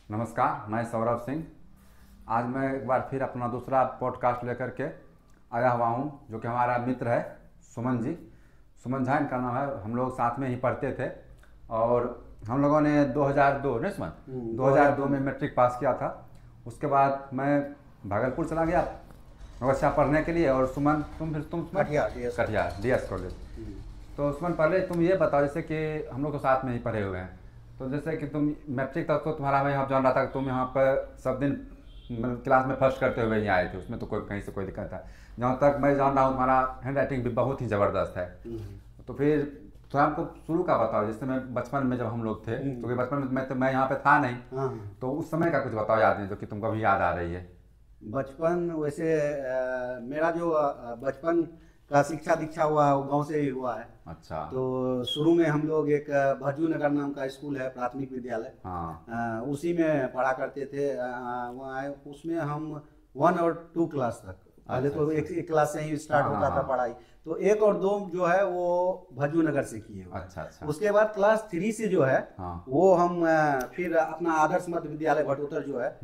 नमस्कार, मैं सौरभ सिंह। आज मैं एक बार फिर अपना दूसरा पॉडकास्ट लेकर के आया हुआ हूँ, जो कि हमारा मित्र है सुमन जी। सुमन झा इनका नाम है। हम लोग साथ में ही पढ़ते थे और हम लोगों ने 2002 नहीं सुमन 2002 में मैट्रिक पास किया था। उसके बाद मैं भागलपुर चला गया नौकरिया पढ़ने के लिए, और सुमन तुम कटिहार DS कॉलेज। तो सुमन, पहले तुम ये बताओ, जैसे कि हम लोग तो साथ में ही पढ़े हुए हैं, तो जैसे कि तुम मैट्रिक तक तो तुम्हारा, मैं यहाँ जान रहा था कि तुम यहाँ पर सब दिन क्लास में फर्स्ट करते हुए ही आए थे, उसमें तो कोई कहीं से कोई दिक्कत था। जहाँ तक मैं जान रहा हूँ तुम्हारा हैंड राइटिंग भी बहुत ही ज़बरदस्त है। तो फिर थोड़ा हमको शुरू का बताओ, जैसे मैं बचपन में जब हम लोग थे, क्योंकि बचपन में मैं यहाँ पे था नहीं, तो उस समय का कुछ बताओ याद नहीं जो कि तुमको अभी याद आ रही है। बचपन वैसे मेरा जो बचपन का शिक्षा दीक्षा हुआ वो गांव से ही हुआ है। अच्छा। तो शुरू में हम लोग एक भज्जू नगर नाम का स्कूल है, प्राथमिक विद्यालय। हाँ। उसी में पढ़ा करते थे। वहाँ उसमें हम 1 और 2 क्लास तक, पहले तो एक क्लास से ही स्टार्ट होता था पढ़ाई। तो 1 और 2 जो है वो भज्जू नगर से किए हुए। अच्छा। उसके बाद क्लास 3 से जो है वो हम फिर अपना आदर्श मध्य विद्यालय भटोतर जो है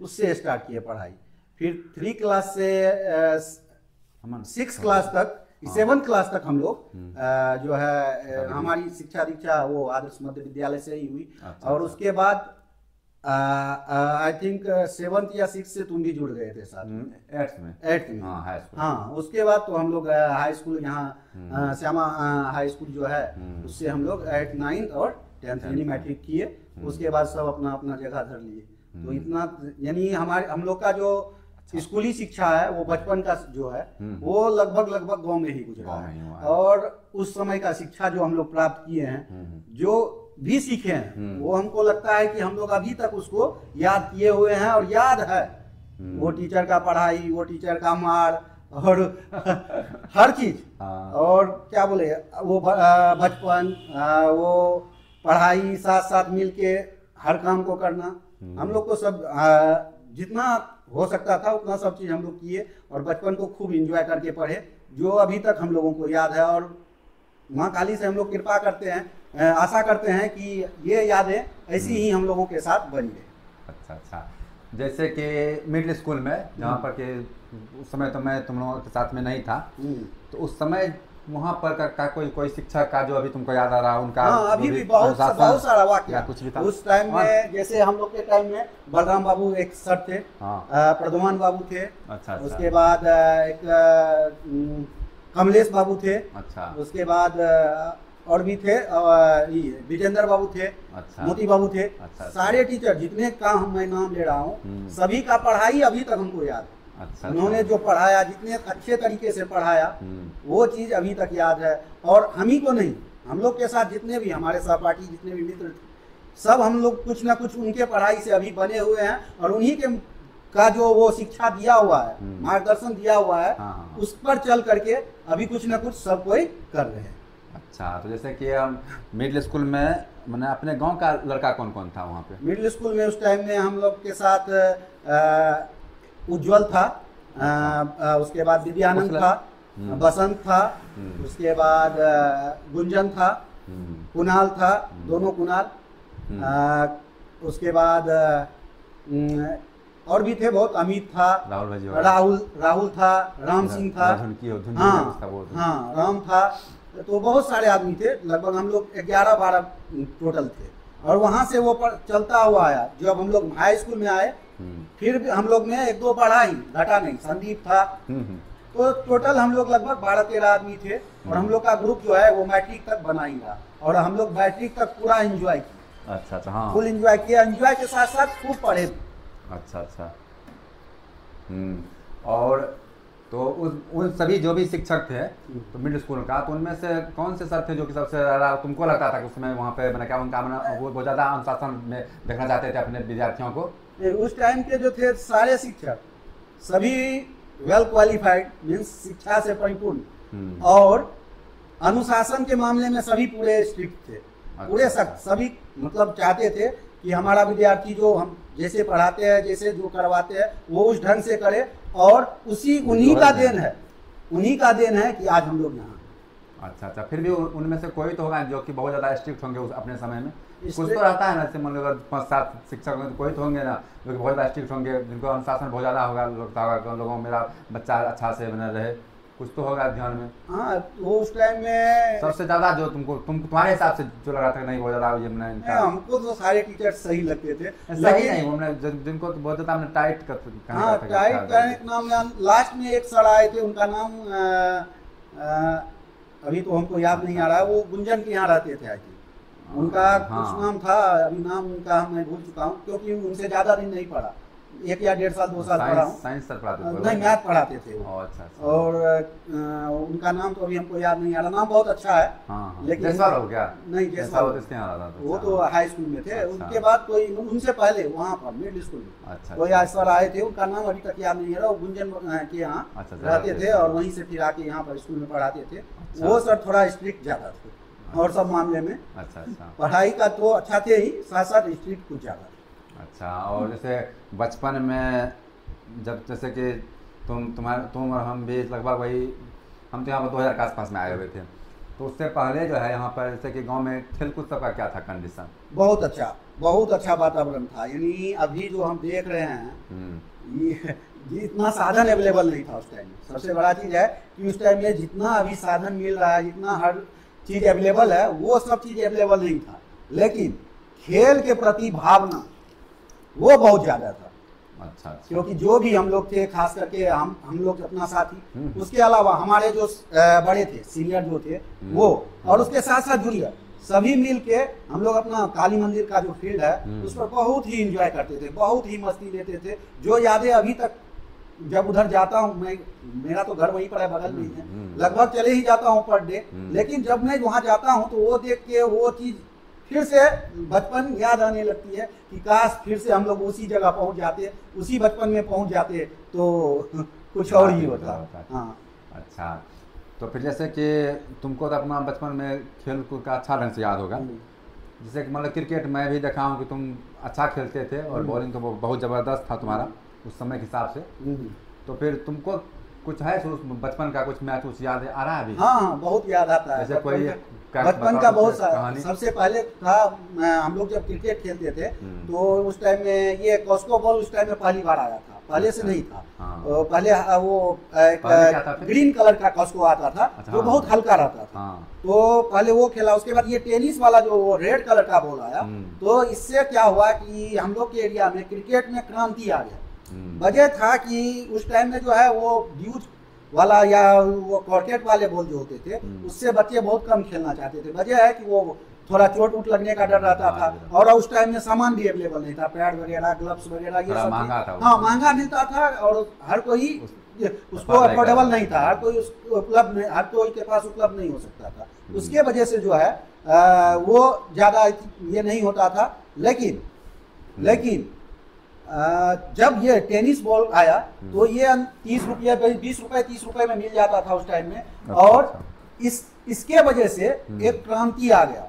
उससे स्टार्ट किए पढ़ाई। फिर 3 क्लास से 6 क्लास तक, 7 क्लास तक हम लोग जो है हमारी शिक्षा दीक्षा वो आदर्श मध्य विद्यालय से ही हुई। और उसके बाद आई थिंक 7th या 6th से तुम भी जुड़ गए थे साथ में, 8th में। हाँ, उसके बाद तो हम लोग हाई स्कूल यहाँ श्यामा हाई स्कूल जो है उससे हम लोग 8th 9th और 10th यानी मैट्रिक किए। उसके बाद सब अपना अपना जगह धर लिए। तो इतना यानी हम लोग का जो स्कूली शिक्षा है वो बचपन का जो है वो लगभग गांव में ही गुजरा है। और उस समय का शिक्षा जो हम लोग प्राप्त किए हैं, जो भी सीखे हैं, वो हमको लगता है कि हम लोग अभी तक उसको याद किए हुए हैं और याद है। वो टीचर का पढ़ाई, वो टीचर का मार और हर चीज। और क्या बोले, वो बचपन, वो पढ़ाई, साथ साथ मिलके हर काम को करना। हम लोग को सब जितना हो सकता था उतना सब चीज़ हम लोग किए और बचपन को खूब एंजॉय करके पढ़े, जो अभी तक हम लोगों को याद है। और माँ काली से हम लोग कृपा करते हैं, आशा करते हैं कि ये यादें ऐसी ही हम लोगों के साथ बनी रहे। अच्छा। जैसे कि मिडिल स्कूल में जहाँ पर के उस समय तो मैं तुम लोगों के साथ में नहीं था, तो उस समय वहाँ पर का कोई शिक्षक का जो अभी तुमको याद आ रहा है उनका? हाँ, अभी भी बहुत सारा वाक्य कुछ भी था उस टाइम में। जैसे हम लोग के टाइम में बलराम बाबू एक सर थे, प्रद्युमन बाबू थे। अच्छा। उसके बाद एक कमलेश बाबू थे। अच्छा। उसके बाद और भी थे, विजेंद्र बाबू थे। अच्छा। मोती बाबू थे। अच्छा। सारे टीचर जितने का मैं नाम ले रहा हूँ, सभी का पढ़ाई अभी तक हमको याद है। अच्छा। उन्होंने जो पढ़ाया, जितने अच्छे तरीके से पढ़ाया, वो चीज अभी तक याद है। और हम ही को नहीं, हम लोग के साथ जितने भी हमारे सहपाठी, जितने भी मित्र, सब हम लोग कुछ ना कुछ उनके पढ़ाई से अभी बने हुए हैं। और उन्हीं के का जो वो शिक्षा दिया हुआ है, मार्गदर्शन दिया हुआ है, उस पर चल करके अभी कुछ ना कुछ सब कोई कर रहे हैं। अच्छा। तो जैसे कि हम मिडिल स्कूल में, मैंने अपने गांव का लड़का कौन कौन था वहाँ पे? मिडिल स्कूल में उस टाइम में हम लोग के साथ उज्जवल था, उसके बाद विद्यानंद था, बसंत था, उसके बाद गुंजन था, कुणाल था, दोनों कुणाल। उसके बाद और भी थे बहुत, अमित था, राहुल था, राम सिंह था। हाँ, राम था। तो बहुत सारे आदमी थे, लगभग हम लोग 11-12 टोटल थे। और वहाँ से वो चलता हुआ आया। जब हम लोग हाई स्कूल में आए, फिर हम लोग में 1-2 पढ़ा ही, घटा नहीं, संदीप था। तो टोटल हम लोग लगभग 12-13 आदमी थे। और हम लोग का ग्रुप जो है वो मैट्रिक तक बना ही रहा। और हम लोग मैट्रिक तक पूरा एंजॉय किया। अच्छा। हाँ, फुल एंजॉय किया। एंजॉय के साथ साथ खूब पढ़े। अच्छा। और तो उन सभी जो भी शिक्षक थे तो मिडिल स्कूल का, तो उनमें से कौन से सर थे जो कि सबसे ज़्यादा तुमको लगता था कि उसमें वहाँ पे मैंने क्या उनका वो बहुत ज़्यादा अनुशासन में देखना चाहते थे अपने विद्यार्थियों को? उस टाइम के जो थे सारे शिक्षक सभी वेल क्वालिफाइड, मीन्स शिक्षा से परिपूर्ण, और अनुशासन के मामले में सभी पूरे स्ट्रिक्ट थे। पूरे सख्त, सभी मतलब चाहते थे कि हमारा विद्यार्थी जो हम जैसे पढ़ाते हैं, जैसे जो करवाते हैं, वो उस ढंग से करे। और उन्हीं का देन है कि आज हम लोग यहाँ। अच्छा। फिर भी उनमें से कोई तो होगा जो कि बहुत ज़्यादा स्ट्रिक्ट होंगे अपने समय में? कुछ तो रहता है ना, जैसे मतलब 5-7 शिक्षक होंगे तो कोई तो होंगे ना जो कि बहुत ज़्यादा स्ट्रिक्ट होंगे, जिनको अनुशासन बहुत ज़्यादा होगा, लगता होगा कि उन लोगों में मेरा बच्चा अच्छा से बना रहे, कुछ तो होगा ध्यान में। हाँ, तो उस टाइम में सबसे ज़्यादा जो तुम्हारे हिसाब से जो लगा था नहीं बहुत ज़्यादा ये मैंने इनका हमको तो सारे टीचर सही लगते थे, सही नहीं, हमने जिनको तो बहुत ज़्यादा हमने टाइट हाँ टाइट करने के नाम लास्ट में एक सर आए थे, उनका नाम अभी तो हमको याद नहीं आ रहा है, वो गुंजन के यहाँ रहते थे आई थिंक, उनका कुछ नाम था, अभी नाम उनका मैं भूल चुका हूँ क्योंकि उनसे ज़्यादा दिन नहीं पढ़ा, 1 या 1.5 साल 2 साल पढ़ा हूँ। साइंस सर पढ़ाते थे? नहीं, मैथ पढ़ाते थे वो। अच्छा। और उनका नाम तो अभी हमको याद नहीं आ रहा, नाम बहुत अच्छा है। हाँ, लेकिन जयसवाल हो गया? नहीं, जयसवाल वो तो हाई स्कूल में थे। उनके बाद कोई उनसे पहले वहाँ पर मिडिल स्कूल में कोई सर आए थे, उनका नाम अभी तक याद नहीं आ रहा, वो गुंजन के यहाँ रहते थे और वहीं से फिर आके यहाँ पर स्कूल में पढ़ाते थे। वो सर थोड़ा स्ट्रिक्ट ज़्यादा थे और सब मामले में। अच्छा। पढ़ाई का तो अच्छा थे ही, साथ साथ स्ट्रिक्ट कुछ ज़्यादा। अच्छा, और जैसे बचपन में जब जैसे कि तुम और हम भी लगभग वही, हम तो यहाँ पर 2000 के आसपास में आए हुए थे, तो उससे पहले जो है यहाँ पर जैसे कि गांव में खेलकूद सबका क्या था कंडीशन? बहुत अच्छा वातावरण था। यानी अभी जो हम देख रहे हैं ये इतना साधन अवेलेबल नहीं था उस टाइम में। सबसे बड़ा चीज़ है कि उस टाइम में जितना अभी साधन मिल रहा है, जितना हर चीज़ अवेलेबल है, वो सब चीज़ अवेलेबल नहीं था, लेकिन खेल के प्रति भावना वो बहुत ज़्यादा था। अच्छा। क्योंकि जो भी हम लोग थे, खास करके हम लोग अपना साथी, उसके अलावा हमारे जो बड़े थे, सीनियर जो थे वो, और उसके साथ साथ जूनियर, सभी मिल के हम लोग अपना काली मंदिर का जो फील्ड है उस पर बहुत ही इंजॉय करते थे, बहुत ही मस्ती लेते थे। जो यादें अभी तक जब उधर जाता हूँ मैं, मेरा तो घर वहीं पर है, बगल में ही है, लगभग चले ही जाता हूँ पर डे, लेकिन जब मैं वहाँ जाता हूँ तो वो देख के वो चीज़ फिर से बचपन याद आने लगती है कि काश फिर से हम लोग उसी जगह पहुंच जाते, उसी बचपन में पहुंच जाते तो कुछ और ही होता। हाँ। अच्छा, तो फिर जैसे कि तुमको तो अपना बचपन में खेल कूद का अच्छा ढंग से याद होगा, जैसे कि मतलब क्रिकेट मैं भी देखा हूँ कि तुम अच्छा खेलते थे और बॉलिंग तो बहुत ज़बरदस्त था तुम्हारा उस समय के हिसाब से, तो फिर तुमको कुछ है बचपन का कुछ मैच कुछ याद आ रहा है अभी? हाँ, बहुत याद आता है। जैसे कोई बचपन का बहुत सारा। सबसे पहले था, हम लोग जब क्रिकेट खेलते थे तो उस टाइम में ये कॉस्को बॉल उस टाइम में पहली बार आया था, पहले से नहीं था। पहले वो ग्रीन कलर का कॉस्को आता था जो बहुत हल्का रहता था, तो पहले वो खेला। उसके बाद ये टेनिस वाला जो रेड कलर का बॉल आया, तो इससे क्या हुआ कि हम लोग के एरिया में क्रिकेट में क्रांति आ गया। वजह था कि उस टाइम में जो है वो ड्यूज वाला या वो कॉर्केट वाले बॉल जो होते थे उससे बच्चे बहुत कम खेलना चाहते थे। वजह है कि वो थोड़ा चोट उट लगने का डर रहता था, और उस टाइम में सामान भी अवेलेबल नहीं था, पैड वगैरह, ग्लव्स वगैरह, ये सब महंगा मिलता था और हर कोई उसको अफोर्डेबल नहीं था, हर कोई उपलब्ध नहीं, हर कोई के पास उपलब्ध नहीं हो सकता था। उसके वजह से जो है वो ज़्यादा ये नहीं होता था। लेकिन जब ये टेनिस बॉल आया तो ये 30 रुपये 20 रुपये 30 रुपये में मिल जाता था उस टाइम में, और इसके वजह से एक क्रांति आ गया।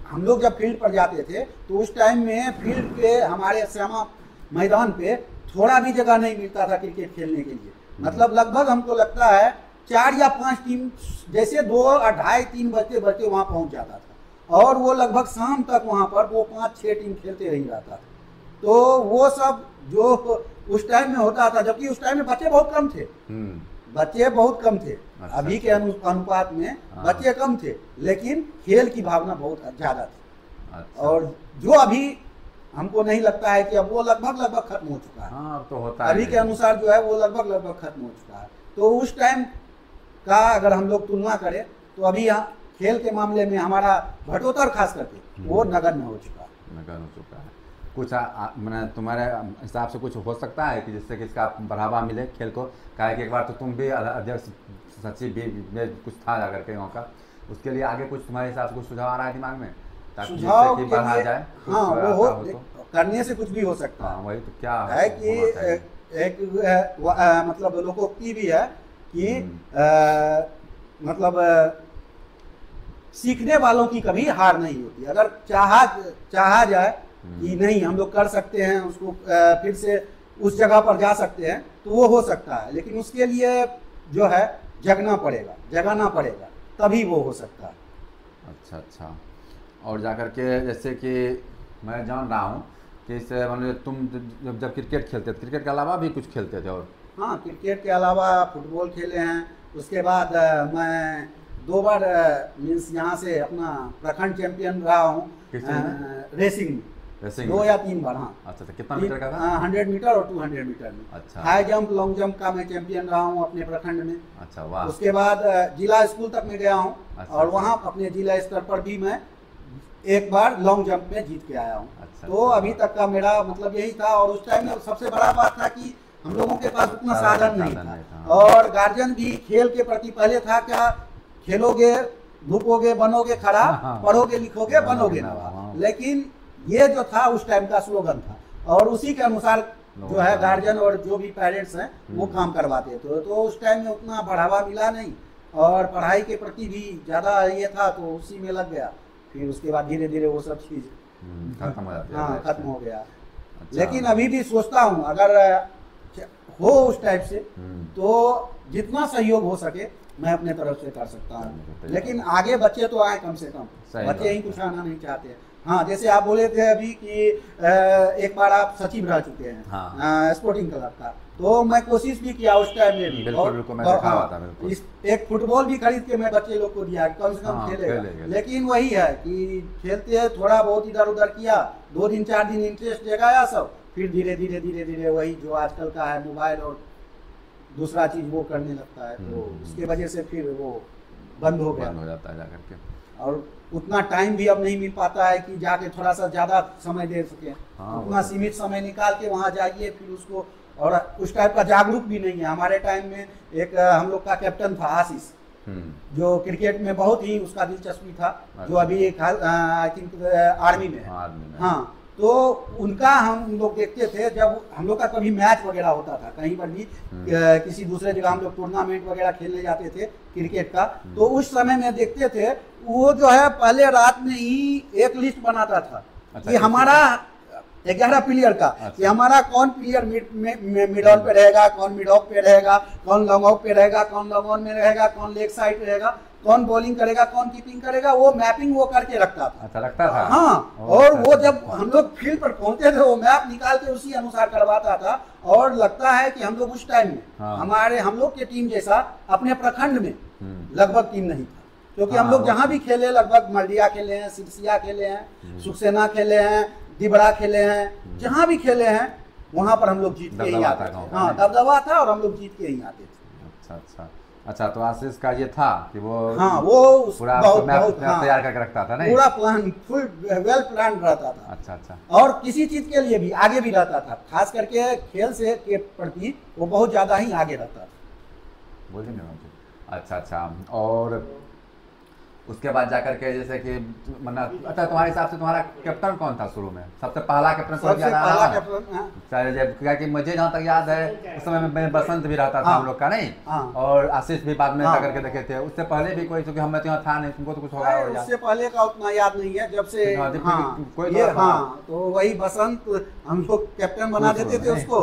हम लोग जब फील्ड पर जाते थे तो उस टाइम में फील्ड पे, हमारे श्यामा मैदान पे थोड़ा भी जगह नहीं मिलता था क्रिकेट खेलने के लिए। मतलब लगभग हमको लगता है 4 या 5 टीम, जैसे 2 और 2:30-3 बजते वहाँ पहुँच जाता था, और वो लगभग शाम तक वहाँ पर वो 5-6 टीम खेलते रही रहता था। तो वो सब जो उस टाइम में होता था, जबकि उस टाइम में बच्चे बहुत कम थे, अच्छा, अभी के अनुपात में बच्चे कम थे, लेकिन खेल की भावना बहुत ज़्यादा थी। अच्छा। और जो अभी हमको नहीं लगता है कि अब वो लगभग खत्म हो चुका है। हाँ, तो होता है अभी के अनुसार जो है वो लगभग खत्म हो चुका है। तो उस टाइम का अगर हम लोग तुलना करें तो अभी यहाँ खेल के मामले में हमारा घटोत्तर खास करके वो नगण्य हो चुका है। कुछ मैंने तुम्हारे हिसाब से कुछ हो सकता है कि जिससे कि इसका बढ़ावा मिले खेल को? काहे कि एक बार तो तुम भी अध्यक्ष सचिव भी कुछ था अगर कहीं का, उसके लिए आगे कुछ तुम्हारे हिसाब से कुछ सुझाव आ रहा है दिमाग में ताकि जिससे कि बढ़ा जाए? हाँ, वो हो करने से कुछ भी हो सकता है। वही तो क्या है कि एक मतलब लोकोक्ति भी है कि मतलब सीखने वालों की कभी हार नहीं होती। अगर चाहा जाए कि नहीं हम लोग कर सकते हैं, उसको फिर से उस जगह पर जा सकते हैं, तो वो हो सकता है, लेकिन उसके लिए जो है जगाना पड़ेगा, तभी वो हो सकता है। अच्छा। और जा कर के जैसे कि मैं जान रहा हूँ कि इससे मतलब तुम जब क्रिकेट खेलते थे, क्रिकेट के अलावा भी कुछ खेलते थे? और हाँ, क्रिकेट के अलावा फुटबॉल खेले हैं। उसके बाद मैं 2 बार मीन्स यहाँ से अपना प्रखंड चैंपियन रहा हूँ रेसिंग में। रेसिंग 2 या 3 बार। हाँ, अच्छा, तो कितना मीटर का था? 100 मीटर और 200 मीटर में। अच्छा, हाई जंप, लॉन्ग जंप का मैं चैंपियन रहा हूँ अपने प्रखंड में। अच्छा, वाह। उसके बाद जिला स्कूल तक में गया हूँ। अच्छा, और वहाँ अपने जिला स्तर पर भी मैं एक बार लॉन्ग जंप में जीत के आया हूँ। अच्छा, तो अभी तक का मेरा मतलब यही था। और उस टाइम में सबसे बड़ा बात था कि हम लोगों के पास उतना साधन नहीं था। और गार्जियन भी खेल के प्रति पहले था क्या, खेलोगे, धूपोगे, बनोगे खड़ा, पढ़ोगे, लिखोगे, बनोगे नवाब। लेकिन ये जो था उस टाइम का स्लोगन था, और उसी के अनुसार जो है गार्जियन और जो भी पेरेंट्स हैं वो काम करवाते थे। तो उस टाइम में उतना बढ़ावा मिला नहीं, और पढ़ाई के प्रति भी ज़्यादा ये था, तो उसी में लग गया। फिर उसके बाद धीरे धीरे वो सब चीज़ खत्म हो जाती है। हाँ, खत्म हो गया। अच्छा। लेकिन अभी भी सोचता हूँ अगर हो उस टाइप से तो जितना सहयोग हो सके मैं अपने तरफ से कर सकता हूँ। लेकिन आगे बच्चे तो आए कम से कम, बच्चे ही कुछ आना नहीं चाहते। हाँ, जैसे आप बोले थे अभी कि एक बार आप सचिव रह चुके हैं। हाँ। स्पोर्टिंग क्लब का, तो मैं कोशिश भी किया उस टाइम में भी। बिल्कुल, एक फुटबॉल भी खरीद के मैं बच्चे लोग को दिया, कम से कम खेलेगा। लेकिन वही है कि खेलते थोड़ा बहुत इधर उधर किया, 2 दिन 4 दिन इंटरेस्ट जगाया सब, फिर धीरे धीरे वही जो आजकल का है मोबाइल और दूसरा चीज वो करने लगता है। तो उसके वजह से फिर वो बंद हो जाता है जाकर के। और उतना टाइम भी अब नहीं मिल पाता है कि जाके थोड़ा सा ज्यादा समय दे सके। उतना सीमित समय निकाल के वहाँ जाइए फिर उसको, और उस टाइप का जागरूक भी नहीं है। हमारे टाइम में एक हम लोग का कैप्टन था आशीष, जो क्रिकेट में बहुत ही उसका दिलचस्पी था, जो अभी आई थिंक आर्मी में है। हाँ, तो उनका हम लोग देखते थे जब हम लोग का कभी मैच वगैरह होता था कहीं पर भी, किसी दूसरे जगह हम लोग टूर्नामेंट वगैरह खेलने जाते थे क्रिकेट का, तो उस समय में देखते थे वो जो है पहले रात में ही एक लिस्ट बनाता था। अच्छा, कि हमारा 11 प्लेयर का, कि हमारा कौन प्लेयर मिडल पे रहेगा, कौन मिड ऑफ पे रहेगा, कौन लॉन्ग ऑफ पे रहेगा, कौन लॉन्ग ऑन में रहेगा, कौन लेग साइड रहेगा, कौन बॉलिंग करेगा, कौन कीपिंग करेगा, वो मैपिंग वो करके रखता था। अच्छा, रखता था। हाँ, और वो जब हम लोग फील्ड पर पहुंचते थे वो मैप निकाल के उसी अनुसार करवाता था। और लगता है कि हम लोग उस टाइम में हम लोग की टीम जैसा अपने प्रखंड में लगभग टीम नहीं था, क्योंकि हम लोग जहाँ भी खेले, लगभग मल्डिया खेले हैं, सिरसिया खेले हैं, सुखसेना खेले हैं, दिबड़ा खेले हैं, जहाँ भी खेले हैं वहाँ पर हम लोग जीत के ही आते थे। हाँ, दबदबा था और हम लोग जीत के ही आते थे। अच्छा, तो आशीष का ये था कि वो पूरा मैप तैयार करके रखता था, नहीं? पूरा प्लान, फुल वेल प्लान रहता था। अच्छा। और किसी चीज के लिए भी आगे भी रहता था, खास करके खेल से के प्रति वो बहुत ज्यादा ही आगे रहता था। बोलिए ना। अच्छा, और उसके बाद जाकर के जैसे कि अच्छा, तुम्हारे हिसाब से तुम्हारा कैप्टन कौन था शुरू में? सबसे पहला कैप्टन क्या कि मुझे जहाँ तक याद है उस समय में बसंत भी रहता था हम लोग का, नहीं? और आशीष भी बाद में जाकर के देखे थे। उससे पहले भी कोई, क्योंकि हम तो यहाँ था नहीं, तुमको तो कुछ होगा। उससे पहले का उतना याद नहीं है, जब से कोई तो वही बसंत हम लोग कैप्टन बना देते थे उसको।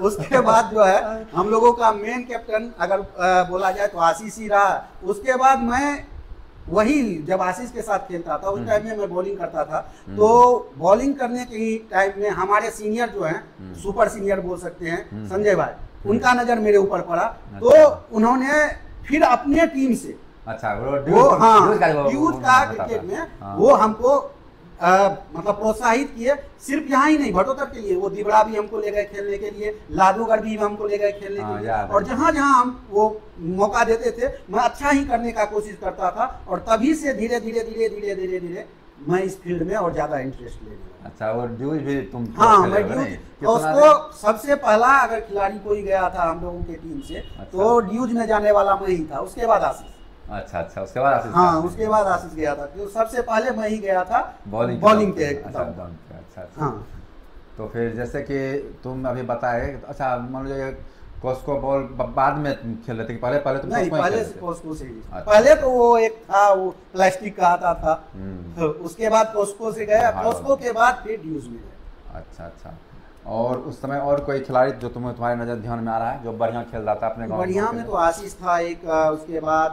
उसके बाद जो है हम लोगों का मेन कैप्टन अगर बोला जाए तो आशीष ही रहा। उसके बाद मैं वही जब आशीष के साथ खेलता था उस टाइम में मैं बॉलिंग करता था। तो बॉलिंग करने के ही टाइम में हमारे सीनियर जो हैं, सुपर सीनियर बोल सकते हैं, संजय भाई, उनका नजर मेरे ऊपर पड़ा। तो उन्होंने फिर अपने टीम से ड्यूज का क्रिकेट में वो हमको मतलब प्रोत्साहित किए। सिर्फ यहाँ ही नहीं, भटोतर के लिए वो दिबड़ा भी हमको ले गए खेलने के लिए, लादूगढ़ भी हमको ले गए खेलने के लिए। और जहाँ जहाँ हम वो मौका देते थे मैं अच्छा ही करने का कोशिश करता था। और तभी से धीरे धीरे मैं इस फील्ड में और ज्यादा इंटरेस्ट ले लिया। अच्छा, और ड्यूज भी तुम? हाँ, मैं ड्यूज उसको सबसे पहला अगर खिलाड़ी कोई गया था हम लोगों की टीम से तो ड्यूज में जाने वाला मैं ही था। उसके बाद आशीष। अच्छा, उसके बाद आशीष? हाँ, उसके बाद आशीष गया था। तो सबसे पहले मैं ही गया था बॉलिंग के। अच्छा। तो फिर जैसे कि तुम अभी बताए, अच्छा मान लीजिए कोस्को बॉल बाद में खेल रहे थे कि पहले तुम? नहीं, पहले से कोस्को से ही। पहले तो वो एक था, वो प्लास्टिक का आता था। तो उसके बाद कोस्को से गया, कोस्को के बाद फिर ड्यूज में गया। अच्छा। और उस समय और कोई खिलाड़ी जो तुम्हारे नजर ध्यान में आ रहा है जो बढ़िया खेल रहा था अपने गांव? बढ़िया में तो आशीष था एक, उसके बाद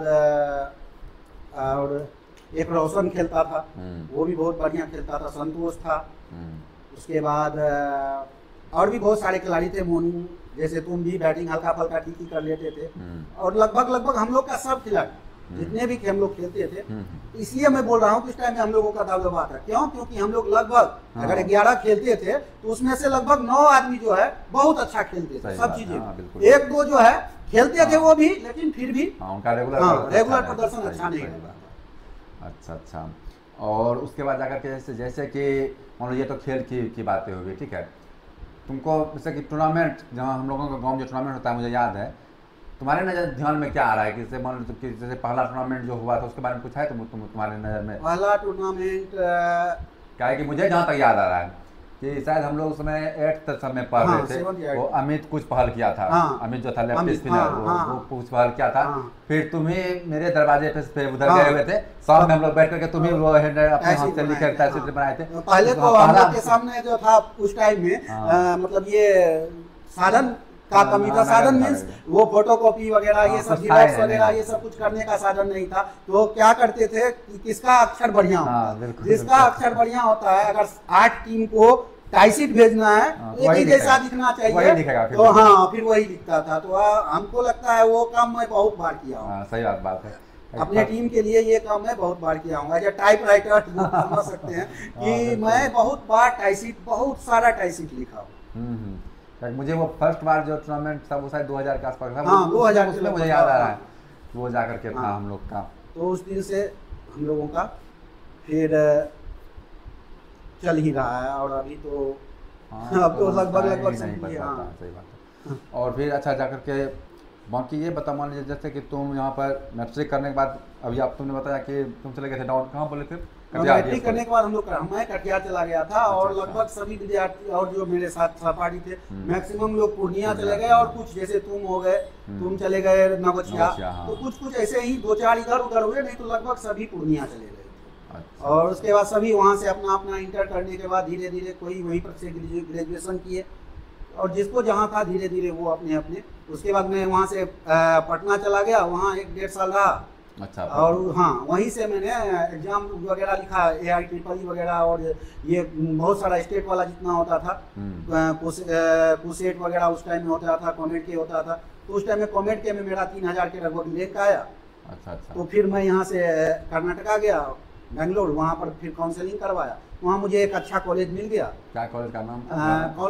और एक रोशन खेलता था, वो भी बहुत बढ़िया खेलता था, संतोष था। उसके बाद और भी बहुत सारे खिलाड़ी थे, मोनू जैसे तुम भी बैटिंग हल्का फल्का ठीक ही कर लेते थे। और लगभग हम लोग का सब खिलाड़ी जितने भी हम लोग खेलते थे, इसलिए मैं बोल रहा हूँ कि उस टाइम में हम लोगों का दबदबा था। क्यों? क्योंकि हम लोग लगभग अगर 11 खेलते थे तो उसमें से लगभग 9 आदमी जो है बहुत अच्छा खेलते थे सब चीजें। एक दो जो है खेलते थे वो भी, लेकिन फिर भी उनका रेगुलर प्रदर्शन अच्छा नहीं रहा। अच्छा। और उसके बाद जाकर के जैसे कि मान लो ये तो खेल की बातें हो गई, ठीक है। तुमको जैसे कि टूर्नामेंट, जहाँ हम लोगों का गांव जो टूर्नामेंट होता है, मुझे याद है, तुम्हारे नज़र ध्यान में क्या आ रहा है कि जैसे मान लो कि जैसे पहला टूर्नामेंट जो हुआ था उसके बारे में कुछ है तुम्हारे नज़र में? पहला टूर्नामेंट क्या है कि मुझे जहाँ तक याद आ रहा है कि शायद हम लोग उस समय 8th समय पढ़ रहे थे, वो अमित कुछ पहल किया था। अमित जो था लेफ्ट स्पिनर, वो कुछ पहल किया था। फिर तुम्हें मेरे दरवाजे पे उधर गए हुए थे, शाम में हम लोग बैठ करके तुम्हें वो अपने हाथ से लिखकर चित्र बनाए थे। पहले तो हम लोग के सामने जो था उस टाइम में मतलब ये साधन का कमी था। साधन मीन्स वो फोटोकॉपी वगैरह ये सब जिरोक्स वगैरह ये सब कुछ करने का साधन नहीं था। तो क्या करते थे कि किसका अक्षर बढ़िया होता है, जिसका अक्षर बढ़िया होता है, अगर 8 टीम को टाइसीट भेजना है, एक ही जैसा दिखना चाहिए, तो हाँ फिर वही दिखता था। तो हमको लगता है वो काम मैं बहुत बार किया हूँ। सही बात है, अपने टीम के लिए ये काम मैं बहुत बार किया हूँ। टाइप राइटर समझ सकते हैं कि मैं बहुत बार टाइसीट, बहुत सारा टाइसीट लिखा हूँ। मुझे वो फर्स्ट बार जो टूर्नामेंट था वो शायद 2000 के आसपास था। हाँ, 2000 उसमें मुझे याद आ रहा है वो जाकर के था हम लोग का। तो उस दिन से हम लोगों का फिर चल ही रहा है। और अभी तो अब तो लगभग सही बात है। और फिर अच्छा जाकर के बाकी ये बता, मान लीजिए जैसे कि तुम यहाँ पर मैट्रिक करने के बाद, अभी आप तुमने बताया कि तुम चले गए थे डाउन, कहाँ बोले थे? मैट्रिक करने के बाद हम लोग मैं कटिहार चला गया था। और लगभग सभी विद्यार्थी और जो मेरे साथ सहपाठी थे मैक्सिमम लोग पूर्णिया चले गए, और कुछ जैसे तुम हो गए, तुम चले गए नवगछिया, तो कुछ ऐसे ही 2-4 इधर उधर हुए, नहीं तो लगभग सभी पूर्णिया चले गए। और उसके बाद सभी वहाँ से अपना इंटर करने के बाद धीरे धीरे कोई वहीं पर से ग्रेजुएशन किए, और जिसको जहाँ था धीरे धीरे वो अपने। उसके बाद मैं वहाँ से पटना चला गया, वहाँ 1-1.5 साल रहा। अच्छा। और हाँ वहीं से मैंने एग्जाम वगैरह लिखा, AIEEE वगैरह, और ये बहुत सारा स्टेट वाला जितना होता था, कुसेट वगैरह उस टाइम में होता था, कॉमेट के होता था। तो उस टाइम में कॉमेट के में मेरा 3000 के लगभग रैंक आया। अच्छा। तो फिर मैं यहाँ से कर्नाटका गया, बेंगलोर, वहाँ पर फिर काउंसलिंग करवाया। वहाँ मुझे एक अच्छा कॉलेज मिल गया। क्या कॉलेज का नाम?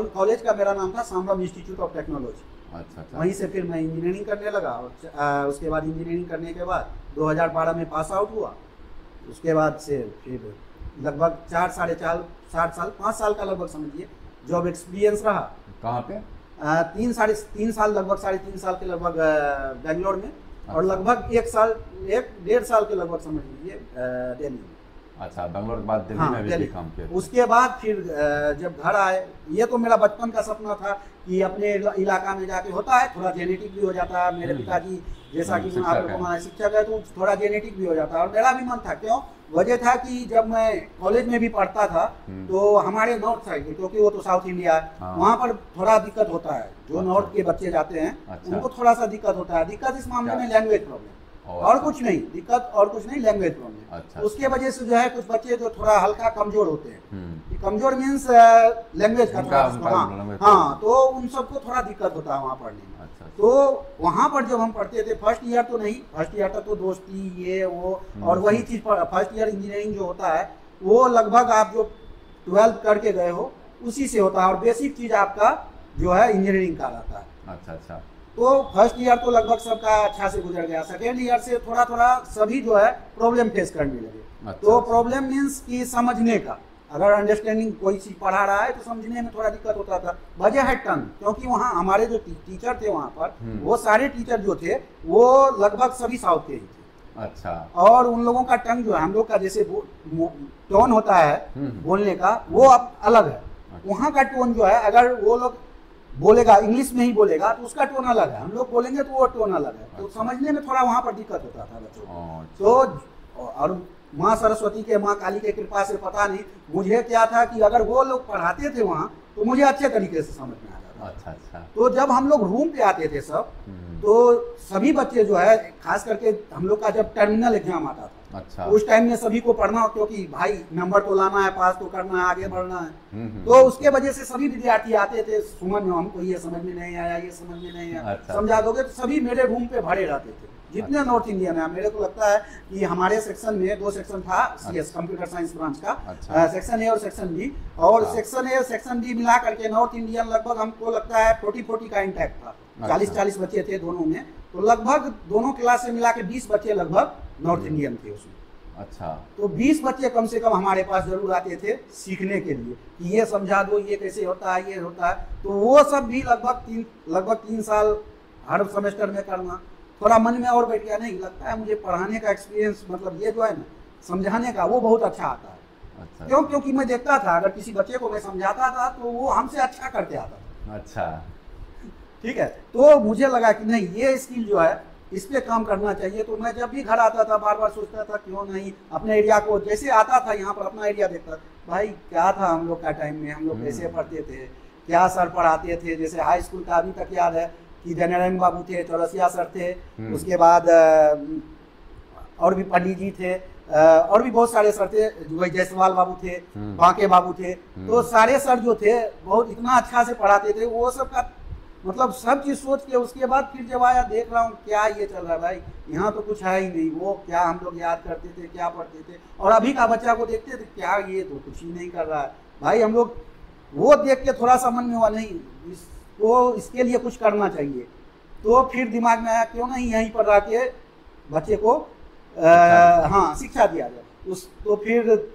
कॉलेज का मेरा नाम था संभ्रम इंस्टीट्यूट ऑफ टेक्नोलॉजी। अच्छा। वहीं से फिर मैं इंजीनियरिंग करने लगा। और उसके बाद इंजीनियरिंग करने के बाद 2012 में पास आउट हुआ। उसके बाद से फिर लगभग 5 साल का लगभग समझिए जॉब एक्सपीरियंस रहा। कहाँ पे? 3 साल लगभग 3.5 साल के लगभग बेंगलोर में। और लगभग 1.5 साल के लगभग समझ लीजिए दिल्ली में। अच्छा, बेंगलोर के बाद दिल्ली में भी काम किया। उसके बाद फिर जब घर आए, ये तो मेरा बचपन का सपना था कि अपने इलाका में जाके, होता है थोड़ा जेनेटिक भी हो जाता है। मेरे पिताजी जैसा कि आप लोगों को शिक्षक है तो थोड़ा जेनेटिक भी हो जाता है। और मेरा भी मन था। क्यों? वजह था कि जब मैं कॉलेज में भी पढ़ता था तो हमारे नॉर्थ साइड, क्योंकि वो तो साउथ इंडिया है, वहाँ पर थोड़ा दिक्कत होता है। जो नॉर्थ के बच्चे जाते हैं उनको थोड़ा सा दिक्कत होता है। दिक्कत इस मामले में लैंग्वेज प्रॉब्लम, और कुछ नहीं दिक्कत, और कुछ नहीं, लैंग्वेज प्रॉब्लम। अच्छा। उसके वजह से जो है कुछ बच्चे जो थोड़ा हल्का कमजोर होते हैं। कमजोर मीन्स लैंग्वेज का, हाँ, तो उन सबको थोड़ा दिक्कत होता है वहाँ पढ़ने में। अच्छा। तो वहाँ पर जब हम पढ़ते थे, फर्स्ट ईयर तो नहीं, फर्स्ट ईयर तक तो दोस्ती ये वो, और वही चीज फर्स्ट ईयर इंजीनियरिंग जो होता है वो लगभग आप जो 12th करके गए हो उसी से होता है। और बेसिक चीज आपका जो है इंजीनियरिंग का रहता है। अच्छा। तो फर्स्ट ईयर तो लगभग सबका अच्छा से गुजर गया। सेकेंड ईयर से थोड़ा सभी जो है प्रॉब्लम फेस करने लगे। तो प्रॉब्लम मीन्स कि समझने का, अगर अंडरस्टैंडिंग कोई चीज पढ़ा रहा है तो समझने में थोड़ा दिक्कत होता था। वजह है टंग, क्योंकि वहाँ हमारे जो टीचर थे वहाँ पर, वो सारे टीचर जो थे वो लगभग सभी साउथ के ही थे। अच्छा। और उन लोगों का टंग जो है, हम लोग का जैसे टोन होता है बोलने का, वो अब अलग है। वहाँ का टोन जो है, अगर वो लोग बोलेगा इंग्लिश में ही बोलेगा तो उसका टोन अलग है, हम लोग बोलेंगे तो वो टोन अलग है। तो समझने में थोड़ा वहाँ पर दिक्कत होता था बच्चों को। तो और माँ सरस्वती के, माँ काली के कृपा से पता नहीं मुझे क्या था कि अगर वो लोग पढ़ाते थे वहाँ तो मुझे अच्छे तरीके से समझ में आ जाता था। अच्छा अच्छा। तो जब हम लोग रूम पे आते थे सब, तो सभी बच्चे जो है, खास करके हम लोग का जब टर्मिनल एग्जाम आता था, अच्छा, उस टाइम में सभी को पढ़ना, क्योंकि भाई नंबर तो लाना है, पास तो करना है, आगे बढ़ना है। तो उसके वजह से सभी विद्यार्थी आते थे, सुमन हमको ये समझ में नहीं आया, ये समझ में नहीं आया, अच्छा, समझा दोगे? तो सभी मेरे रूम पे भरे रहते थे, जितने नॉर्थ इंडियन है। मेरे को लगता है कि हमारे सेक्शन में 2 सेक्शन था, CS कंप्यूटर साइंस ब्रांच का, अच्छा, सेक्शन ए और सेक्शन बी, और अच्छा, सेक्शन ए और सेक्शन डी मिला करके नॉर्थ इंडियन लगभग हमको लगता है 40-40 का इंटैक्ट था। 40-40 बच्चे थे दोनों में, तो लगभग दोनों क्लास से मिला के 20 बच्चे लगभग नॉर्थ इंडियन थे उसमें। अच्छा। तो 20 बच्चे कम से कम हमारे पास जरूर आते थे सीखने के लिए कि ये समझा दो, ये कैसे होता है, ये होता है। तो वो सब भी लगभग 3 साल हर सेमेस्टर में करना, थोड़ा मन में और बैठ गया, नहीं लगता है मुझे पढ़ाने का एक्सपीरियंस, मतलब ये जो है ना समझाने का, वो बहुत अच्छा आता है। अच्छा, क्यों? क्योंकि मैं देखता था अगर किसी बच्चे को मैं समझाता था तो वो हमसे अच्छा करते आता था। अच्छा, ठीक है, तो मुझे लगा कि नहीं, ये स्किल जो है इस पे काम करना चाहिए। तो मैं जब भी घर आता था बार बार सोचता था क्यों नहीं अपने एरिया को, जैसे आता था यहाँ पर अपना एरिया देखता, भाई क्या था हम लोग का टाइम में, हम लोग कैसे पढ़ते थे, क्या सर पढ़ाते थे। जैसे हाई स्कूल का अभी तक याद है कि जनरंग बाबू थे, चौरसिया सर थे, उसके बाद और भी पंडित जी थे, और भी बहुत सारे सर थे, जो जायसवाल बाबू थे, बांके बाबू थे। तो सारे सर जो थे बहुत इतना अच्छा से पढ़ाते थे, वो सब का मतलब सब चीज़ सोच के उसके बाद फिर जब आया देख रहा हूँ क्या ये चल रहा है भाई, यहाँ तो कुछ है ही नहीं। वो क्या हम लोग याद करते थे, क्या पढ़ते थे, और अभी का बच्चा को देखते थे क्या ये तो कुछ ही नहीं कर रहा है भाई। हम लोग वो देख के थोड़ा सा मन में हुआ नहीं इसको, इसके लिए कुछ करना चाहिए। तो फिर दिमाग में आया क्यों नहीं यहीं पर रह के बच्चे को हाँ शिक्षा दिया जाए। उस तो फिर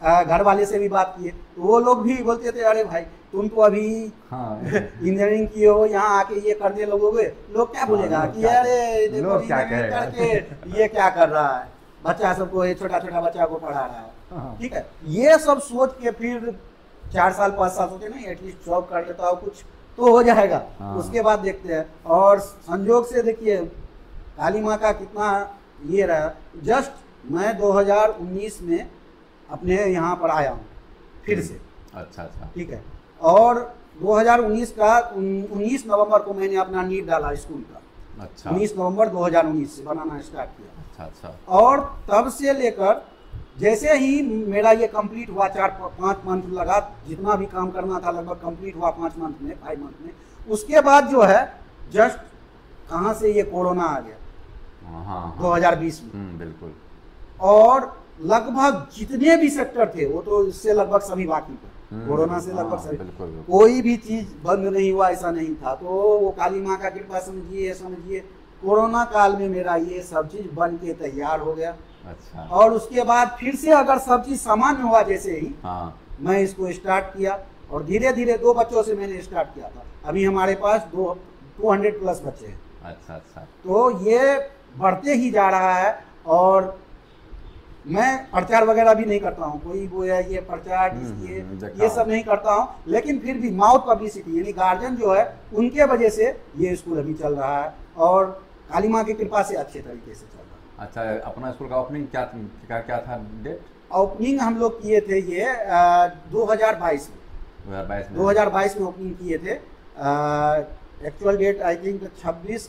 घर वाले से भी बात किए, तो वो लोग भी बोलते थे अरे भाई तुम तो अभी इंजीनियरिंग किए हो, यहाँ आके ये करने लगोगे, लोग क्या बोलेगा कि अरे देखो इंजीनियरिंग करके ये क्या कर रहा है, बच्चा सबको, ये छोटा छोटा बच्चा को पढ़ा रहा है। ठीक है, ये सब सोच के फिर 4 साल 5 साल सोचे नहीं एटलीस्ट जॉब कर लेता हो, कुछ तो हो जाएगा। उसके बाद देखते हैं। और संजोग से देखिए काली माँ का कितना ये रहा, जस्ट मैं 2019 में अपने यहाँ पर आया हूँ फिर से। अच्छा अच्छा, ठीक है। और 2019 का 19 नवंबर को मैंने अपना नींव डाला स्कूल का। अच्छा, 19 नवंबर 2019 से बनाना स्टार्ट किया। अच्छा अच्छा। और तब से लेकर जैसे ही मेरा ये कंप्लीट हुआ, 4-5 मंथ लगा, जितना भी काम करना था लगभग कंप्लीट हुआ 5 मंथ में, 5 मंथ में। उसके बाद जो है जस्ट कहाँ से ये कोरोना आ गया, 2020 में। बिल्कुल। और लगभग जितने भी सेक्टर थे वो तो इससे लगभग सभी बाकी थे, कोरोना से लगभग सभी, कोई भी चीज बंद नहीं हुआ ऐसा नहीं था। तो वो काली माँ का कृपा समझिए कोरोना काल में मेरा ये सब चीज बन के तैयार हो गया। अच्छा। और उसके बाद फिर से अगर सब चीज सामान्य हुआ जैसे ही मैं इसको स्टार्ट किया, और धीरे धीरे 2 बच्चों से मैंने स्टार्ट किया था। अभी हमारे पास 200 प्लस बच्चे हैं। अच्छा अच्छा। तो ये बढ़ते ही जा रहा है। और मैं प्रचार वगैरह भी नहीं करता हूँ, कोई वो है ये प्रचार ये सब नहीं करता हूँ, लेकिन फिर भी माउथ पब्लिसिटी यानी गार्जियन जो है उनके वजह से ये स्कूल अभी चल रहा है, और काली माँ की कृपा से अच्छे तरीके से चल रहा है। अच्छा, अपना स्कूल का ओपनिंग क्या था डेट? ओपनिंग हम लोग किए थे ये 2022 में ओपनिंग किए थे। एक्चुअल डेट आई थिंक 26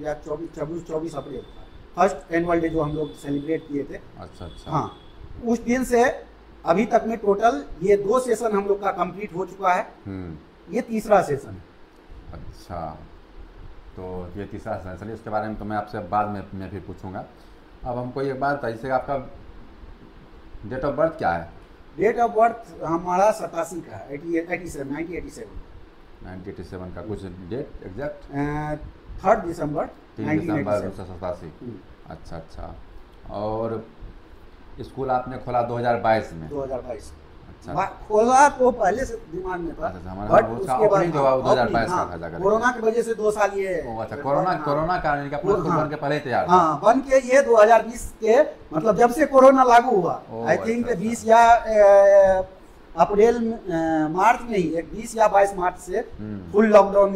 या 24 अप्रैल था, फर्स्ट एनुअल डे जो हम लोग सेलिब्रेट किए थे। अच्छा अच्छा। हाँ, उस दिन से अभी तक में टोटल ये 2 सेशन हम लोग का कंप्लीट हो चुका है। ये तीसरा सेशन है। अच्छा, तो ये तीसरा सेशन, चलिए इसके बारे में तो मैं आपसे बाद में मैं फिर पूछूंगा। अब हमको एक बात बताइए, आपका डेट ऑफ बर्थ क्या है? डेट ऑफ बर्थ हमारा 87 का है, 1987 का। कुछ डेट एग्जैक्ट? 3 दिसंबर 1987। अच्छा अच्छा। और स्कूल आपने खोला 2022 में? 2022। अच्छा, खोला तो पहले से दिमाग में था, बट उसके बाद 2022 का था जाकर कोरोना की वजह से 2 साल ये। अच्छा, कोरोना का यानी कि अपना स्कूल बन के पहले तैयार था। हाँ, बन के ये 2020 के मतलब जब से कोरोना लागू हुआ, आई थिंक 20 या अप्रैल मार्च में ही 20 या 22 मार्च से फुल लॉकडाउन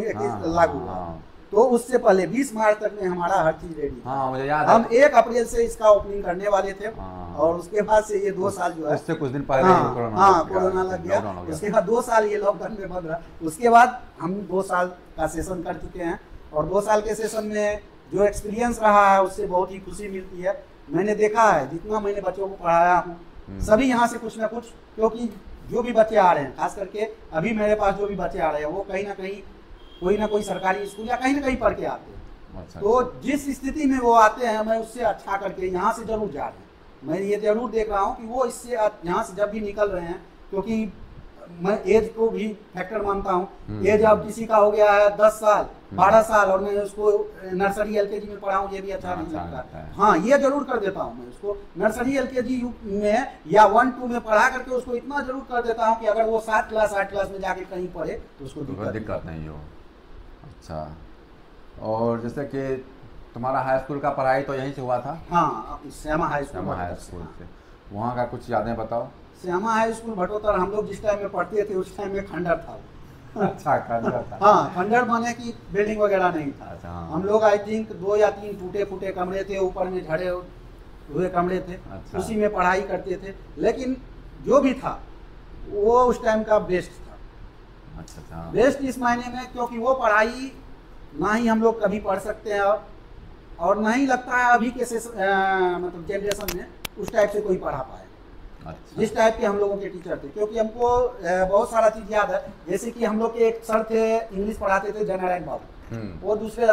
लागू हुआ। तो उससे पहले 20 मार्च तक में हमारा हर चीज रेडी था। हाँ मुझे याद है। हम 1 अप्रैल से इसका ओपनिंग करने वाले थे। हाँ। और उसके बाद से ये 2 साल जो है, उससे कुछ दिन पहले कोरोना लग गया। उसके बाद 2 साल ये लॉकडाउन में बंद रहा। उसके बाद हम 2 साल का सेशन कर चुके हैं, और 2 साल के सेशन में जो एक्सपीरियंस रहा है उससे बहुत ही खुशी मिलती है। मैंने देखा है, जितना मैंने बच्चों को पढ़ाया हूँ, सभी यहाँ से कुछ ना कुछ, क्योंकि जो भी बच्चे आ रहे हैं, खास करके अभी मेरे पास जो भी बच्चे आ रहे हैं, वो कहीं ना कहीं कोई ना कोई सरकारी स्कूल या कहीं ना कहीं पढ़ के आते हैं। अच्छा, तो जिस स्थिति में वो आते हैं, मैं उससे अच्छा करके यहाँ से जरूर जा रहे हैं। मैं ये जरूर देख रहा हूँ कि वो इससे यहाँ से जब भी निकल रहे हैं, क्योंकि मैं एज को भी फैक्टर मानता हूँ। एज अब किसी का हो गया है 10 साल 12 साल, और मैं उसको नर्सरी LKG में पढ़ाऊँ, ये भी अच्छा नहीं लगता। हाँ, ये जरूर कर देता हूँ मैं उसको नर्सरी LKG में या 1-2 में पढ़ा करके उसको इतना जरूर कर देता हूँ कि अगर वो 7 क्लास 8 क्लास में जाके कहीं पढ़े तो उसको दिक्कत नहीं हो। अच्छा, और जैसे कि तुम्हारा हाई स्कूल का पढ़ाई तो यहीं से हुआ था? हाँ, श्यामा हाई स्कूल से। वहाँ का कुछ यादें बताओ। श्यामा हाई स्कूल भटोतर, हम लोग जिस टाइम में पढ़ते थे उस टाइम में खंडर था। अच्छा, खंडर था। हाँ, खंडर बने की बिल्डिंग वगैरह नहीं था। अच्छा, हाँ। हम लोग आई थिंक 2 या 3 टूटे फूटे कमरे थे, ऊपर में झड़े हुए कमरे थे। अच्छा। उसी में पढ़ाई करते थे, लेकिन जो भी था वो उस टाइम का बेस्ट था। अच्छा, बेस्ट इस मायने में क्योंकि वो पढ़ाई ना ही हम लोग कभी पढ़ सकते हैं, और ना ही लगता है अभी के मतलब जनरेशन में उस टाइप से कोई पढ़ा पाए। अच्छा। जिस टाइप के हम लोगों के टीचर थे, क्योंकि हमको बहुत सारा चीज याद है। जैसे कि हम लोग के एक सर थे, इंग्लिश पढ़ाते थे, जननारायण बाबू। वो दूसरे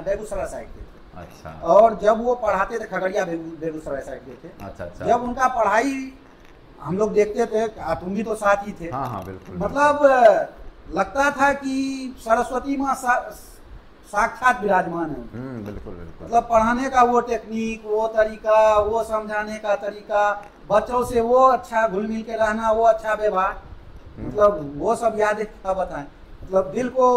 बेगूसराय साइड के थे। अच्छा। और जब वो पढ़ाते थे, खगड़िया बेगूसराय साइड के थे। अच्छा। जब उनका पढ़ाई हम लोग देखते थे, तुम भी तो साथ ही थे। हाँ, बिल्कुल। मतलब लगता था कि सरस्वती माँ साक्षात विराजमान है। बिल्कुल। मतलब पढ़ाने का वो टेक्निक, वो तरीका, वो समझाने का तरीका, बच्चों से वो अच्छा घुल मिल के रहना, वो अच्छा व्यवहार, मतलब वो सब यादें क्या बताएं। मतलब दिल को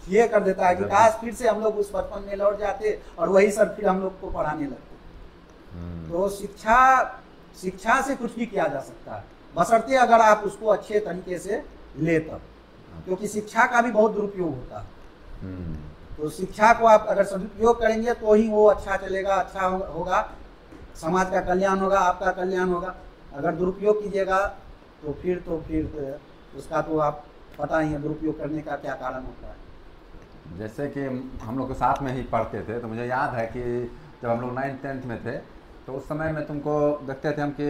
ये कर देता है कि काश फिर से हम लोग उस बचपन में लौट जाते और वही सर फिर हम लोग को पढ़ाने लगते। तो शिक्षा से कुछ भी किया जा सकता है, बशर्ते अगर आप उसको अच्छे तरीके से ले तब, क्योंकि शिक्षा का भी बहुत दुरुपयोग होता है। तो शिक्षा को आप अगर सदुपयोग करेंगे तो ही वो अच्छा चलेगा, अच्छा होगा, समाज का कल्याण होगा, आपका कल्याण होगा। अगर दुरुपयोग कीजिएगा तो फिर उसका तो आप पता ही है दुरुपयोग करने का क्या कारण होता है। जैसे कि हम लोग के साथ में ही पढ़ते थे, तो मुझे याद है कि जब हम लोग 9th-10th में थे, तो उस समय में तुमको देखते थे हम कि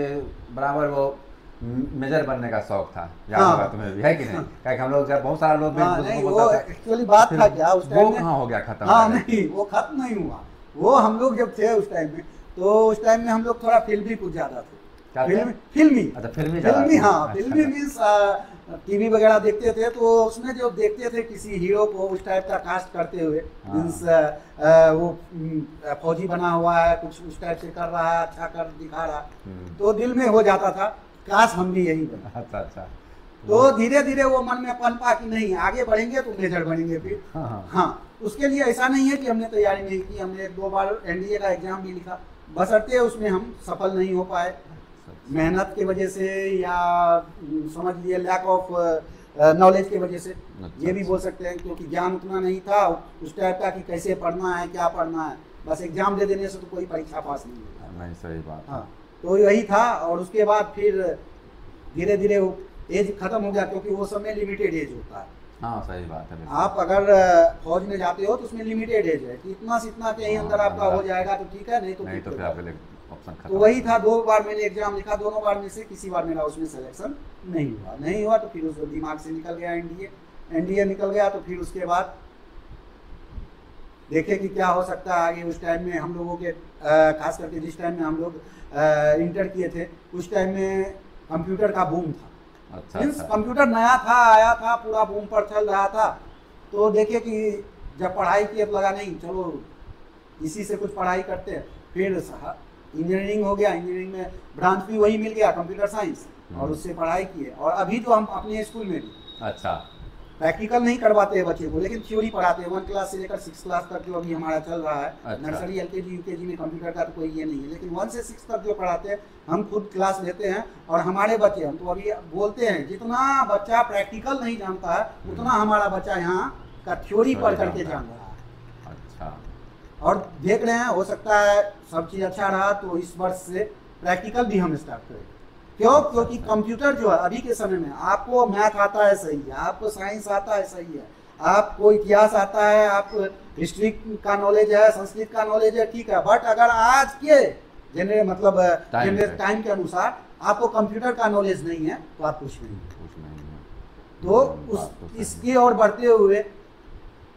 बराबर वो मेजर बनने का शौक था। याद होगा तुम्हें भी, है कि नहीं? क्या हम लोग जब बहुत सारे लोग एक्चुअली बात था क्या उस टाइम में, कहाँ हो गया खत्म? हाँ, नहीं, वो खत्म नहीं हुआ। वो हम लोग जब थे उस टाइम में, तो उस टाइम में हम लोग थोड़ा फिल्मी कुछ ज्यादा थे। फिल्मी। अच्छा, फिल्मी। हाँ, फिल्मी मीन्स टीवी वगैरह देखते थे, तो उसमें जो देखते थे किसी हीरो को उस टाइप का कास्ट करते हुए, मीन्स वो फौजी बना हुआ है, कुछ उस टाइप से कर रहा है, अच्छा कर दिखा रहा, तो दिल में हो जाता था काश हम भी यही बने। अच्छा। तो धीरे धीरे वो मन में पनपा कि नहीं, आगे बढ़ेंगे तो मेजर बनेंगे फिर। हाँ, उसके लिए ऐसा नहीं है कि हमने तैयारी नहीं की, हमने 1-2 बार NDA का एग्जाम भी लिखा, बशर्ते उसमें हम सफल नहीं हो पाए, मेहनत की वजह से या समझ लिए लैक ऑफ नॉलेज की वजह से, ये भी बोल सकते हैं, क्योंकि ज्ञान उतना नहीं था उस टाइप का कि कैसे पढ़ना है, क्या पढ़ना है। बस एग्जाम दे देने से तो कोई परीक्षा पास नहीं होता। नहीं, सही बात। हाँ, तो यही था। और उसके बाद फिर धीरे धीरे एज खत्म हो गया, क्योंकि वो समय लिमिटेड एज होता है। हाँ, सही बात है। आप अगर फौज में जाते हो तो उसमें लिमिटेड एज है कि इतना से इतना के अंदर आपका हो जाएगा तो ठीक है, नहीं तो फिर आपके लिए ऑप्शन खत्म। तो वही था, 2 बार मैंने एग्जाम लिखा, दोनों बार में से किसी बार मेरा उसमें सिलेक्शन नहीं हुआ। तो फिर उस दिमाग से निकल गया NDA निकल गया। तो फिर उसके बाद देखे कि क्या हो सकता है आगे। उस टाइम में हम लोगों के खास करके जिस टाइम में हम लोग इंटर किए थे, उस टाइम में कंप्यूटर का बूम था। अच्छा। कंप्यूटर नया था, आया था, पूरा बूम पर चल रहा था। तो देखे कि जब पढ़ाई किए तो लगा नहीं, चलो इसी से कुछ पढ़ाई करते हैं। फिर इंजीनियरिंग हो गया, इंजीनियरिंग में ब्रांच भी वही मिल गया, कंप्यूटर साइंस, और उससे पढ़ाई किए। और अभी तो हम अपने स्कूल में भी अच्छा प्रैक्टिकल नहीं करवाते हैं बच्चे को, लेकिन थ्योरी पढ़ाते हैं। 1 क्लास से लेकर 6 क्लास तक जो अभी हमारा चल रहा है। अच्छा। नर्सरी LKG UKG में कंप्यूटर का तो कोई ये नहीं है, लेकिन 1 से 6 तक जो पढ़ाते हैं हम खुद क्लास लेते हैं। और हमारे बच्चे, हम तो अभी बोलते हैं, जितना बच्चा प्रैक्टिकल नहीं जानता है उतना हमारा बच्चा यहाँ का थ्योरी पढ़ करके जान रहा है। अच्छा, और देख रहे हैं, हो सकता है सब चीज़ अच्छा रहा तो इस वर्ष से प्रैक्टिकल भी हम स्टार्ट करें। क्यों? क्योंकि कंप्यूटर जो है अभी के समय में, आपको मैथ आता है सही है, आपको साइंस आता है सही है, आपको इतिहास आता है, आप हिस्ट्री का नॉलेज है, संस्कृत का नॉलेज है, ठीक है, बट अगर आज के टाइम के अनुसार आपको कंप्यूटर का नॉलेज नहीं है तो आप कुछ नहीं है। तो इसकी ओर बढ़ते हुए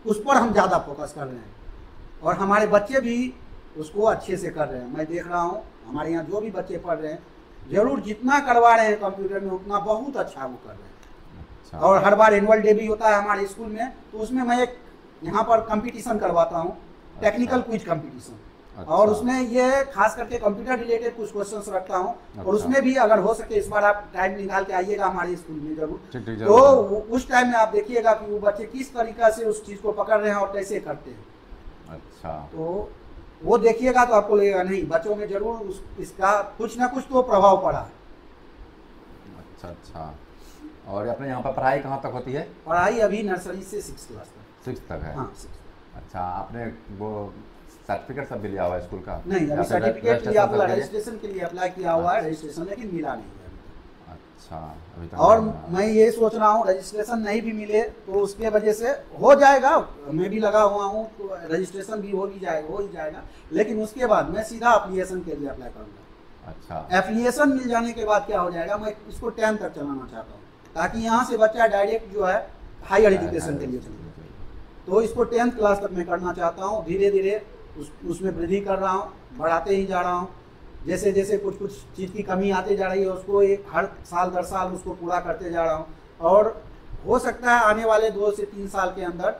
उस पर हम ज़्यादा फोकस कर रहे हैं और हमारे बच्चे भी उसको अच्छे से कर रहे हैं। मैं देख रहा हूँ हमारे यहाँ जो भी बच्चे पढ़ रहे हैं, जरूर जितना करवा रहे हैं कंप्यूटर में उतना बहुत अच्छा वो कर रहे हैं। अच्छा। और हर बार एनुअल डे भी होता है हमारे स्कूल में, तो उसमें मैं एक यहाँ पर कंपटीशन करवाता हूँ, टेक्निकल क्विज कंपटीशन। अच्छा। और उसमें ये खास करके कंप्यूटर रिलेटेड कुछ क्वेश्चंस रखता हूँ। अच्छा। और उसमें भी अगर हो सके इस बार आप टाइम निकाल के आइएगा हमारे स्कूल में जरूर, तो उस टाइम में आप देखिएगा कि वो बच्चे किस तरीका से उस चीज़ को पकड़ रहे हैं और कैसे करते हैं। अच्छा, तो वो देखिएगा तो आपको लगेगा नहीं, बच्चों में जरूर इसका कुछ ना कुछ तो प्रभाव पड़ा है। अच्छा अच्छा। और अपने यहाँ पर पढ़ाई कहाँ तक होती है? पढ़ाई अभी नर्सरी से 6th क्लास तक। 6th तक है? हाँ 6th। अच्छा, आपने वो सर्टिफिकेट सब भी लिया हुआ है स्कूल का? नहीं, अभी सर्टिफिकेट लिया, रजिस्ट्रेशन के लिए अप्लाई किया हुआ है, रजिस्ट्रेशन लेकिन मिला नहीं है। अच्छा, अभी तक। और मैं ये सोच रहा हूँ रजिस्ट्रेशन नहीं भी मिले तो उसके वजह से हो जाएगा, मैं भी लगा हुआ हूँ, तो रजिस्ट्रेशन भी हो ही जाएगा, लेकिन उसके बाद मैं सीधा एप्लीकेशन के लिए अप्लाई करूँगा। अच्छा, एप्लीकेशन मिल जाने के बाद क्या हो जाएगा, मैं इसको 10th तक चलाना चाहता हूँ ताकि यहाँ से बच्चा डायरेक्ट जो है हायर एजुकेशन के लिए चले। तो इसको 10th क्लास तक मैं करना चाहता हूँ, धीरे धीरे उसमें वृद्धि कर रहा हूँ, बढ़ाते ही जा रहा हूँ। जैसे जैसे कुछ चीज़ की कमी आती जा रही है उसको एक हर साल दर साल उसको पूरा करते जा रहा हूँ। और हो सकता है आने वाले 2 से 3 साल के अंदर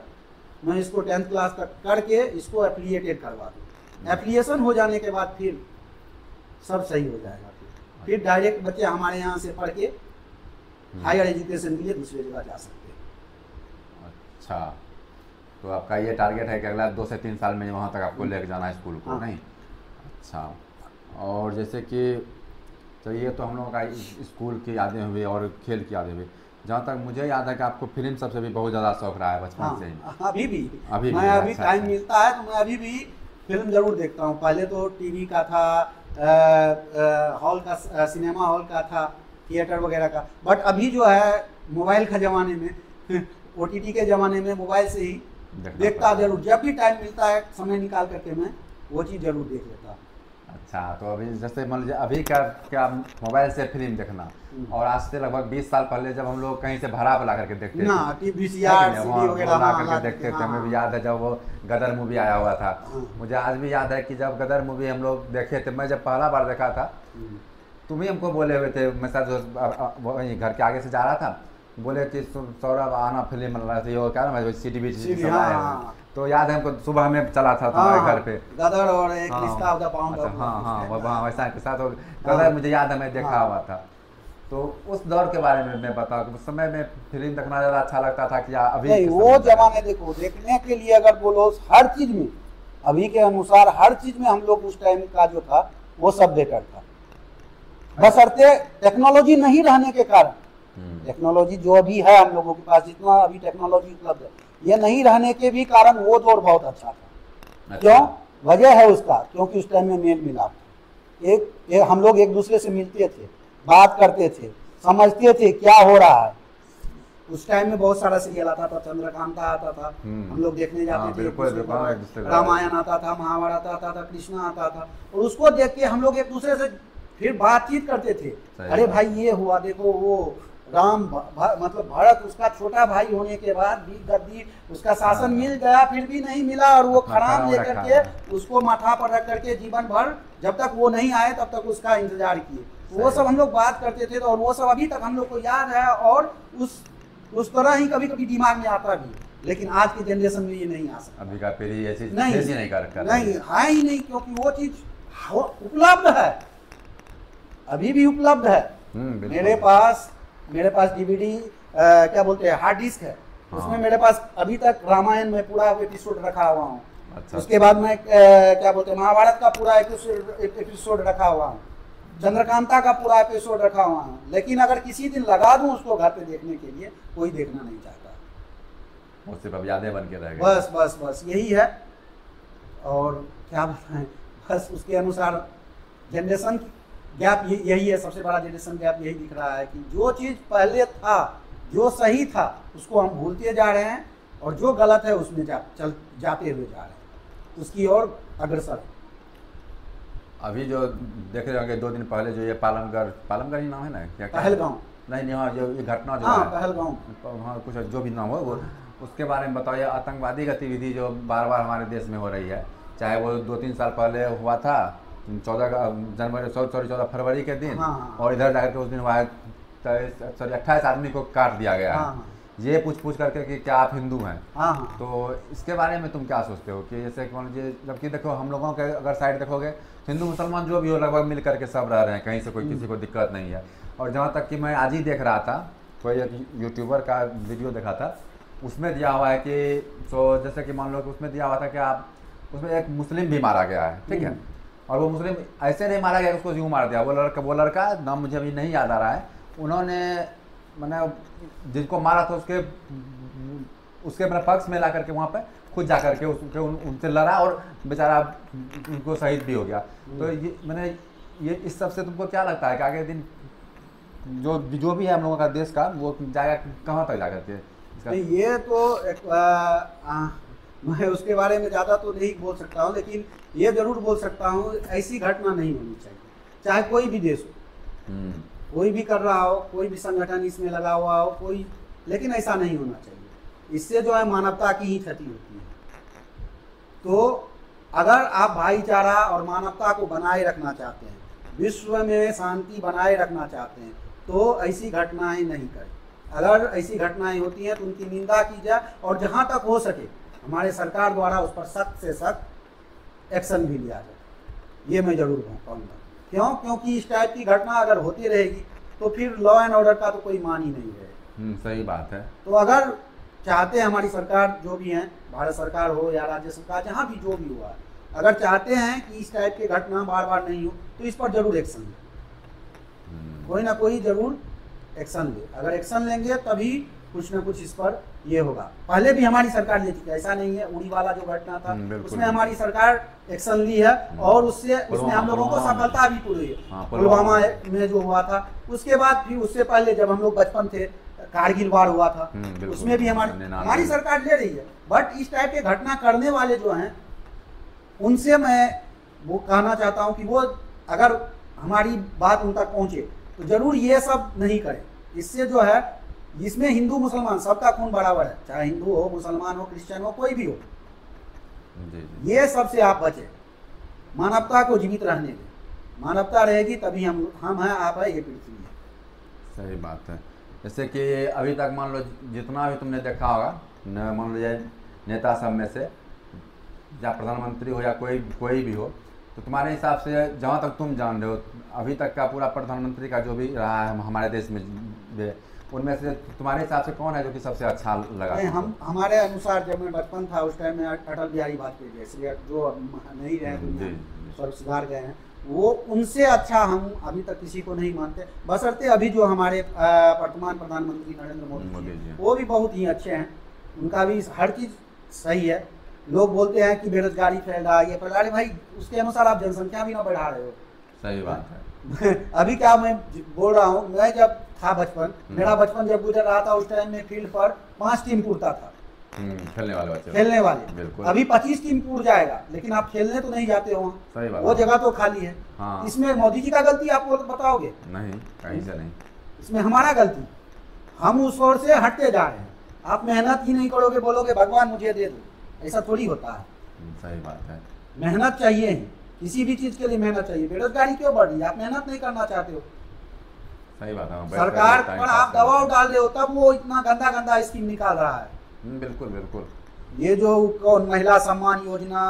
मैं इसको 10th क्लास तक करके इसको एप्लीकेटेड करवा दूँ। एप्लीकेशन हो जाने के बाद फिर सब सही हो जाएगा, फिर डायरेक्ट बच्चे हमारे यहाँ से पढ़ के हायर एजुकेशन के लिए दूसरी जगह जा सकते हैं। अच्छा, तो आपका ये टारगेट है कि अगला 2 से 3 साल में वहाँ तक आपको लेकर जाना है स्कूल को? हाँ। नहीं? अच्छा। और जैसे कि तो ये तो हम लोगों का स्कूल की यादें हुई और खेल की यादें हुई। जहाँ तक मुझे याद है कि आपको फिल्म सबसे भी बहुत ज़्यादा शौक रहा है बचपन हाँ, से ही। अभी भी मैं अभी टाइम मिलता है तो मैं अभी भी फिल्म जरूर देखता हूँ। पहले तो टीवी का था, हॉल का, सिनेमा हॉल का था, थिएटर वगैरह का, बट अभी जो है मोबाइल का ज़माने में OTT के ज़माने में मोबाइल से ही देखता जरूर, जब भी टाइम मिलता है समय निकाल करके मैं वो चीज़ जरूर देख लेता हूँ। अच्छा, तो अभी जैसे मान लीजिए अभी क्या मोबाइल से फिल्म देखना, और आज से लगभग 20 साल पहले जब हम लोग कहीं से भाड़ा पर ला करके देखते थे ना, VCR CD वगैरह ला करके देखते थे। हमें भी याद है जब वो गदर मूवी आया हुआ था। मुझे आज भी याद है कि जब गदर मूवी हम लोग देखे थे, मैं जब पहला बार देखा था तुम ही हमको बोले हुए थे, मैं शायद वहीं घर के आगे से जा रहा था, बोले कि सौरभ आना फिल्म क्या ना CD तो याद है हमको, सुबह में चला था तुम्हारे घर पे गदर और एक लिस्ट ऑफ द पाउंड। हाँ, वैसा के साथ गदर मुझे याद है, मैं देखा हुआ था। तो उस दौर के बारे में मैं बताऊँ, उस समय में फिल्म देखना ज़्यादा अच्छा लगता था कि अभी? नहीं, वो जमाने देखो, देखने के लिए अगर बोलो हर चीज़ में, अभी के अनुसार हर चीज़ में हम लोग उस टाइम का जो था वो सब बेटर था, बशर्ते टेक्नोलॉजी नहीं रहने के कारण। टेक्नोलॉजी जो अभी है हम लोगों के पास, जितना अभी टेक्नोलॉजी उपलब्ध है, ये नहीं रहने के भी कारण वो दौर बहुत अच्छा था। क्यों? वजह है उसका, क्योंकि उस टाइम में मेल मिलाप था, हम लोग एक दूसरे से मिलते थे, बात करते थे, समझते थे क्या हो रहा है। उस टाइम में बहुत सारा सीरियल आता था, चंद्रकांता आता था, हम लोग देखने जाते थे, रामायण आता था, महाभारत आता था, कृष्णा आता था, और उसको देख के हम लोग एक दूसरे से फिर बातचीत करते थे। अरे भाई ये हुआ, देखो वो राम मतलब भरत, उसका छोटा भाई होने के बाद भी गद्दी उसका शासन मिल गया, फिर भी नहीं मिला, और वो खराम लेकर के उसको माथा पर रख करके जीवन भर जब तक वो नहीं आए तब तक उसका इंतजार किए। वो सब हम लोग बात करते थे, और वो सब अभी तक हम लोग को याद है, और उस तरह ही कभी कभी दिमाग में आता भी, लेकिन आज की जनरेशन में ये नहीं आ सकता। अभी का पीढ़ी ऐसी नहीं है ही नहीं, क्योंकि वो चीज उपलब्ध है, अभी भी उपलब्ध है। मेरे पास DVD क्या बोलते हैं, हार्ड डिस्क है, उसमें मेरे पास अभी तक रामायण में पूरा एपिसोड रखा हुआ हूँ। अच्छा, उसके बाद में क्या बोलते हैं, महाभारत का पूरा एपिसोड रखा हुआ हूँ, चंद्रकांता का पूरा एपिसोड रखा हुआ हूँ। लेकिन अगर किसी दिन लगा दूँ उसको घर पे देखने के लिए, कोई देखना नहीं चाहता। वो सिर्फ अब यादें बन के रह गए। बस बस बस यही है, और क्या बताएं, बस उसके अनुसार जनरेशन गैप यही है, सबसे बड़ा जनरेशन गैप यही दिख रहा है कि जो चीज़ पहले था, जो सही था, उसको हम भूलते जा रहे हैं, और जो गलत है उसमें जाते हुए जा रहे हैं, उसकी ओर अग्रसर। अभी जो देख रहे होंगे 2 दिन पहले जो ये पालमगढ़ ही नाम है ना, क्या पहलगांव, नहीं हाँ, जो ये घटना जो हाँ है पहलगांव, हाँ कुछ जो भी नाम हो वो, उसके बारे में बताओ। ये आतंकवादी गतिविधि जो बार बार हमारे देश में हो रही है, चाहे वो 2-3 साल पहले हुआ था 14 फरवरी के दिन, हाँ। और इधर जाकर के उस दिन हुआ है 28 आदमी को काट दिया गया है। हाँ। ये पूछ करके कि क्या आप हिंदू हैं? हाँ। तो इसके बारे में तुम क्या सोचते हो कि जैसे मान लीजिए, जबकि देखो हम लोगों के अगर साइड देखोगे, हिंदू मुसलमान जो भी हो लगभग मिल करके सब रह रहे हैं, कहीं से कोई किसी को दिक्कत नहीं है। और जहाँ तक कि मैं आज ही देख रहा था, कोई एक यूट्यूबर का वीडियो देखा था, उसमें दिया हुआ है कि जैसे कि मान लो कि उसमें दिया हुआ था कि आप, उसमें एक मुस्लिम भी मारा गया है, ठीक है, और वो मुस्लिम ऐसे नहीं मारा गया, उसको यूँ मार दिया। वो लड़का नाम मुझे अभी नहीं याद आ रहा है, उन्होंने मैंने जिनको मारा था उसके अपने पक्ष में ला करके वहाँ पे खुद जा करके उनसे लड़ा, और बेचारा उनको शहीद भी हो गया। तो ये मैंने ये इस सब से तुमको क्या लगता है कि आगे दिन जो भी है हम लोगों का देश का, वो जाएगा कहाँ तक जा करके? ये तो मैं उसके बारे में ज़्यादा तो नहीं बोल सकता हूँ, लेकिन ये जरूर बोल सकता हूँ, ऐसी घटना नहीं होनी चाहिए, चाहे कोई भी देश हो, कोई भी कर रहा हो, कोई भी संगठन इसमें लगा हुआ हो, कोई, लेकिन ऐसा नहीं होना चाहिए। इससे जो है मानवता की ही क्षति होती है। तो अगर आप भाईचारा और मानवता को बनाए रखना चाहते हैं, विश्व में शांति बनाए रखना चाहते हैं, तो ऐसी घटनाएं नहीं करें। अगर ऐसी घटनाएं होती हैं तो उनकी निंदा की जाए, और जहाँ तक हो सके हमारे सरकार द्वारा उस पर सख्त से सख्त एक्शन भी लिया जाए। ये मैं जरूर कहूँगा। क्योंकि इस टाइप की घटना अगर होती रहेगी तो फिर लॉ एंड ऑर्डर का तो कोई मान ही नहीं रहेगा। सही बात है। तो अगर चाहते हैं हमारी सरकार, जो भी है, भारत सरकार हो या राज्य सरकार, जहाँ भी जो भी हुआ है, अगर चाहते हैं कि इस टाइप की घटना बार बार नहीं हो, तो इस पर जरूर एक्शन ले, कोई ना कोई जरूर एक्शन ले। अगर एक्शन लेंगे तभी कुछ ना कुछ इस पर ये होगा। पहले भी हमारी सरकार ले चुकी है, ऐसा नहीं है। उड़ी वाला जो घटना था उसमें हमारी सरकार एक्शन ली है, और उसमें हम लोगों को सफलता भी पूरी है। पुलवामा में जो हुआ था, उसके बाद फिर उससे पहले जब हम लोग बचपन थे, कारगिल वार हुआ था, उसमें भी हमारी सरकार ले रही है। बट इस टाइप के घटना करने वाले जो हैं, उनसे मैं वो कहना चाहता हूँ कि वो अगर हमारी बात उन तक पहुँचे तो जरूर ये सब नहीं करें। इससे जो है, इसमें हिंदू मुसलमान सबका खून बराबर है, चाहे हिंदू हो, मुसलमान हो, क्रिश्चियन हो, कोई भी हो, ये सब से आप बचें। मानवता को जीवित रहने दें। मानवता रहेगी तभी हम हैं, आप है, ये पृथ्वी है। सही बात है। जैसे कि अभी तक मान लो जितना भी तुमने देखा होगा, मान लीजिए नेता सब में से, या प्रधानमंत्री हो या कोई भी हो, तो तुम्हारे हिसाब से जहाँ तक तुम जान रहे हो, अभी तक का पूरा प्रधानमंत्री का जो भी रहा है हमारे देश में, उनमें से तुम्हारे हिसाब से कौन है जो कि सबसे अच्छा लगा? हमारे अनुसार, जब मैं बचपन था उस टाइम में अटल बिहारी वाजपेयी जैसे जो नहीं रहे, सब सुधार गए हैं, वो उनसे अच्छा हम अभी तक किसी को नहीं मानते। बशर्ते अभी जो हमारे वर्तमान प्रधानमंत्री नरेंद्र मोदी जी, वो भी बहुत ही अच्छे हैं, उनका भी हर चीज़ सही है। लोग बोलते हैं कि बेरोजगारी फैल रहा है, ये फैल रहा है, भाई उसके अनुसार आप जनसंख्या भी ना बढ़ा रहे हो। सही बात है। अभी क्या मैं बोल रहा हूँ, मैं जब था बचपन, मेरा बचपन जब गुजर रहा था, उस टाइम में फील्ड पर 5 टीम कूदता था, खेलने वाले। अभी 25 टीम कूद जाएगा, लेकिन आप खेलने तो नहीं जाते हो, वो जगह तो खाली है। हाँ। इसमें मोदी जी का गलती आप बताओगे? नहीं, कहीं से नहीं। इसमें हमारा गलती, हम उस ओर से हटते जा रहे हैं। आप मेहनत ही नहीं करोगे, बोलोगे भगवान मुझे दे दो, ऐसा थोड़ी होता है। सही बात है। मेहनत चाहिए ही, किसी भी चीज के लिए मेहनत चाहिए। बेरोजगारी क्यों बढ़ रही है? आप मेहनत नहीं करना चाहते हो। सही बात है। सरकार पर आप दबाव डाल रहे हो, तब वो इतना गंदा गंदा स्कीम निकाल रहा है। बिल्कुल बिल्कुल। ये जो महिला सम्मान योजना,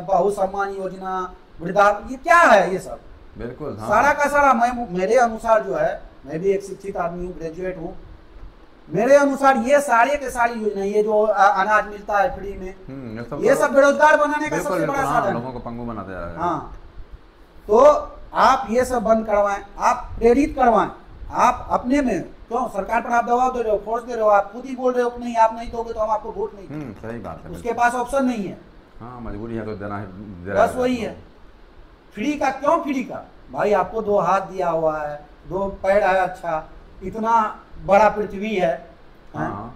बहु सम्मान योजना, वृद्धा, ये क्या है ये सब? बिल्कुल सारा का सारा, मेरे अनुसार जो है, मैं भी एक शिक्षित आदमी हूँ, ग्रेजुएट हूँ, मेरे अनुसार ये सारे के सारी योजना, ये जो अनाज मिलता है फ्री में, ये सब बेरोजगार बनाने का सबसे बड़ा साधन, लोगों को पंगु बनाते जा रहे हैं। हाँ, तो आप ये सब बंद करवाएं, आप प्रेरित करवाएं, आप अपने में क्यों सरकार पर आप दबाव दे रहे हो, फोर्स दे रहे हो, आप खुद ही बोल रहे हो कि नहीं आप नहीं दोगे तो हम आपको वोट नहीं देंगे। सही बात है, उसके पास ऑप्शन नहीं है, हाँ मजबूरी है तो देना है, बस वही है। फ्री का क्यों फ्री का, भाई आपको 2 हाथ दिया हुआ है, 2 पैर है, अच्छा इतना बड़ा पृथ्वी है, हाँ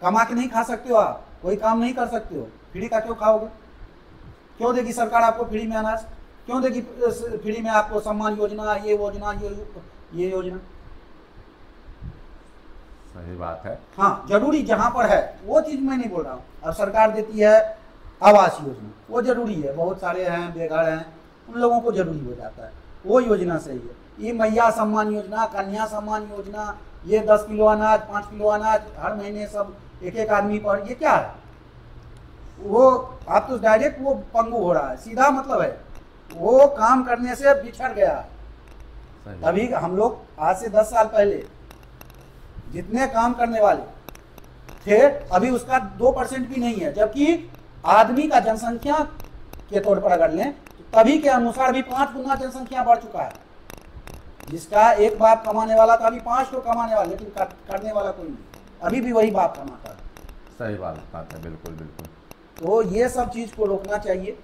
कमा के नहीं खा सकते हो आप, कोई काम नहीं कर सकते हो, फ्री का क्यों खाओगे? क्यों देगी सरकार आपको फ्री में अनाज, क्यों देगी फ्री में आपको सम्मान योजना, ये योजना, ये योजना? सही बात है। हाँ जरूरी जहां पर है वो चीज मैं नहीं बोल रहा हूँ। अब सरकार देती है आवास योजना, वो जरूरी है, बहुत सारे हैं बेघर हैं उन लोगों को जरूरी हो जाता है, वो योजना सही है। ये मैया सम्मान योजना, कन्या सम्मान योजना, ये 10 किलो अनाज, 5 किलो अनाज हर महीने सब एक आदमी पर, ये क्या है? वो आप तो डायरेक्ट वो पंगु हो रहा है, सीधा मतलब है वो काम करने से बिछड़ गया है। अभी हम लोग आज से 10 साल पहले जितने काम करने वाले थे अभी उसका 2% भी नहीं है, जबकि आदमी का जनसंख्या के तौर पर अगर लें तो तभी के अनुसार भी 5 गुना जनसंख्या बढ़ चुका है। जिसका एक बाप कमाने वाला था अभी 5 तो कमाने वाला, लेकिन करने वाला कोई नहीं, अभी भी वही बाप कमाता है। सही बात है, बिल्कुल बिल्कुल। तो ये सब चीज को रोकना चाहिए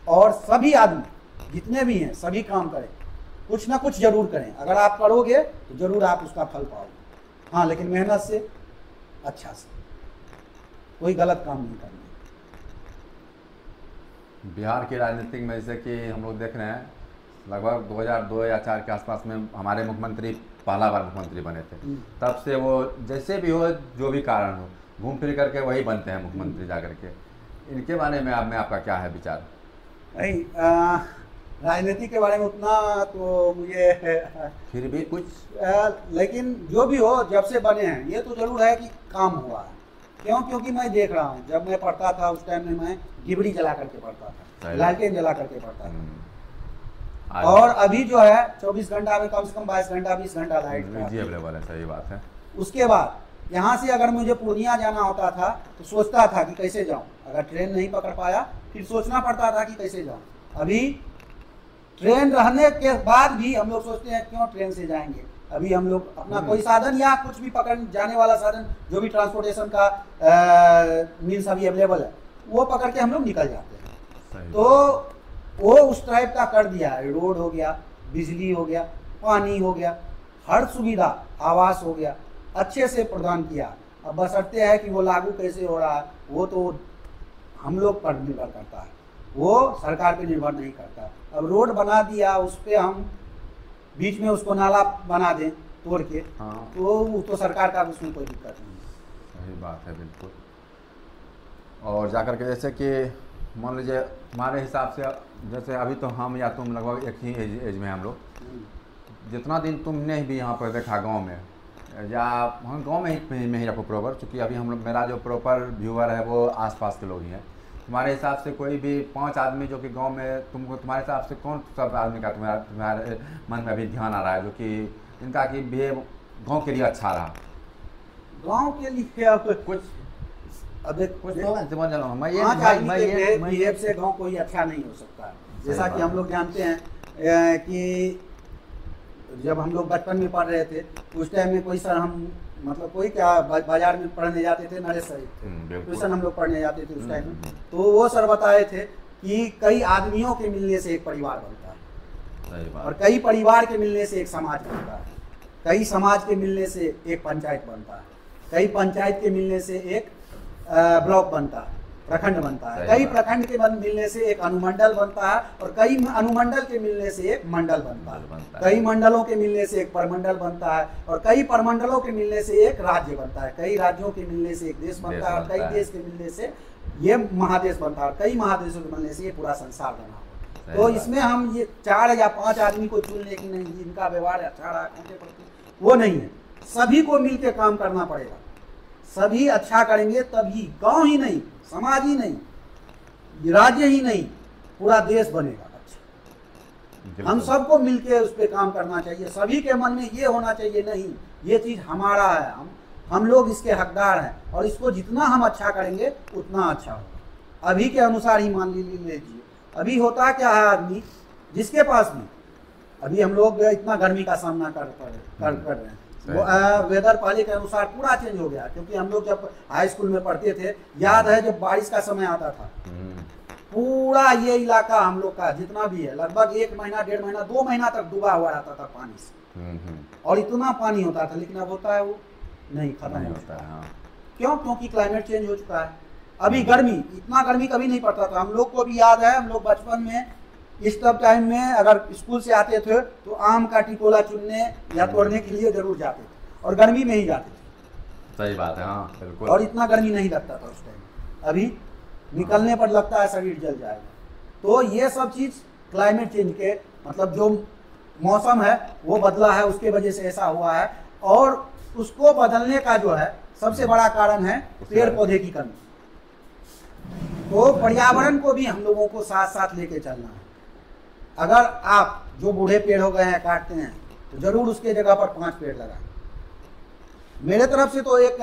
और सभी आदमी जितने भी हैं सभी काम करें, कुछ ना कुछ जरूर करें। अगर आप करोगे तो जरूर आप उसका फल पाओगे, हाँ लेकिन मेहनत से, अच्छा से, कोई गलत काम नहीं करना। बिहार की राजनीतिक में जैसे कि हम लोग देख रहे हैं लगभग 2002 या 4 के आसपास में हमारे मुख्यमंत्री पहला बार मुख्यमंत्री बने थे, तब से वो जैसे भी हो जो भी कारण हो घूम फिर करके वही बनते हैं मुख्यमंत्री जा करके। इनके बारे में आपका क्या है विचार? नहीं राजनीति के बारे में उतना तो मुझे फिर भी कुछ लेकिन जो भी हो जब से बने हैं ये तो जरूर है कि काम हुआ है। क्यों? क्योंकि मैं देख रहा हूँ जब मैं पढ़ता था उस टाइम में मैं डिबरी जला करके पढ़ता था, लालटेन जला करके पढ़ता था, और अभी जो है 24 घंटा में कम से कम 22 घंटा 20 घंटा लाइट अवेलेबल है। सही बात है। उसके बाद यहाँ से अगर मुझे पूर्णिया जाना होता था तो सोचता था कि कैसे जाऊँ, अगर ट्रेन नहीं पकड़ पाया फिर सोचना पड़ता था कि कैसे जाऊँ। अभी ट्रेन रहने के बाद भी हम लोग सोचते हैं क्यों ट्रेन से जाएंगे, अभी हम लोग अपना कोई साधन या कुछ भी पकड़ जाने वाला साधन जो भी ट्रांसपोर्टेशन का मीन्स अभी अवेलेबल है वो पकड़ के हम लोग निकल जाते हैं। तो वो उस टाइप का कर दिया है, रोड हो गया, बिजली हो गया, पानी हो गया, हर सुविधा, आवास हो गया, अच्छे से प्रदान किया। अब बशर्ते है कि वो लागू कैसे हो रहा है वो तो हम लोग पर निर्भर करता है, वो सरकार पे निर्भर नहीं करता। अब रोड बना दिया उस पर हम बीच में उसको नाला बना दें तोड़ के, हाँ। तो सरकार का उसमें कोई दिक्कत नहीं। सही बात है, बिल्कुल। और जाकर के जैसे कि मान लीजिए हमारे हिसाब से जैसे अभी तो हम या तुम लगभग एक ही एज में हम लोग, जितना दिन तुमने भी यहाँ पर देखा गांव में या हम गांव में ही रखो प्रॉपर, चूँकि अभी हम लोग मेरा जो प्रॉपर व्यूअर है वो आसपास के लोग ही हैं। तुम्हारे हिसाब से कोई भी 5 आदमी जो कि गांव में तुम्हारे हिसाब से कौन सब आदमी का तुम्हारे मन में अभी ध्यान आ रहा है जो कि इनका कि बिहेव गांव के लिए अच्छा रहा? गांव के लिए अब कुछ कुछ बिहेव से गांव कोई अच्छा नहीं हो सकता है। जैसा कि हम लोग जानते हैं कि जब हम लोग बचपन में पढ़ रहे थे उस टाइम में कोई सर हम मतलब कोई क्या बाजार में पढ़ने जाते थे, नरेश सर ट्यूशन हम लोग पढ़ने जाते थे उस टाइम में, तो वो सर बताए थे कि कई आदमियों के मिलने से एक परिवार बनता है और कई परिवार के मिलने से एक समाज बनता है, कई समाज के मिलने से एक पंचायत बनता है, कई पंचायत के मिलने से एक ब्लॉक बनता है, प्रखंड बनता है, कई प्रखंड के मिलने से एक अनुमंडल बनता है और कई अनुमंडल के मिलने से एक मंडल बनता है, कई मंडलों के मिलने से एक परमंडल बनता है और कई परमंडलों के मिलने से एक राज्य बनता है, कई राज्यों के मिलने से एक देश बनता है और कई देश के मिलने से ये महादेश बनता है, कई महादेशों के मिलने से ये पूरा संसार बना हुआ। तो इसमें हम ये 4 या 5 आदमी को चुन ले कि नहीं इनका व्यवहार अच्छा रहा वो नहीं है, सभी को मिल के काम करना पड़ेगा, सभी अच्छा करेंगे तभी गांव ही नहीं, समाज ही नहीं, राज्य ही नहीं, पूरा देश बनेगा अच्छा। हम सबको मिलके उस पर काम करना चाहिए, सभी के मन में ये होना चाहिए नहीं ये चीज हमारा है, हम लोग इसके हकदार हैं और इसको जितना हम अच्छा करेंगे उतना अच्छा होगा। अभी के अनुसार ही मान लीजिए, अभी होता क्या है आदमी जिसके पास भी, अभी हम लोग इतना गर्मी का सामना कर रहे हैं, वेदर पहले के अनुसार पूरा चेंज हो गया, क्योंकि हम लोग जब हाई स्कूल में पढ़ते थे, याद है जब बारिश का समय आता था, पूरा ये इलाका हम लोग का जितना भी है लगभग 1 महीना 1.5 महीना 2 महीना तक डूबा हुआ रहता था पानी से, और इतना पानी होता था। लेकिन अब होता है वो नहीं, खत्म नहीं होता है। हाँ। क्यों? क्योंकि क्लाइमेट चेंज हो चुका है। अभी गर्मी, इतना गर्मी कभी नहीं पड़ता था। हम लोग को भी याद है, हम लोग बचपन में इस सब टाइम में अगर स्कूल से आते थे तो आम का टिकोला चुनने या तोड़ने के लिए जरूर जाते थे, और गर्मी में ही जाते थे। सही बात है। हाँ बिल्कुल। और इतना गर्मी नहीं लगता था उस टाइम। अभी निकलने पर लगता है शरीर जल जाएगा। तो ये सब चीज क्लाइमेट चेंज के मतलब जो मौसम है वो बदला है, उसके वजह से ऐसा हुआ है। और उसको बदलने का जो है सबसे बड़ा कारण है पेड़ पौधे की कमी। तो पर्यावरण को भी हम लोगों को साथ साथ लेके चलना है। अगर आप जो बूढ़े पेड़ हो गए हैं काटते हैं, तो जरूर उसके जगह पर 5 पेड़ लगाएं। मेरे तरफ से तो एक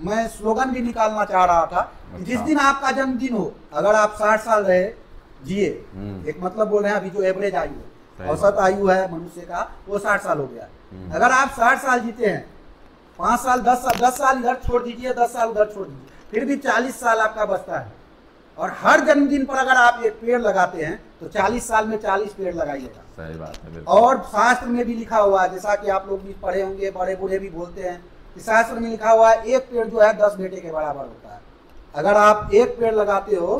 मैं स्लोगन भी निकालना चाह रहा था कि जिस दिन आपका जन्मदिन हो, अगर आप 60 साल रहे जिए, एक मतलब बोल रहे हैं अभी जो एवरेज आयु है, औसत आयु है मनुष्य का, वो 60 साल हो गया। अगर आप 60 साल जीते हैं, 5 साल 10 साल इधर छोड़ दीजिए, 10 साल उधर छोड़ दीजिए, फिर भी 40 साल आपका बचता है। और हर जन्मदिन पर अगर आप एक पेड़ लगाते हैं तो 40 साल में 40 पेड़ लगाइएगा। सही बात है। और शास्त्र में भी लिखा हुआ है, जैसा कि आप लोग भी पढ़े होंगे, बड़े बूढ़े भी बोलते हैं कि शास्त्र में लिखा हुआ है एक पेड़ जो है 10 बेटे के बराबर होता है। अगर आप एक पेड़ लगाते हो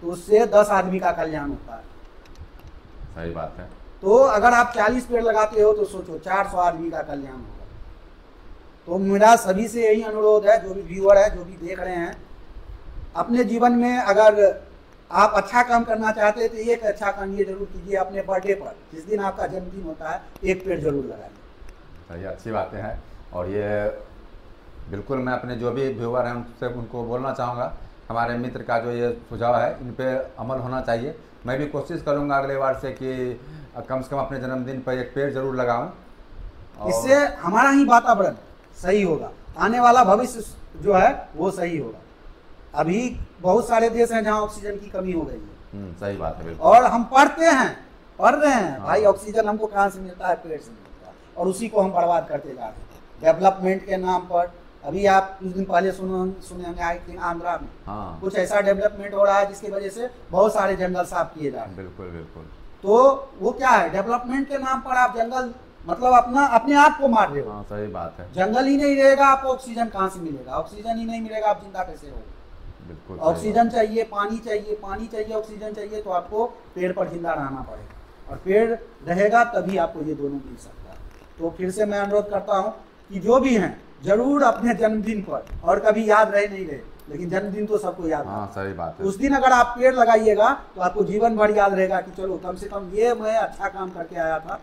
तो उससे 10 आदमी का कल्याण होता है। सही बात है। तो अगर आप 40 पेड़ लगाते हो तो सोचो 400 आदमी का कल्याण होगा। तो मेरा सभी से यही अनुरोध है, जो भी व्यूअर है, जो भी देख रहे हैं, अपने जीवन में अगर आप अच्छा काम करना चाहते हैं तो एक अच्छा काम ये जरूर कीजिए, अपने बर्थडे पर जिस दिन आपका जन्मदिन होता है एक पेड़ जरूर लगाइए। ये अच्छी बातें हैं। और ये बिल्कुल मैं अपने जो भी व्यूअर हैं उनसे उनको बोलना चाहूँगा, हमारे मित्र का जो ये सुझाव है इन पे अमल होना चाहिए। मैं भी कोशिश करूँगा अगले बार से कि कम से कम अपने जन्मदिन पर एक पेड़ जरूर लगाऊँ। इससे हमारा ही वातावरण सही होगा, आने वाला भविष्य जो है वो सही होगा। अभी बहुत सारे देश हैं जहाँ ऑक्सीजन की कमी हो गई है। सही बात है। और हम पढ़ रहे हैं हाँ। भाई ऑक्सीजन हमको कहाँ से मिलता है? पेड़ से मिलता है, और उसी को हम बर्बाद करते जा रहे हैं डेवलपमेंट के नाम पर। अभी आप कुछ दिन पहले सुने होंगे, आई थिंक आंध्रा में हाँ। कुछ ऐसा डेवलपमेंट हो रहा है जिसकी वजह से बहुत सारे जंगल साफ किए जा रहे हैं। बिल्कुल बिल्कुल। तो वो क्या है, डेवलपमेंट के नाम पर आप जंगल मतलब अपने आप को मार रहे हो। हाँ, सही बात है। जंगल ही नहीं रहेगा आपको ऑक्सीजन कहाँ से मिलेगा? ऑक्सीजन ही नहीं मिलेगा आप जिंदा कैसे हो? बिल्कुल। ऑक्सीजन चाहिए, पानी चाहिए, पानी चाहिए, ऑक्सीजन चाहिए, तो आपको पेड़ पर जिंदा रहना पड़ेगा, और पेड़ रहेगा तभी आपको ये दोनों मिल सकता है। तो फिर से मैं अनुरोध करता हूँ कि जो भी हैं जरूर अपने जन्मदिन पर, और कभी याद रहे नहीं रहे, लेकिन जन्मदिन तो सबको याद है। सही बात है। उस दिन अगर आप पेड़ लगाइएगा तो आपको जीवन भर याद रहेगा कि चलो कम से कम ये मैं अच्छा काम करके आया था।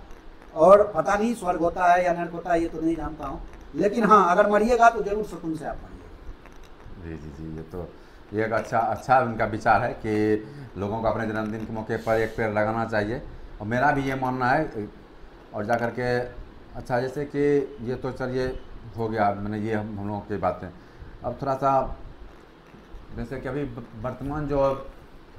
और पता नहीं स्वर्ग होता है या नर्क होता है ये तो नहीं जानता हूँ, लेकिन हाँ अगर मरिएगा तो जरूर सुकून से आप मरिएगा। जी जी जी, ये एक अच्छा उनका विचार है कि लोगों को अपने जन्मदिन के मौके पर एक पेड़ लगाना चाहिए। और मेरा भी ये मानना है। और जा कर के अच्छा, जैसे कि ये तो चलिए हो गया, मैंने ये हम लोगों की बातें। अब थोड़ा सा जैसे कि अभी वर्तमान जो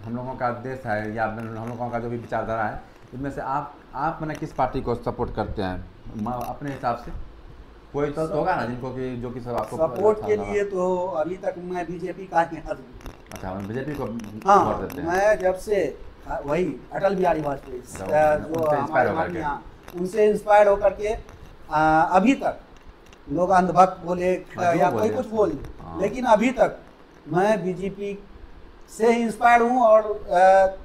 हम लोगों का देश है या हम लोगों का जो भी विचारधारा है, इनमें से आप मैंने किस पार्टी को सपोर्ट करते हैं अपने हिसाब से? कोई तो होगा ना जिनको कि जो कि सब आपको सपोर्ट के लिए तो अभी तक मैं बीजेपी का ही। अच्छा, बीजेपी को हाँ, देते हैं। मैं जब से वही अटल बिहारी वाजपेयी जो हमारे उनसे इंस्पायर होकर के अभी तक लोग अंधभक्त बोले या कोई कुछ बोले, लेकिन अभी तक मैं बीजेपी से ही इंस्पायर हूँ। और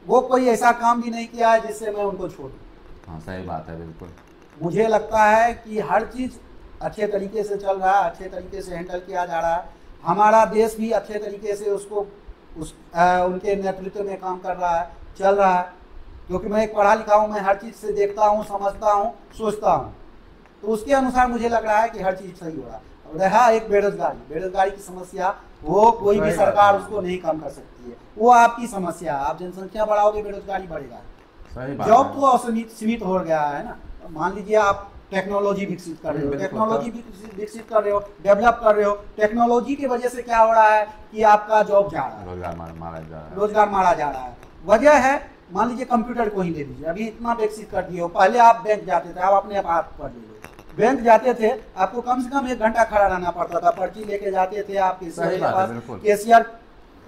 वो कोई ऐसा काम भी नहीं किया है जिससे मैं उनको छोड़ूं। हाँ, सही बात है। बिल्कुल मुझे लगता है कि हर चीज़ अच्छे तरीके से चल रहा है, अच्छे तरीके से हैंडल किया जा रहा है। हमारा देश भी अच्छे तरीके से उनके नेतृत्व में काम कर रहा है, चल रहा है। क्योंकि मैं एक पढ़ा लिखा हूँ, मैं हर चीज़ से देखता हूँ, समझता हूँ, सोचता हूँ, तो उसके अनुसार मुझे लग रहा है कि हर चीज़ सही हो रहा है। रहा एक बेरोजगारी की समस्या, वो कोई भी सरकार उसको नहीं कम कर सकती है, वो आपकी समस्या। आप जनसंख्या बढ़ाओगे बेरोजगारी बढ़ेगा। जॉब तो सीमित हो गया है ना। मान लीजिए आप टेक्नोलॉजी विकसित कर रहे हो, डेवलप कर रहे हो, टेक्नोलॉजी की वजह से क्या हो रहा है कि आपका जॉब जा रहा है, रोजगार मारा जा रहा है। वजह है, मान लीजिए कंप्यूटर को ही ले लीजिए, अभी इतना विकसित कर दिए हो। पहले आप बैंक जाते थे, आप अपने हाथ पढ़ लीजिए, बैंक जाते थे आपको कम से कम 1 घंटा खड़ा रहना पड़ता था, पर्ची लेके जाते थे आप सही बात है, बिल्कुल। कैशियर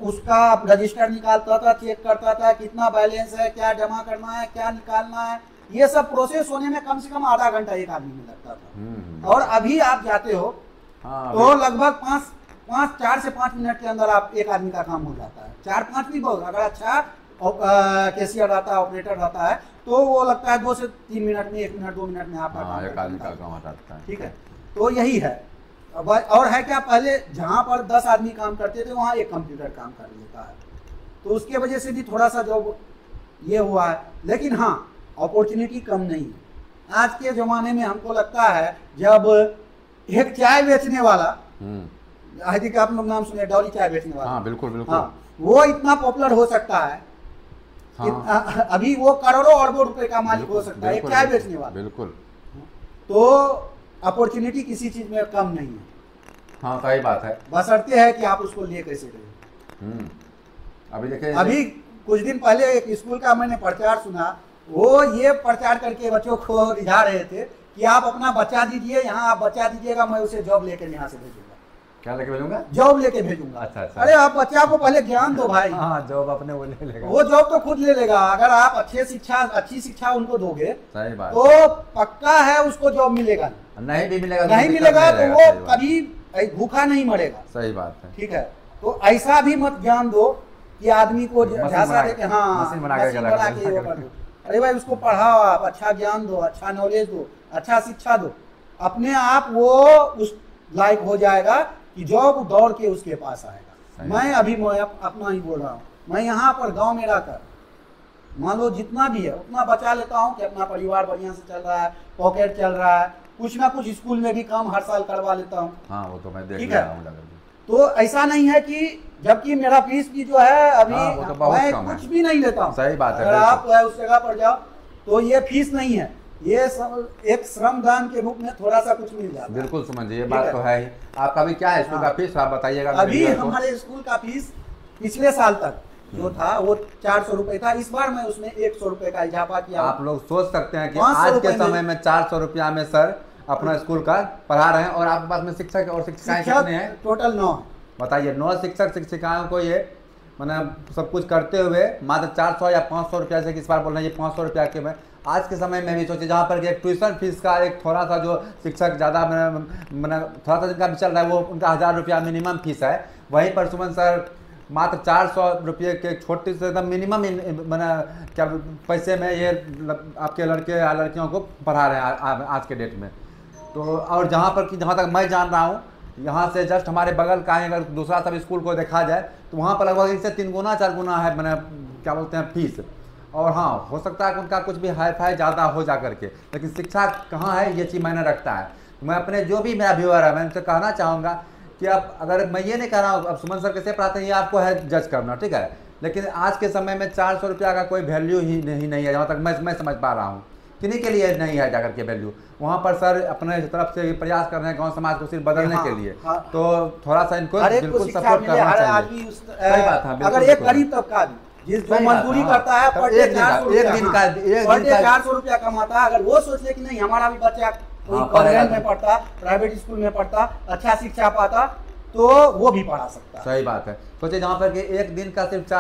उसका रजिस्टर निकालता था, चेक करता था कितना बैलेंस है, क्या जमा करना है, क्या निकालना है, ये सब प्रोसेस होने में कम से कम आधा घंटा एक आदमी में लगता था। और अभी आप जाते हो तो लगभग 4 से 5 मिनट के अंदर आप एक आदमी का काम हो जाता है। 4-5 भी बहुत, अगर अच्छा कैशियर रहता है, ऑपरेटर रहता है, तो वो लगता है 2 से 3 मिनट में, 1 मिनट 2 मिनट में आपका काम एक आदमी का काम हो जाता है। ठीक है, तो यही है। और है क्या, पहले जहाँ पर 10 आदमी काम करते थे वहाँ एक कंप्यूटर काम कर लेता है, तो उसके वजह से भी थोड़ा सा जॉब ये हुआ है। लेकिन हाँ, अपॉर्चुनिटी कम नहीं है आज के ज़माने में। हमको लगता है जब एक चाय बेचने वाला, आई थिंक आप लोग नाम सुने, डॉली चाय बेचने वाला। हाँ, बिल्कुल बिल्कुल। हाँ, वो इतना पॉपुलर हो सकता है। हाँ। अभी वो करोड़ों अरबों रुपए का मालिक हो सकता है, एक चाय बेचने वाला। बिल्कुल। तो अपॉर्चुनिटी किसी चीज में कम नहीं है। हाँ, सही बात है, बशर्ते है कि आप उसको लिए कैसे गए। अभी देखिए, अभी कुछ दिन पहले एक स्कूल का मैंने प्रचार सुना, वो ये प्रचार करके बच्चों को रिझा रहे थे कि आप अपना बच्चा दीजिए, यहाँ आप बच्चा दीजिएगा, मैं उसे जॉब लेकर यहाँ से भेजूंगा। क्या लेके भेजूंगा? जॉब लेके भेजूंगा। अच्छा अच्छा। अरे आप बच्चा को पहले ज्ञान दो भाई। हाँ, जॉब अपने वो ले लेगा, वो जॉब तो खुद ले लेगा। अगर आप अच्छी शिक्षा उनको दोगे, सही बात, तो पक्का है उसको जॉब मिलेगा। नहीं भी मिलेगा, नहीं मिलेगा तो वो कभी भूखा नहीं मरेगा। सही बात है। ठीक है, तो ऐसा भी मत ज्ञान दो कि आदमी को झांसा दे के, हाँ मशीन बना के वो कर दो। अरे भाई, उसको पढ़ाओ आप, अच्छा ज्ञान दो, अच्छा नॉलेज दो, अच्छा शिक्षा दो, अपने आप वो उस लायक हो जाएगा कि जॉब दौड़ के उसके पास आएगा। मैं अभी अपना ही बोल रहा हूँ, मैं यहाँ पर गांव में रहकर मान लो जितना भी है उतना बचा लेता हूँ कि अपना परिवार बढ़िया से चल रहा है, पॉकेट चल रहा है, कुछ ना कुछ स्कूल में भी काम हर साल करवा लेता हूँ। हाँ, वो तो मैं देख ठीक रहा है, हूँ। तो ऐसा नहीं है कि, जबकि मेरा फीस भी जो है अभी तो मैं कुछ भी नहीं लेता हूँ। सही बात है। अगर आप उस जगह पर जाओ तो ये फीस नहीं है, ये एक श्रमदान के रूप में थोड़ा सा कुछ मिल जाता है। बिल्कुल समझिए, ये बात तो है ही। आपका भी क्या है स्कूल का फीस, आप बताइएगा। अभी हमारे स्कूल का फीस पिछले साल तक जो था वो 400 रुपए था, इस बार मैं उसमें 100 रुपए का इजाफा किया। आप लोग सोच सकते हैं कि आज के समय में 400 रुपया में सर अपना स्कूल का पढ़ा रहे हैं, और आपके पास में शिक्षक और शिक्षिकाएं कितने हैं? टोटल 9। बताइए, 9 शिक्षक शिक्षिकाओं को ये मतलब सब कुछ करते हुए मात्र 400 या 500 रुपया से, इस बार बोल रहे हैं ये 500 रुपया के में। आज के समय में भी सोचिए, जहाँ पर एक ट्यूशन फीस का एक थोड़ा सा जो शिक्षक ज़्यादा मैंने थोड़ा सा जिनका भी चल रहा है वो उनका 1000 रुपया मिनिमम फीस है, वहीं पर सुमन सर मात्र 400 रुपये के छोटे से एकदम मिनिमम मैंने क्या पैसे में ये आपके लड़के या लड़कियों को पढ़ा रहे हैं आज के डेट में। तो और जहाँ तक मैं जान रहा हूँ, यहाँ से जस्ट हमारे बगल का है, अगर दूसरा सब स्कूल को देखा जाए तो वहाँ पर लगभग इससे 3 गुना 4 गुना है मैंने क्या बोलते हैं फीस। और हाँ, हो सकता है कि उनका कुछ भी हाई फाई ज़्यादा हो जा करके, लेकिन शिक्षा कहाँ है ये चीज़ मैंने रखता है। मैं अपने जो भी मेरा व्यूअर है मैं उनसे कहना चाहूँगा कि आप, अगर मैं ये नहीं कह रहा हूँ अब सुमन सर कैसे पढ़ाते हैं ये आपको है जज करना, ठीक है, लेकिन आज के समय में 400 रुपया का कोई वैल्यू ही नहीं है, जहाँ तक मैं समझ पा रहा हूँ। किन्हीं के लिए नहीं है जाकर के वैल्यू, वहाँ पर सर अपने तरफ से प्रयास कर रहे हैं गांव समाज को सिर्फ बदलने के लिए। तो थोड़ा सा इनको बिल्कुल सपोर्ट करना चाहिए। सही बात है। अगर एक गरीब तबका भी जो मजदूरी करता है पर डे 400 रुपया कमाता है, अगर वो सोच ले कि नहीं हमारा भी बच्चा कोई कॉलेज में पढ़ता, प्राइवेट स्कूल में पढ़ता, अच्छा शिक्षा पाता, तो वो भी पढ़ा सकता है। सही बात है। सोचिए जहाँ पर कि एक दिन का सिर्फ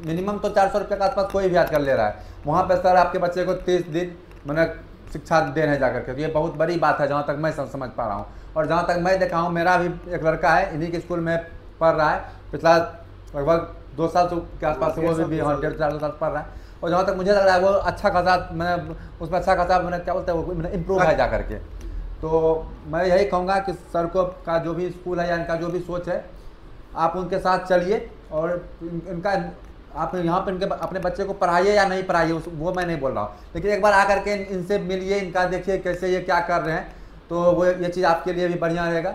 मिनिमम तो 400 रुपये के आसपास कोई भी आज कर ले रहा है, वहाँ पर सर आपके बच्चे को 30 दिन मैंने शिक्षा दे रहे हैं जाकर के, तो ये बहुत बड़ी बात है जहाँ तक मैं समझ पा रहा हूँ। और जहाँ तक मैं देखा हूँ, मेरा भी एक लड़का है इन्हीं के स्कूल में पढ़ रहा है, पिछला लगभग 2 साल के आसपास वो भी 1.5-2 साल पढ़ रहा है, और जहाँ तक मुझे लग रहा है वो अच्छा खासा मैंने उसमें अच्छा खासा मैंने क्या बोलते हैं वो इम्प्रूव है जा करके। तो मैं यही कहूँगा कि सर को का जो भी स्कूल है या इनका जो भी सोच है आप उनके साथ चलिए, और इनका आप यहाँ पर इनके अपने बच्चे को पढ़ाइए या नहीं पढ़ाइए वो मैं नहीं बोल रहा हूँ, लेकिन एक बार आकर के इनसे मिलिए, इनका देखिए कैसे ये क्या कर रहे हैं, तो वो ये चीज़ आपके लिए भी बढ़िया रहेगा।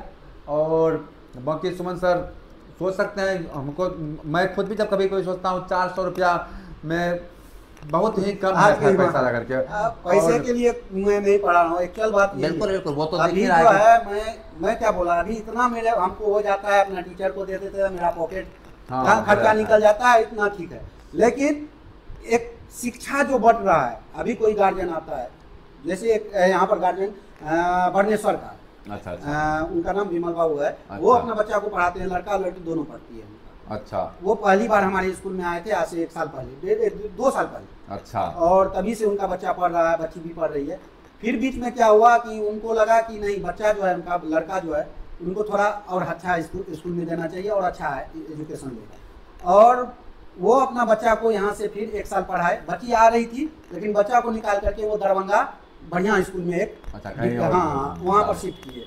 और बाकी सुमन सर सोच सकते हैं हमको, मैं खुद भी जब कभी कोई सोचता हूँ 400 रुपया में बहुत ही कम है पैसा लगा करके, पैसे के लिए मैं नहीं पढ़ा रहा हूँ। एक्चुअल बात बिल्कुल बिल्कुल वो तो अभी जो है मैं क्या बोला, अभी इतना मेरे हमको हो जाता है, अपना टीचर को दे देते हैं, मेरा पॉकेट खर्चा निकल जाता है, इतना ठीक है। लेकिन एक शिक्षा जो बढ़ रहा है, अभी कोई गार्जियन आता है जैसे एक यहाँ पर गार्जियन बर्नेश्वर का, अच्छा अच्छा। उनका नाम विमल बाबू है। वो अपना बच्चा को पढ़ाते हैं, लड़का लड़की दोनों पढ़ती है। अच्छा। वो पहली बार हमारे स्कूल में आए थे आज से 1 साल पहले, 2 साल पहले। अच्छा। और तभी से उनका बच्चा पढ़ रहा है, बच्ची भी पढ़ रही है। फिर बीच में क्या हुआ कि उनको लगा कि नहीं, बच्चा जो है उनका लड़का जो है उनको थोड़ा और अच्छा स्कूल में देना चाहिए और अच्छा एजुकेशन लेगा। और वो अपना बच्चा को यहाँ से फिर 1 साल पढ़ाए। बच्ची आ रही थी लेकिन बच्चा को निकाल करके वो दरभंगा बढ़िया स्कूल में एक, हाँ, वहाँ पर शिफ्ट किए।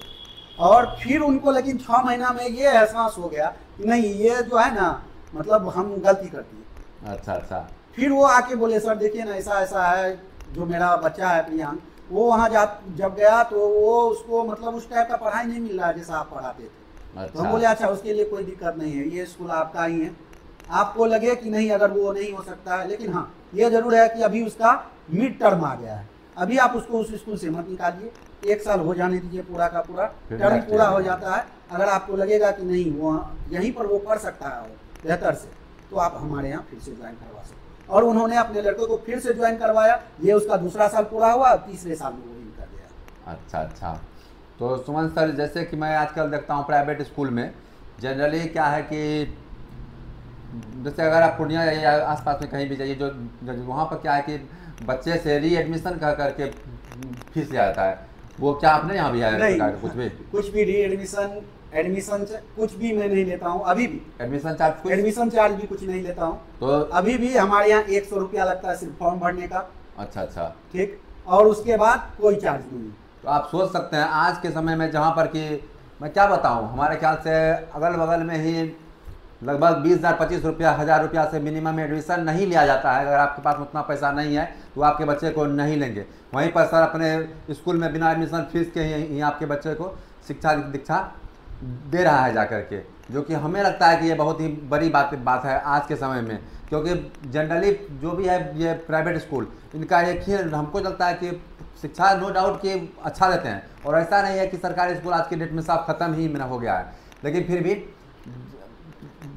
और फिर उनको लेकिन 6 महीना में ये एहसास हो गया कि नहीं, ये जो है ना, मतलब हम गलती कर दी। अच्छा अच्छा। फिर वो आके बोले सर देखिए ना, ऐसा ऐसा है, जो मेरा बच्चा है प्रियांक, वो वहाँ जब गया तो वो उसको मतलब उस टाइप का पढ़ाई नहीं मिल रहा है जैसा आप पढ़ाते थे। अच्छा। तो हम बोले अच्छा, उसके लिए कोई दिक्कत नहीं है, ये स्कूल आपका ही है। आपको लगे कि नहीं अगर वो नहीं हो सकता है, लेकिन हाँ ये जरूर है कि अभी उसका मिड टर्म आ गया है। अभी आप उसको उस स्कूल से मत निकालिए, 1 साल हो जाने दीजिए, पूरा का पूरा टर्म पूरा हो जाता है। अगर आपको लगेगा कि नहीं वो यहीं पर वो पढ़ सकता है बेहतर से, तो आप हमारे यहाँ फिर से ज्वाइन करवा सकते हैं। और उन्होंने अपने लड़के को फिर से ज्वाइन करवाया। ये उसका दूसरा साल पूरा हुआ, तीसरे साल में वो कर दिया। अच्छा अच्छा। तो सुमन सर, जैसे कि मैं आजकल देखता हूँ प्राइवेट स्कूल में जनरली क्या है कि जैसे अगर आप पूर्णिया या आसपास में कहीं भी जाइए, जो वहाँ पर क्या है कि बच्चे से री एडमिशन कर करके फीस जाता है। वो क्या आपने यहाँ भी है? नहीं, कुछ भी री एडमिशन कुछ भी मैं नहीं लेता हूँ। अभी भी एडमिशन चार्ज भी कुछ नहीं लेता हूँ। तो अभी भी हमारे यहाँ 100 रुपया लगता है सिर्फ फॉर्म भरने का। अच्छा अच्छा। ठीक, और उसके बाद कोई चार्ज नहीं। तो आप सोच सकते हैं आज के समय में, जहाँ पर कि मैं क्या बताऊँ, हमारे ख्याल से अगल बगल में ही लगभग 20,000 25 रुपया 1,000 रुपया से मिनिमम एडमिशन नहीं लिया जाता है। अगर आपके पास उतना पैसा नहीं है तो आपके बच्चे को नहीं लेंगे। वहीं पर सर अपने स्कूल में बिना एडमिशन फीस के ही आपके बच्चे को शिक्षा दीक्षा दे रहा है जा करके, जो कि हमें लगता है कि ये बहुत ही बड़ी बात है आज के समय में। क्योंकि जनरली जो भी है ये प्राइवेट स्कूल, इनका एक ही हमको लगता है कि शिक्षा नो डाउट कि अच्छा देते हैं, और ऐसा नहीं है कि सरकारी स्कूल आज की डेट में सब खत्म ही हो गया है। लेकिन फिर भी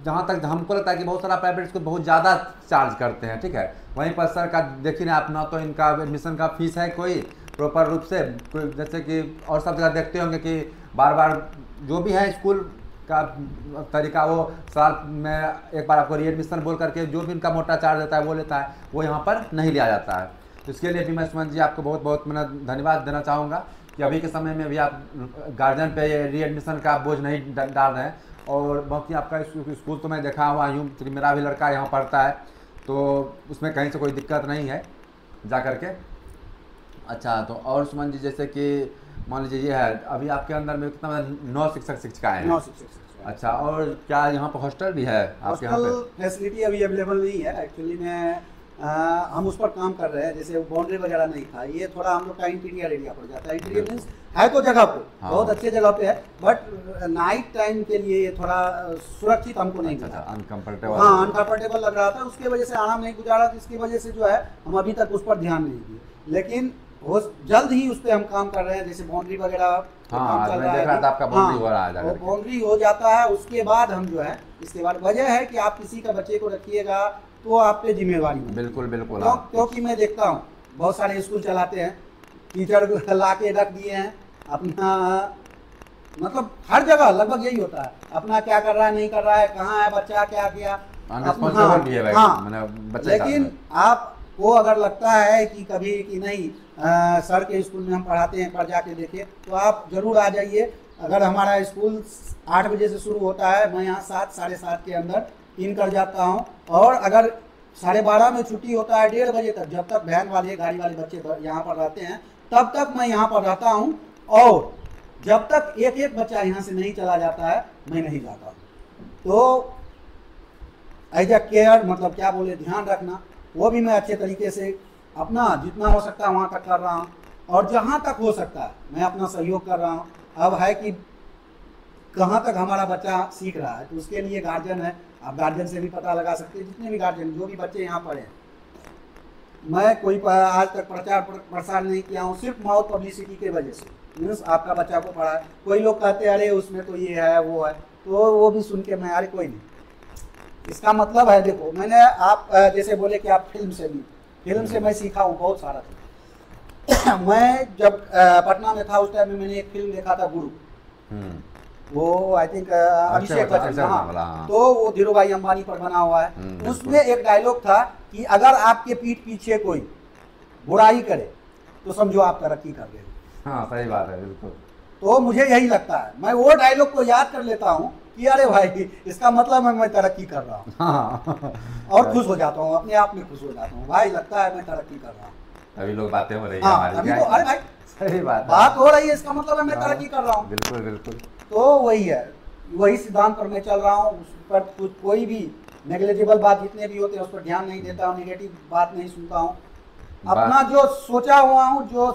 जहाँ तक हमको लगता है कि बहुत सारा प्राइवेट स्कूल बहुत ज़्यादा चार्ज करते हैं। ठीक है, वहीं पर सर का देखिए ना, अपना तो इनका एडमिशन का फीस है कोई प्रॉपर रूप से, कोई जैसे कि और सब जगह देखते होंगे कि बार बार जो भी है स्कूल का तरीका, वो साल में एक बार आपको री एडमिशन बोल करके जो भी इनका मोटा चार्ज देता है वो लेता है, वो यहाँ पर नहीं लिया जाता है। तो इसके लिए भी मैं सुमन जी आपको बहुत बहुत मैं धन्यवाद देना चाहूँगा कि अभी के समय में भी आप गार्जियन पे री एडमिशन का बोझ नहीं डाल रहे हैं। और बाकी आपका स्कूल तो मैं देखा हुआ यूँ, क्योंकि मेरा भी लड़का यहाँ पढ़ता है, तो उसमें कहीं से कोई दिक्कत नहीं है जा करके। अच्छा, तो और सुमन जी जैसे कि मान लीजिए ये है, अभी आपके अंदर में कितना 9 शिक्षक शिक्षिकाएँ हैं? 9 शिक्षक। अच्छा, और क्या यहाँ पर हॉस्टल भी है आपके यहाँ पे? फैसिलिटी अभी अवेलेबल नहीं है एक्चुअली में। हम उस पर काम कर रहे हैं। जैसे बाउंड्री वगैरह नहीं था, ये थोड़ा हम लोग का इंटीरियर एरिया पड़ जाता है। इंटीरियर मीन्स है तो जगह पे, हाँ, बहुत अच्छे जगह पे है, बट नाइट टाइम के लिए ये थोड़ा सुरक्षित हमको नहीं लगा। अनकंफर्टेबल, हाँ, अनकंफर्टेबल लग रहा था, उसकी वजह से आराम नहीं गुजारा। इसकी वजह से जो है हम अभी तक उस पर ध्यान नहीं दिए, लेकिन जल्द ही उस पर हम काम कर रहे हैं। जैसे बाउंड्री वगैरह काम चल रहा है, बाउंड्री हो जाता है, उसके बाद हम जो है, इसके बाद वजह है कि आप किसी का बच्चे को रखिएगा तो आप पे जिम्मेवारी। बिल्कुल बिल्कुल। क्योंकि मैं देखता हूँ बहुत सारे स्कूल चलाते हैं, टीचर ला के रख दिए हैं अपना, मतलब हर जगह लगभग यही होता है, अपना क्या कर रहा है नहीं कर रहा है, कहाँ है बच्चा, क्या किया। लेकिन आपको अगर लगता है कि कभी कि नहीं सर के स्कूल में हम पढ़ाते हैं, पर जाके देखिए, तो आप जरूर आ जाइए। अगर हमारा स्कूल 8 बजे से शुरू होता है, मैं यहाँ 7 साढ़े 7 के अंदर इन कर जाता हूँ। और अगर 12:30 में छुट्टी होता है 1:30 बजे तक, जब तक वैन वाले गाड़ी वाले बच्चे यहाँ पर रहते हैं तब तक मैं यहाँ पर रहता हूँ। और जब तक एक एक बच्चा यहाँ से नहीं चला जाता है मैं नहीं जाता। तो एज ए केयर, मतलब क्या बोले, ध्यान रखना, वो भी मैं अच्छे तरीके से अपना जितना हो सकता है वहाँ तक कर रहा हूँ। और जहाँ तक हो सकता है मैं अपना सहयोग कर रहा हूँ। अब है कि कहाँ तक हमारा बच्चा सीख रहा है, तो उसके लिए गार्जियन है, आप गार्जियन से भी पता लगा सकते हैं। जितने भी गार्जियन, जो भी बच्चे यहाँ पढ़े, मैं कोई आज तक प्रचार प्रसार नहीं किया हूँ, सिर्फ माउथ पब्लिसिटी के वजह से। मीन्स आपका बच्चा को पढ़ा है, कोई लोग कहते हैं अरे उसमें तो ये है वो है, तो वो भी सुन के मैं, अरे कोई नहीं, इसका मतलब है, देखो मैंने आप जैसे बोले कि आप फिल्म से मैं सीखा हूँ बहुत सारा मैं जब पटना में था उस टाइम में मैंने एक फिल्म देखा था गुरु। वो आई थिंक अभिषेक बच्चन, हाँ, तो वो धीरू भाई अंबानी पर बना हुआ है। उसमें एक डायलॉग था कि अगर आपके पीठ पीछे कोई बुराई करे तो समझो आप तरक्की कर रहे हो। हाँ सही बात है, बिल्कुल। तो मुझे यही लगता है, मैं वो डायलॉग को याद कर लेता हूँ कि अरे भाई इसका मतलब है मैं तरक्की कर रहा हूँ। हाँ। और खुश हो जाता हूँ, अपने आप में खुश हो जाता हूँ, भाई लगता है मैं तरक्की कर रहा हूँ। अभी लोग बातें हो रही है हाँ, हमारी, अभी तो अरे भाई सही बात हो रही है, इसका मतलब है मैं तरक्की कर रहा हूँ। बिल्कुल बिल्कुल। तो वही है, वही सिद्धांत पर मैं चल रहा हूँ। उस पर कोई भी नेग्लिजिबल बात जितने भी होते हैं उस पर ध्यान नहीं देता हूँ, निगेटिव बात नहीं सुनता हूँ। अपना जो सोचा हुआ हूँ, जो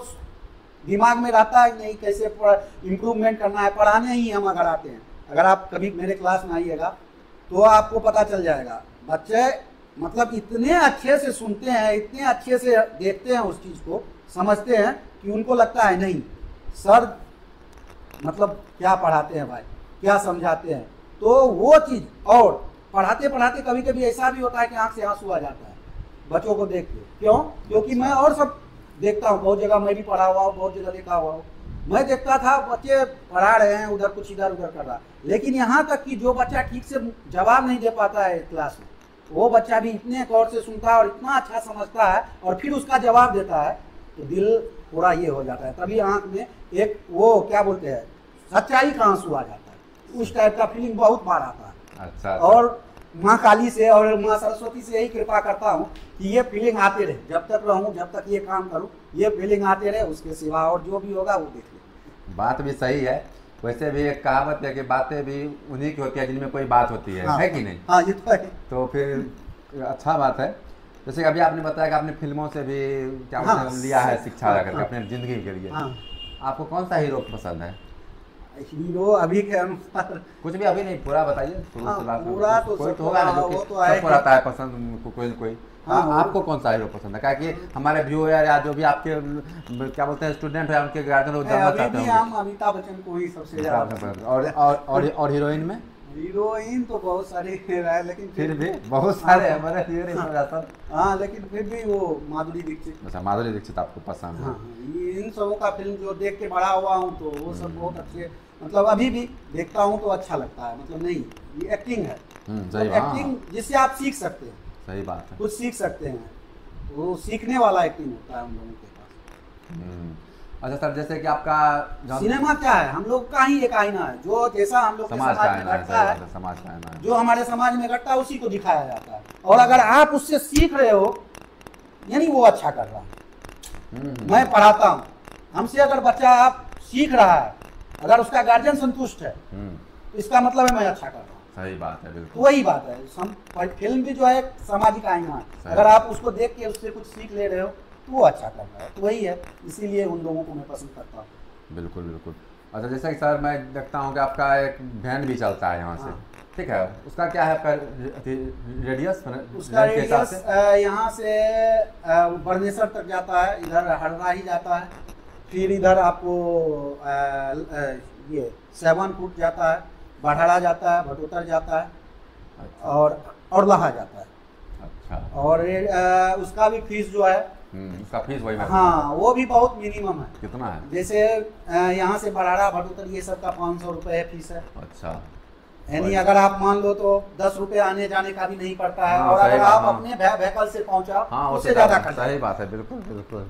दिमाग में रहता है नहीं कैसे इम्प्रूवमेंट करना है, पढ़ाने ही हम अगर आते हैं, अगर आप कभी मेरे क्लास में आइएगा तो आपको पता चल जाएगा। बच्चे मतलब इतने अच्छे से सुनते हैं, इतने अच्छे से देखते हैं, उस चीज़ को समझते हैं कि उनको लगता है नहीं सर मतलब क्या पढ़ाते हैं भाई, क्या समझाते हैं। तो वो चीज़, और पढ़ाते पढ़ाते कभी कभी ऐसा भी होता है कि आँख से आंसू आ जाता है बच्चों को देख के। क्यों? क्योंकि मैं और सब देखता हूँ, बहुत जगह मैं भी पढ़ा हुआ हूँ, बहुत जगह देखा हुआ हूँ। मैं देखता था बच्चे पढ़ा रहे हैं, उधर कुछ इधर उधर कर रहा, लेकिन यहाँ तक कि जो बच्चा ठीक से जवाब नहीं दे पाता है क्लास में, वो बच्चा भी इतने गौर से सुनता है और इतना अच्छा समझता है और फिर उसका जवाब देता है, तो दिल पूरा ये हो जाता है। तभी आँख में एक वो क्या बोलते हैं सच्चाई का आंसू आ जाता है। उस टाइप का फीलिंग बहुत बार आता है। अच्छा। और माँ काली से और माँ सरस्वती से यही कृपा करता हूँ कि ये फीलिंग आते रहे, जब तक रहूँ, जब तक ये काम करूँ, ये फीलिंग आते रहे। उसके सिवा और जो भी होगा वो देख लेंगे। बात भी सही है। वैसे भी एक कहावत है कि बातें भी उन्हीं की होती है जिनमें कोई बात होती है। हाँ, है कि नहीं? हाँ ये तो है। तो फिर अच्छा बात है। जैसे अभी आपने बताया कि आपने फिल्मों से भी क्या हाँ, लिया है शिक्षा हाँ, करके अपने जिंदगी के लिए। हाँ। आपको कौन सा हीरो पसंद है? हीरो अभी के अनुसार कुछ भी अभी नहीं, पूरा बताइए। हाँ, पूरा तो कोई सब तो होगा ना जो वो कि तो है सबको रहता है पसंद, कोई कोई। हाँ, आपको कौन सा हीरो पसंद है? क्या कि हमारे व्यूअर या जो भी आपके क्या बोलते हैं स्टूडेंट है, उनके गार्जियन जानना अभी चाहते भी होंगे। हम अमिताभ बच्चन को ही सबसे ज्यादा पसंद और और हीरोइन में? हीरोइन तो बहुत सारी है, लेकिन फिर भी बहुत सारे हमारे हीरो। हाँ, लेकिन फिर भी वो माधुरी दीक्षित। अच्छा, माधुरी दीक्षित आपको पसंद है? हाँ, इन सबों का फिल्म जो देख के बड़ा हुआ हूँ तो वो सब बहुत अच्छे, मतलब अभी भी देखता हूँ तो अच्छा लगता है। मतलब नहीं, ये एक्टिंग है, सही बात। एक्टिंग जिससे आप सीख सकते हैं, सही बात है, कुछ सीख सकते हैं, वो सीखने वाला एक्टिंग होता है हम लोगों के पास। अच्छा सर, जैसे कि आपका सिनेमा क्या है, हम लोग का ही एक आईना है। जो जैसा हम लोग समाज का आईना है, समाज का आईना है। जो हमारे समाज में घटता है उसी को दिखाया जाता है, और अगर आप उससे सीख रहे हो यानी वो अच्छा कर रहा है। मैं पढ़ाता हूँ, हमसे अगर बच्चा आप सीख रहा है, अगर उसका गार्जियन संतुष्ट है तो इसका मतलब है मैं अच्छा कर रहा हूँ। सही बात है, बिल्कुल वही बात है। फिल्म भी जो है सामाजिक आईना है, अगर आप उसको देख के उससे कुछ सीख ले रहे हो तो वो अच्छा कर रहा है, तो वही है, इसीलिए उन लोगों को मैं पसंद करता हूँ। बिल्कुल बिल्कुल। अच्छा, जैसे कि सर मैं देखता हूँ कि आपका एक वैन भी चलता है यहाँ से, ठीक है, उसका क्या है आपका रेडियस? उसका रेडियस यहाँ से बर्नेसर तक जाता है, इधर हरदा ही जाता है, फिर इधर आपको ये 7 फुट जाता है, बढ़ाड़ा जाता है, भटोतर जाता है, अच्छा। और लहा जाता है। अच्छा। और उसका भी फीस जो है उसका फीस वही है? हाँ, वो भी बहुत मिनिमम है। कितना है? जैसे यहाँ से बढ़ाड़ा भटोतर ये सब का 500 रुपये फीस है। अच्छा। यानी अगर आप मान लो तो 10 रुपये आने जाने का भी नहीं पड़ता है। हाँ, और अगर आप हाँ। अपने व्हीकल से पहुँचाओ हाँ, उससे ज़्यादा खर्च। सही बात है, बिल्कुल बिल्कुल।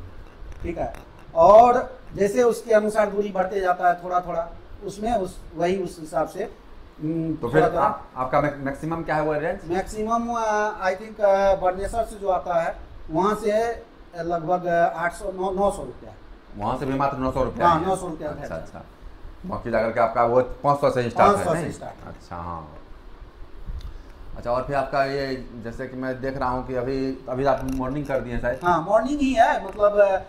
ठीक है, और जैसे उसके अनुसार दूरी बढ़ते जाता है थोड़ा थोड़ा, उसमें वही उस हिसाब से। तो फिर आपका मैक्सिमम क्या है वो रेंज? मैक्सिमम आई थिंक बर्नेसर से जो आता है वहाँ से लगभग 800-900 रुपया। वहाँ से भी मात्र 900 रुपया? हाँ, 900 रुपया। अच्छा अच्छा, बाकी जाकर के आपका वो 500 से स्टार्ट है? 500 से स्टार्ट। अच्छा, हाँ। अच्छा, और फिर आपका ये जैसे कि मैं देख रहा हूँ कि अभी आप मॉर्निंग कर दिए शायद? हाँ, मॉर्निंग ही है, मतलब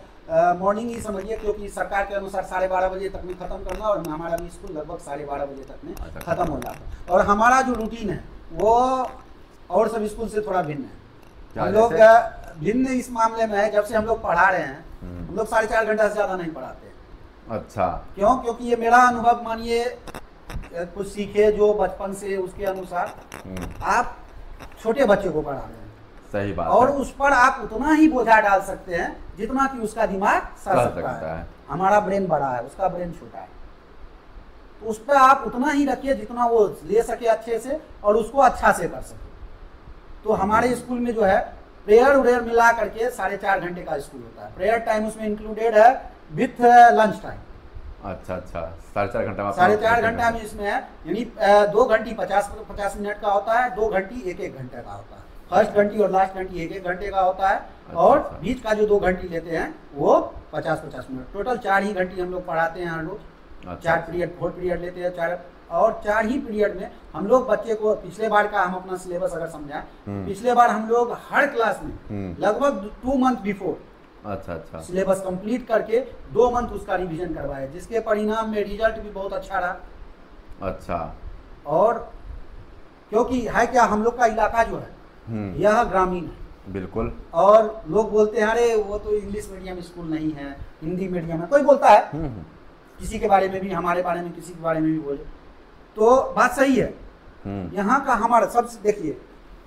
मॉर्निंग ही समझिए, क्योंकि सरकार के अनुसार 12:30 बजे तक में खत्म करना, और हमारा भी स्कूल लगभग 12:30 बजे तक में खत्म हो जाता है। और हमारा जो रूटीन है वो और सब स्कूल से थोड़ा भिन्न है। हम लोग भिन्न इस मामले में है, जब से हम लोग पढ़ा रहे हैं हम लोग 4.5 घंटा से ज़्यादा नहीं पढ़ाते। अच्छा। क्यों? क्योंकि ये मेरा अनुभव मानिए, कुछ सीखे जो बचपन से उसके अनुसार आप छोटे बच्चे को पढ़ा रहे हैं, सही बात और है। उस पर आप उतना ही बोझा डाल सकते हैं जितना कि उसका दिमाग सह सकता है। हमारा ब्रेन बड़ा है, उसका ब्रेन छोटा है, तो उस पर आप उतना ही रखिए जितना वो ले सके अच्छे से और उसको अच्छा से कर सके। तो हमारे स्कूल में जो है प्रेयर उरेयर मिला करके 4.5 घंटे का स्कूल होता है। प्रेयर टाइम उसमें इंक्लूडेड है विथ लंच टाइम। अच्छा अच्छा, 4.5 घंटा में 4.5 घंटा में इसमें है, यानी 2 घंटी 50 मिनट का होता है, 2 घंटी 1-1 घंटे का होता है। फर्स्ट घंटी और लास्ट घंटी 1-1 घंटे का होता है, और बीच का जो 2 घंटी लेते हैं वो 50-50 मिनट। टोटल 4 ही घंटी हम लोग पढ़ाते हैं हर रोज। 4 पीरियड 4 पीरियड लेते हैं 4, और 4 ही पीरियड में हम लोग बच्चे को, पिछले बार का हम अपना सिलेबस अगर समझाएं, पिछले बार हम लोग हर क्लास में लगभग 2 मंथ बिफोर अच्छा सिलेबस कंप्लीट करके 2 मंथ उसका रिवीजन करवाए, जिसके परिणाम में रिजल्ट भी बहुत अच्छा रहा। अच्छा, और क्योंकि है क्या, हम लोग का इलाका जो है यह ग्रामीण है बिल्कुल, और लोग बोलते हैं अरे वो तो इंग्लिश मीडियम स्कूल नहीं है, हिंदी मीडियम है, कोई बोलता है किसी के बारे में भी, हमारे बारे में किसी के बारे में भी बोले, तो बात सही है। यहाँ का हमारा सबसे, देखिए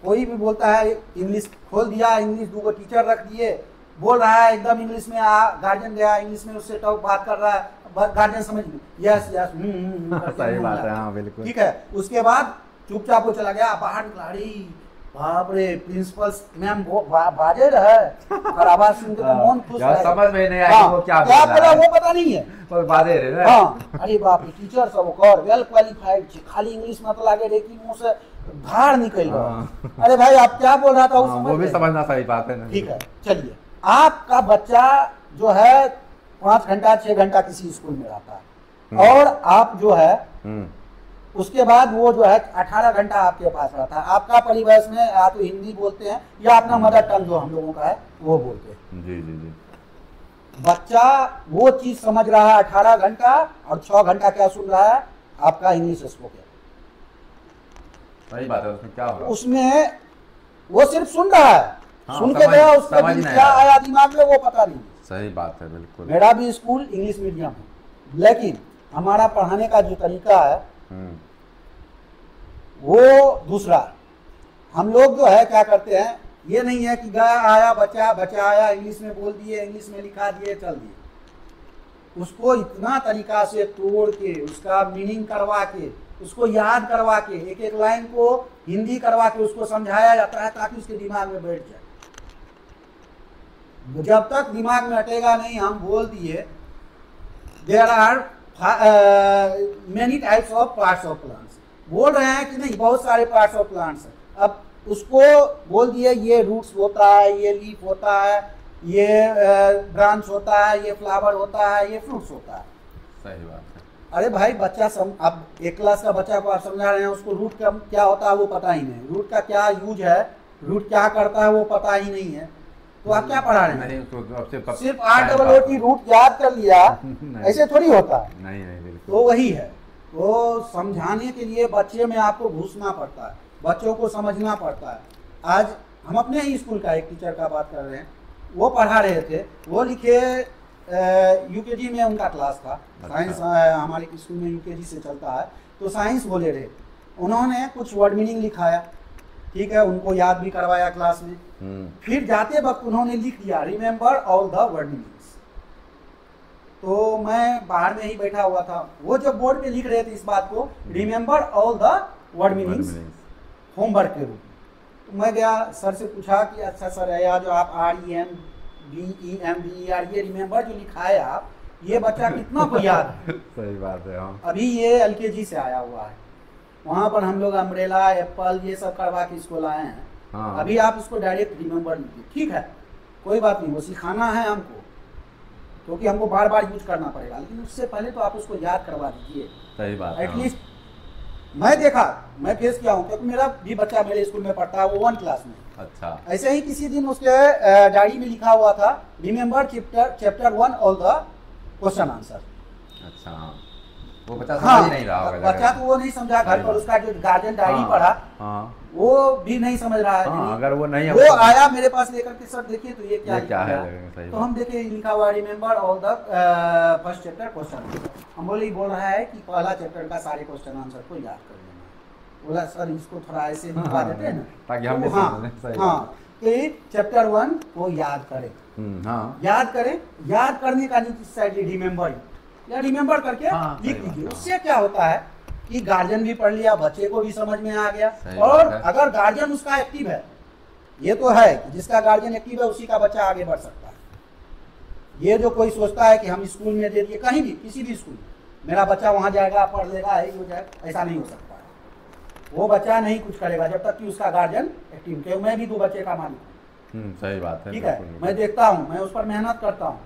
कोई भी बोलता है इंग्लिश खोल दिया, इंग्लिश 2 टीचर रख दिए, बोल रहा है एकदम इंग्लिश में, गार्जियन गया इंग्लिश में उससे टॉक बात कर रहा है, गार्जियन समझ में यस यस सही बात है, हाँ बिल्कुल ठीक है। उसके बाद चुपचाप वो चला गया, बाहर निकला, अरे बाप रे प्रिंसिपल मैम बाजे रहे, और आवाज सुन के मन खुश है, समझ में नहीं आया वो क्या बोला वो पता नहीं है, पर बाजे रहे। हाँ अरे बाप रे टीचर सब कर वेल क्वालिफाइड, खाली इंग्लिश में तो लागे रे कि मुंह से धार निकल रहा। अरे भाई आप क्या बोल रहा था वो भी समझना सही बात है। ठीक है, चलिए आपका बच्चा जो है 5 घंटा 6 घंटा किसी स्कूल में रहता है, और आप जो है उसके बाद वो जो है 18 घंटा आपके पास रहता है। आपका परिवेश में या तो हिंदी बोलते हैं या अपना मदर टंग जो हम लोगों का है वो बोलते हैं। जी जी जी। बच्चा वो चीज समझ रहा है 18 घंटा, और 6 घंटा क्या सुन रहा है, आपका इंग्लिश स्पोकन। सही बात है, उसमें क्या होगा, उसमें वो सिर्फ सुन रहा है, सुन के गया, उसका क्या आया दिमाग में वो पता नहीं। सही बात है बिल्कुल। मेरा भी स्कूल इंग्लिश मीडियम है, लेकिन हमारा पढ़ाने का जो तरीका है वो दूसरा। हम लोग जो है क्या करते हैं, ये नहीं है कि गया आया बच्चा आया इंग्लिश में बोल दिए, इंग्लिश में लिखा दिए, चल दिए। उसको इतना तरीका से तोड़ के, उसका मीनिंग करवा के, उसको याद करवा के, एक एक लाइन को हिंदी करवा के उसको समझाया जाता है ताकि उसके दिमाग में बैठ जाए। जब तक दिमाग में हटेगा नहीं, हम बोल दिए there are many types of parts of plants, बोल रहे हैं कि नहीं बहुत सारे पार्ट्स ऑफ प्लांट्स हैं। अब उसको बोल दिए ये रूट्स होता है, ये लीफ होता है, ये ब्रांच होता है, ये फ्लावर होता है, ये फ्रूट्स होता है। सही बात है। अरे भाई बच्चा अब 1 क्लास का बच्चा को आप समझा रहे हैं, उसको रूट का क्या होता है वो पता ही नहीं, रूट का क्या यूज है, रूट क्या करता है वो पता ही नहीं है, तो आप क्या पढ़ा रहे हैं? तो सिर्फ ROOT रूट याद कर लिया ऐसे थोड़ी होता है। नहीं बिल्कुल। तो वही है, तो समझाने के लिए बच्चे में आपको घुसना पड़ता है, बच्चों को समझना पड़ता है। आज हम अपने ही स्कूल का एक टीचर का बात कर रहे हैं, वो पढ़ा रहे थे, वो लिखे यूकेजी में उनका क्लास था, साइंस हमारे स्कूल में यूकेजी से चलता है, तो साइंस बोले रहे, उन्होंने कुछ वर्ड मीनिंग लिखाया, ठीक है, उनको याद भी करवाया क्लास में। फिर जाते वक्त उन्होंने लिख दिया remember all the word meanings. तो मैं बाहर में ही बैठा हुआ था, वो जब बोर्ड पे लिख रहे थे इस बात को, remember all the word meanings homework के रूप में, तो मैं गया सर से पूछा कि अच्छा सर यह जो आप REMBER ये रिमेंबर जो लिखा है आप, ये बच्चा कितना को याद है? सही बात है। हाँ। अभी ये LKG से आया हुआ है, वहाँ पर हम लोग अम्ब्रेला एप्पल ये सब करवा के इसको लाए हैं। हाँ। अभी आप इसको डायरेक्ट रिमेंबर लीजिए, ठीक है कोई बात नहीं, वो सिखाना है हमको, क्योंकि हमको बार बार यूज करना पड़ेगा, लेकिन उससे पहले तो आप उसको याद करवा दीजिए। सही बात है। एटलीस्ट मैं देखा, मैं फेस किया हूँ, क्योंकि मेरा भी बच्चा मेरे स्कूल में पढ़ता है, वो 1 क्लास में। अच्छा। ऐसे ही किसी दिन उसके डायरी में लिखा हुआ था remember chapter 1 all the question answer. अच्छा, वो बच्चा समझ ही नहीं रहा होगा। बच्चा तो वो नहीं समझा, घर पर उसका जो गार्जियन डायरी पढ़ा वो भी नहीं समझ रहा है। अगर वो नहीं, वो आया मेरे पास लेकर के, सर देखिए तो ये क्या है, तो हम देखे लिखा हुआ remember all the first chapter question. हम बोले बोल रहा है कि पहला चैप्टर का सारे क्वेश्चन आंसर को याद कर लेना। बोला सर इसको थोड़ा ऐसे लिखवा देते हैं ना, ताकि हम हाँ, कि चैप्टर 1 वो याद करें। हाँ, याद करें, याद करने का नहीं, रिमेम्बर या रिमेम्बर करके लिख लीजिए। उससे क्या होता है कि गार्जियन भी पढ़ लिया, बच्चे को भी समझ में आ गया। और अगर गार्जियन उसका एक्टिव है, ये तो है कि जिसका गार्जियन एक्टिव है उसी का बच्चा आगे बढ़ सकता है। ये जो कोई सोचता है कि हम स्कूल में दे दिए, कहीं भी किसी भी स्कूल में मेरा बच्चा वहां जाएगा पढ़ लेगा है हो जाएगा, ऐसा नहीं हो सकता है। वो बच्चा नहीं कुछ करेगा जब तक कि उसका गार्जियन एक्टिव। क्यों, मैं भी 2 बच्चे का मालिक हूँ, सही बात है, ठीक है, मैं देखता हूँ, मैं उस पर मेहनत करता हूँ,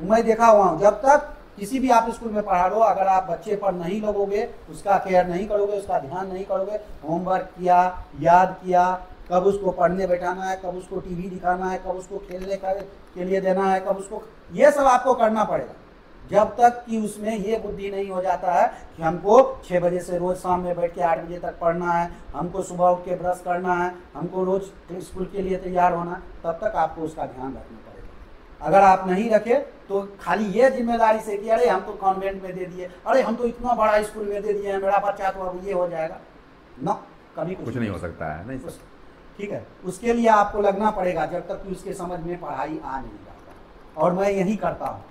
मैं देखा हुआ हूँ। जब तक किसी भी आप स्कूल में पढ़ा लो, अगर आप बच्चे पर नहीं लगोगे, उसका केयर नहीं करोगे, उसका ध्यान नहीं करोगे, होमवर्क किया, याद किया, कब उसको पढ़ने बैठाना है, कब उसको टीवी दिखाना है, कब उसको खेलने के लिए देना है, कब उसको, ये सब आपको करना पड़ेगा। जब तक कि उसमें ये बुद्धि नहीं हो जाता है कि हमको 6 बजे से रोज शाम में बैठ के 8 बजे तक पढ़ना है, हमको सुबह उठ के ब्रश करना है, हमको रोज स्कूल के लिए तैयार होना है, तब तक आपको उसका ध्यान रखना पड़ेगा। अगर आप नहीं रखे तो खाली ये जिम्मेदारी से कि अरे हम तो कॉन्वेंट में दे दिए, अरे हम तो इतना बड़ा स्कूल में दे दिए हैं, मेरा बच्चा तो अब ये हो जाएगा, ना, कभी कुछ नहीं हो सकता है, नहीं ठीक है। उसके लिए आपको लगना पड़ेगा जब तक कि उसके समझ में पढ़ाई आ नहीं जाता। और मैं यही करता हूँ,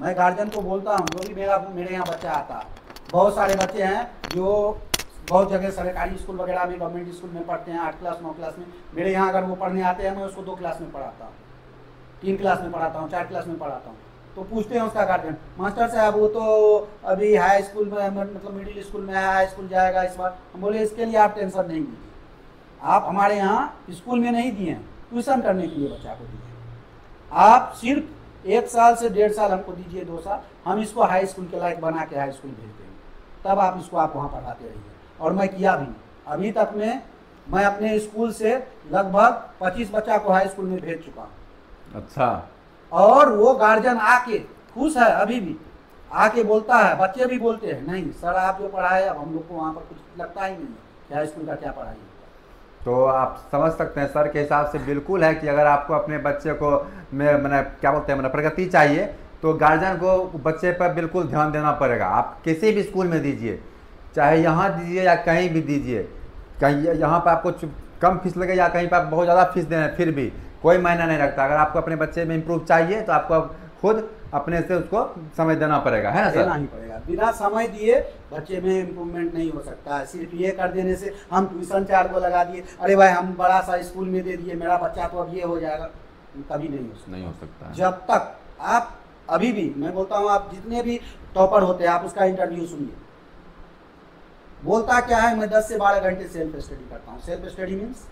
मैं गार्जियन को बोलता हूँ, जो भी मेरे यहाँ बच्चा आता है, बहुत सारे बच्चे हैं जो बहुत जगह सरकारी स्कूल वगैरह में, गवर्नमेंट स्कूल में पढ़ते हैं, 8 क्लास 9 क्लास में। मेरे यहाँ अगर वो पढ़ने आते हैं, मैं उसको 2 क्लास में पढ़ाता हूँ, 3 क्लास में पढ़ाता हूँ, 4 क्लास में पढ़ाता हूँ। तो पूछते हैं उसका गार्जियन, मास्टर साहब वो तो अभी हाई स्कूल में, मतलब मिडिल स्कूल में है, हाई स्कूल जाएगा इस बार। हम बोले इसके लिए आप टेंशन नहीं लीजिए, आप हमारे यहाँ स्कूल में नहीं दिए, ट्यूशन करने के लिए बच्चा को दीजिए। आप सिर्फ 1 साल से 1.5 साल हमको दीजिए, 2 साल, हम इसको हाई स्कूल के लायक बना के हाई स्कूल भेज देंगे, तब आप इसको आप वहाँ पढ़ाते रहिए। और मैं किया भी, अभी तक में मैं अपने स्कूल से लगभग 25 बच्चा को हाई स्कूल में भेज चुका हूँ। अच्छा, और वो गार्जियन आके खुश है, अभी भी आके बोलता है, बच्चे भी बोलते हैं, नहीं सर आप जो पढ़ाए अब हम लोग को वहाँ पर कुछ लगता ही नहीं है कि हाई स्कूल का क्या पढ़ाई है। तो आप समझ सकते हैं सर के हिसाब से बिल्कुल है कि अगर आपको अपने बच्चे को मैंने क्या बोलते हैं, मैंने प्रगति चाहिए, तो गार्जियन को बच्चे पर बिल्कुल ध्यान देना पड़ेगा। आप किसी भी स्कूल में दीजिए, चाहे यहाँ दीजिए या कहीं भी दीजिए, कहीं यहाँ पर आपको कम फीस लगे या कहीं पर बहुत ज़्यादा फीस देना है, फिर भी कोई मायना नहीं रखता। अगर आपको अपने बच्चे में इम्प्रूव चाहिए तो आपको खुद अपने से उसको समय देना पड़ेगा, है ना सर? देना ही पड़ेगा, बिना समय दिए बच्चे में इम्प्रूवमेंट नहीं हो सकता है। सिर्फ ये कर देने से, हम ट्यूशन 4 को लगा दिए, अरे भाई हम बड़ा सा स्कूल में दे दिए, मेरा बच्चा तो अब ये हो जाएगा, कभी नहीं हो सकता। जब तक आप, अभी भी मैं बोलता हूँ, आप जितने भी टॉपर होते हैं आप उसका इंटरव्यू सुनिए, बोलता क्या है, मैं 10 से 12 घंटे सेल्फ स्टडी करता हूँ। सेल्फ स्टडी मीन्स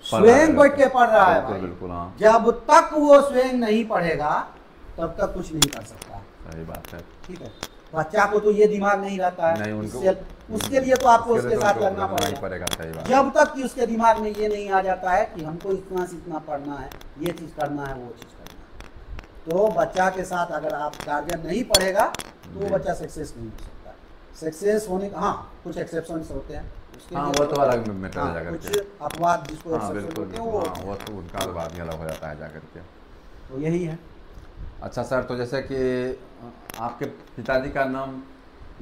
स्वयं बैठ के पढ़ रहा है भाई। बिल्कुल, हाँ। जब तक वो स्वयं नहीं पढ़ेगा तब तक कुछ नहीं कर सकता। सही बात है, ठीक है। बच्चा को तो ये दिमाग नहीं रहता है, उसके लिए तो आपको उसके साथ लगना पड़ेगा। जब तक कि उसके दिमाग में ये नहीं आ जाता है कि हमको इतना से इतना पढ़ना है, ये चीज करना है, वो चीज करना है, तो बच्चा के साथ अगर आप गार्जियन नहीं पढ़ेगा तो वो बच्चा सक्सेस नहीं हो सकता। सक्सेस होने का, हाँ कुछ एक्सेप्शंस होते हैं, हाँ, वो तो अलग मैटर है जाकर के, अपवाद जिसको एक्सेप्शन होते हैं वो तो उनका बाद में अलग हो जाता है जाकर के। तो यही है। अच्छा सर, तो जैसे कि आपके पिताजी का नाम?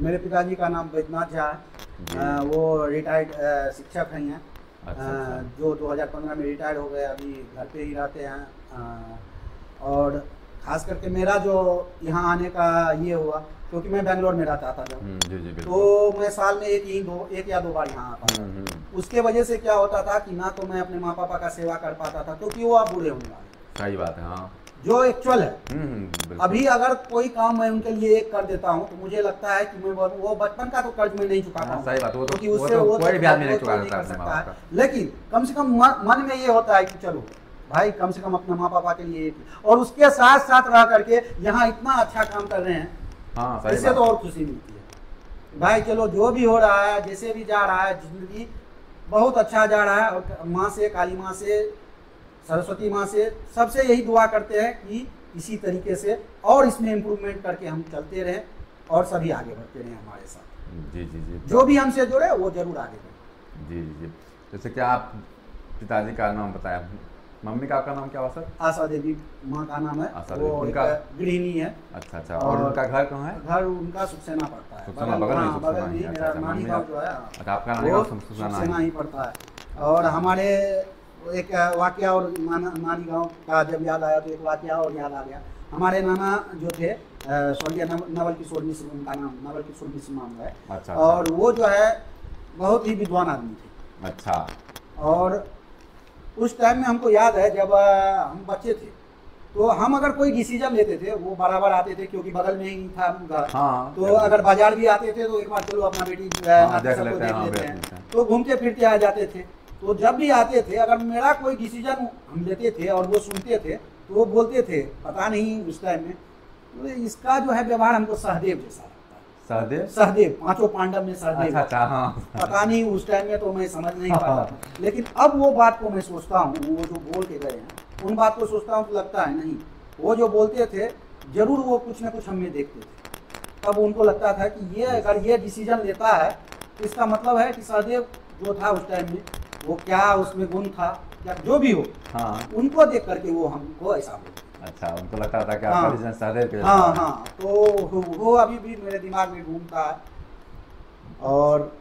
मेरे पिताजी का नाम बैद्यनाथ झा है, वो रिटायर्ड शिक्षक हैं। अच्छा। जो 2015 में रिटायर हो गए, अभी घर पे ही रहते हैं। और खास करके मेरा जो यहाँ आने का ये हुआ, क्योंकि मैं बेंगलोर में रहता था जब, तो मैं साल में एक या दो बार यहाँ आता था। उसके वजह से क्या होता था कि ना तो मैं अपने माँ पापा का सेवा कर पाता था, क्योंकि वो अब बूढ़े होने वाले। सही बात है, हाँ। जो एक्चुअल है, अभी अगर कोई काम मैं उनके लिए एक कर देता हूँ तो मुझे लगता है कि मैं वो बचपन का तो कर्ज में नहीं चुका पाऊँ। सही बात, वो तो क्योंकि उससे वो कोई भी आदमी नहीं चुका सकता है। लेकिन कम से कम मन में ये होता है कि चलो भाई कम से कम अपने माँ पापा के लिए, और उसके साथ साथ रह करके यहाँ इतना अच्छा काम कर रहे हैं, हाँ, इससे तो और खुशी मिलती है। भाई चलो जो भी हो रहा है, जैसे भी जा रहा है, जिंदगी बहुत अच्छा जा रहा है। और माँ से, काली माँ से, सरस्वती माँ से, सबसे यही दुआ करते हैं कि इसी तरीके से और इसमें इम्प्रूवमेंट करके हम चलते रहें और सभी आगे बढ़ते रहें हमारे साथ। जी जी जी। जो भी हमसे जुड़े वो जरूर आगे बढ़े। जी जी जी। जैसे कि आप पिताजी का नाम बताया, मम्मी का आपका नाम क्या हुआ सर? आशा देवी माँ का नाम है, वो उनका गृहिणी है। अच्छा अच्छा। और उनका घर कहाँ है? घर उनका सुखसेना पड़ता है, बगल में। मेरा नानी गाँव जो है, अच्छा, आपका नानी गाँव सुखसेना ही पड़ता है। और हमारे एक वाकया और नानी गांव का जब याद आया तो एक वाकया और याद आ गया। हमारे नाना जो थे स्वर्गीय नवल किशोर मिश्र, उनका नाम नवल किशोर मिश्र नाम है। अच्छा। और वो जो है बहुत ही विद्वान आदमी थे। अच्छा। और उस टाइम में हमको याद है जब हम बच्चे थे तो हम अगर कोई डिसीजन लेते थे वो बराबर आते थे, क्योंकि बगल में ही था घर। हाँ, तो अगर बाजार भी आते थे तो एक बार चलो अपना बेटी देख लेते हैं, तो घूमते फिरते आ जाते थे। तो जब भी आते थे अगर मेरा कोई डिसीजन हम लेते थे और वो सुनते थे तो वो बोलते थे, पता नहीं उस टाइम में तो इसका जो है व्यवहार हमको सहदेव जैसा लगता है। सहदेव पांचों पांडव में सहदेव। अच्छा, हाँ। पता नहीं उस टाइम में तो मैं समझ नहीं पाता, लेकिन अब वो बात को मैं सोचता हूँ, वो जो बोल के गए हैं उन बात को सोचता हूँ तो लगता है नहीं, वो जो बोलते थे जरूर वो कुछ ना कुछ हमें देखते थे। तब उनको लगता था कि ये अगर ये डिसीजन लेता है तो इसका मतलब है कि सहदेव जो था उस टाइम में वो क्या उसमें गुण था या जो भी हो, हाँ, उनको देख करके वो हमको ऐसा बोलते। अच्छा, उनको लगता था कि आपका डिसीजन सहदेव के। हाँ, तो वो अभी भी मेरे दिमाग में घूमता है। और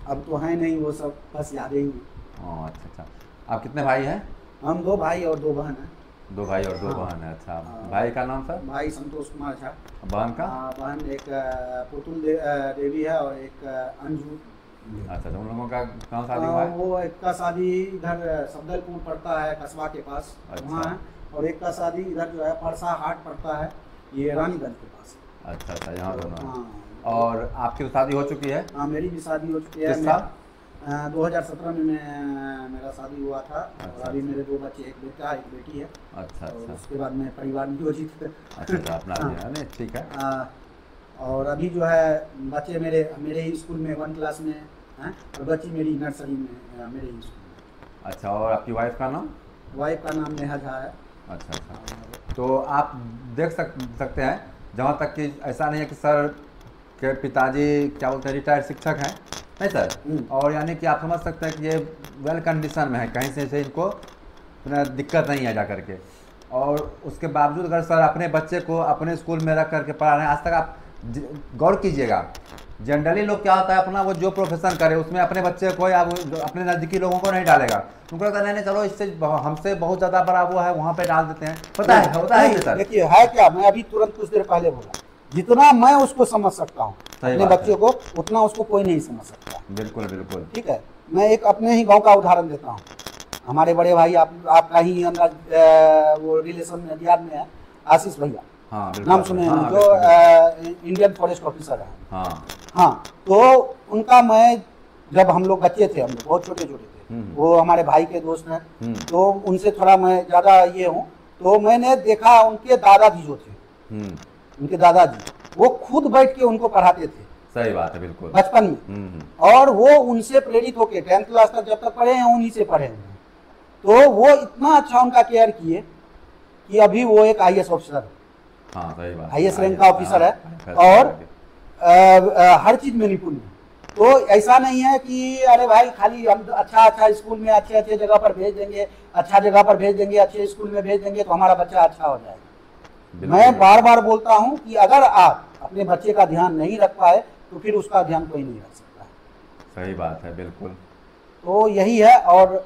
अब तो है नहीं वो सब, बस यादें ही। अच्छा। आप कितने भाई हैं? हम 2 भाई और 2 बहन हैं। 2 भाई और 2 बहन है। अच्छा, भाई का नाम सर? भाई संतोष कुमार झा। बहन का? बहन एक पुतुल देवी है और एक अंजू। अच्छा, उन लोगों का कहाँ शादी हुआ है? वो एक का शादी इधर सफदलपुर पड़ता है कस्बा के पास, वहाँ है। और एक का शादी इधर जो है परसा हाट पड़ता है, ये रानीगंज के पास। अच्छा, यहाँ दोनों। और आपकी तो शादी हो चुकी है? हाँ, मेरी भी शादी हो चुकी है। किस साल? 2017 में मेरा शादी हुआ था। और अभी मेरे 2 बच्चे, एक बेटा एक बेटी है। अच्छा। उसके बाद मैं परिवार नियोजित। अच्छा, अपना नहीं, ठीक है। और अभी जो है बच्चे मेरे ही स्कूल में 1 क्लास में हैं और बच्ची मेरी नर्सरी में मेरे ही स्कूल में। अच्छा, और आपकी वाइफ का नाम? वाइफ का नाम नेहा झा है। अच्छा। तो आप देख सकते हैं, जहाँ तक कि ऐसा नहीं है कि सर के पिताजी क्या बोलते हैं रिटायर्ड शिक्षक हैं, नहीं सर, और यानी कि आप समझ सकते हैं कि ये वेल कंडीशन में है, कहीं से इनको दिक्कत नहीं है जा करके। और उसके बावजूद अगर सर अपने बच्चे को अपने स्कूल में रख करके पढ़ा रहे हैं, आज तक आप गौर कीजिएगा, जनरली लोग क्या होता है अपना वो जो प्रोफेशन करे उसमें अपने बच्चे को या अपने नज़दीकी लोगों को नहीं डालेगा। उनको लगता है नहीं चलो इससे हमसे बहुत ज़्यादा बड़ा वो है वहाँ पे डाल देते हैं। पता है होता है सर? देखिए है क्या, मैं अभी तुरंत कुछ देर पहले बोला, जितना मैं उसको समझ सकता हूँ अपने बच्चे को, उतना उसको कोई नहीं समझ सकता। बिल्कुल बिल्कुल। ठीक है, मैं एक अपने ही गाँव का उदाहरण देता हूँ। हमारे बड़े भाई आपका ही वो रिलेशन में दियाद में है, आशीष भैया। हाँ, नाम सुने हैं, जो इंडियन फॉरेस्ट ऑफिसर है। हाँ, तो उनका मैं जब हम लोग बच्चे थे, हम लोग बहुत छोटे छोटे थे, वो हमारे भाई के दोस्त हैं, तो उनसे थोड़ा मैं ज़्यादा ये हूँ, तो मैंने देखा उनके दादाजी जो थे, उनके दादाजी वो खुद बैठ के उनको पढ़ाते थे। सही बात है, बिल्कुल, बचपन में। और वो उनसे प्रेरित होके 10th क्लास तक जब तक पढ़े हैं उन्हीं से पढ़े हैं। तो वो इतना अच्छा उनका केयर किए कि अभी वो एक IAS ऑफिसर है। हाँ, सही बात, IAS रैंक का ऑफिसर है और हर चीज में निपुण है। तो ऐसा नहीं है कि अरे भाई खाली हम अच्छा स्कूल में अच्छे जगह पर भेज देंगे, अच्छे स्कूल में भेज देंगे तो हमारा बच्चा अच्छा हो जाएगा। मैं बार बार बोलता हूं कि अगर आप अपने बच्चे का ध्यान नहीं रख पाए तो फिर उसका ध्यान कोई नहीं रख सकता। सही बात है, बिल्कुल। तो यही है। और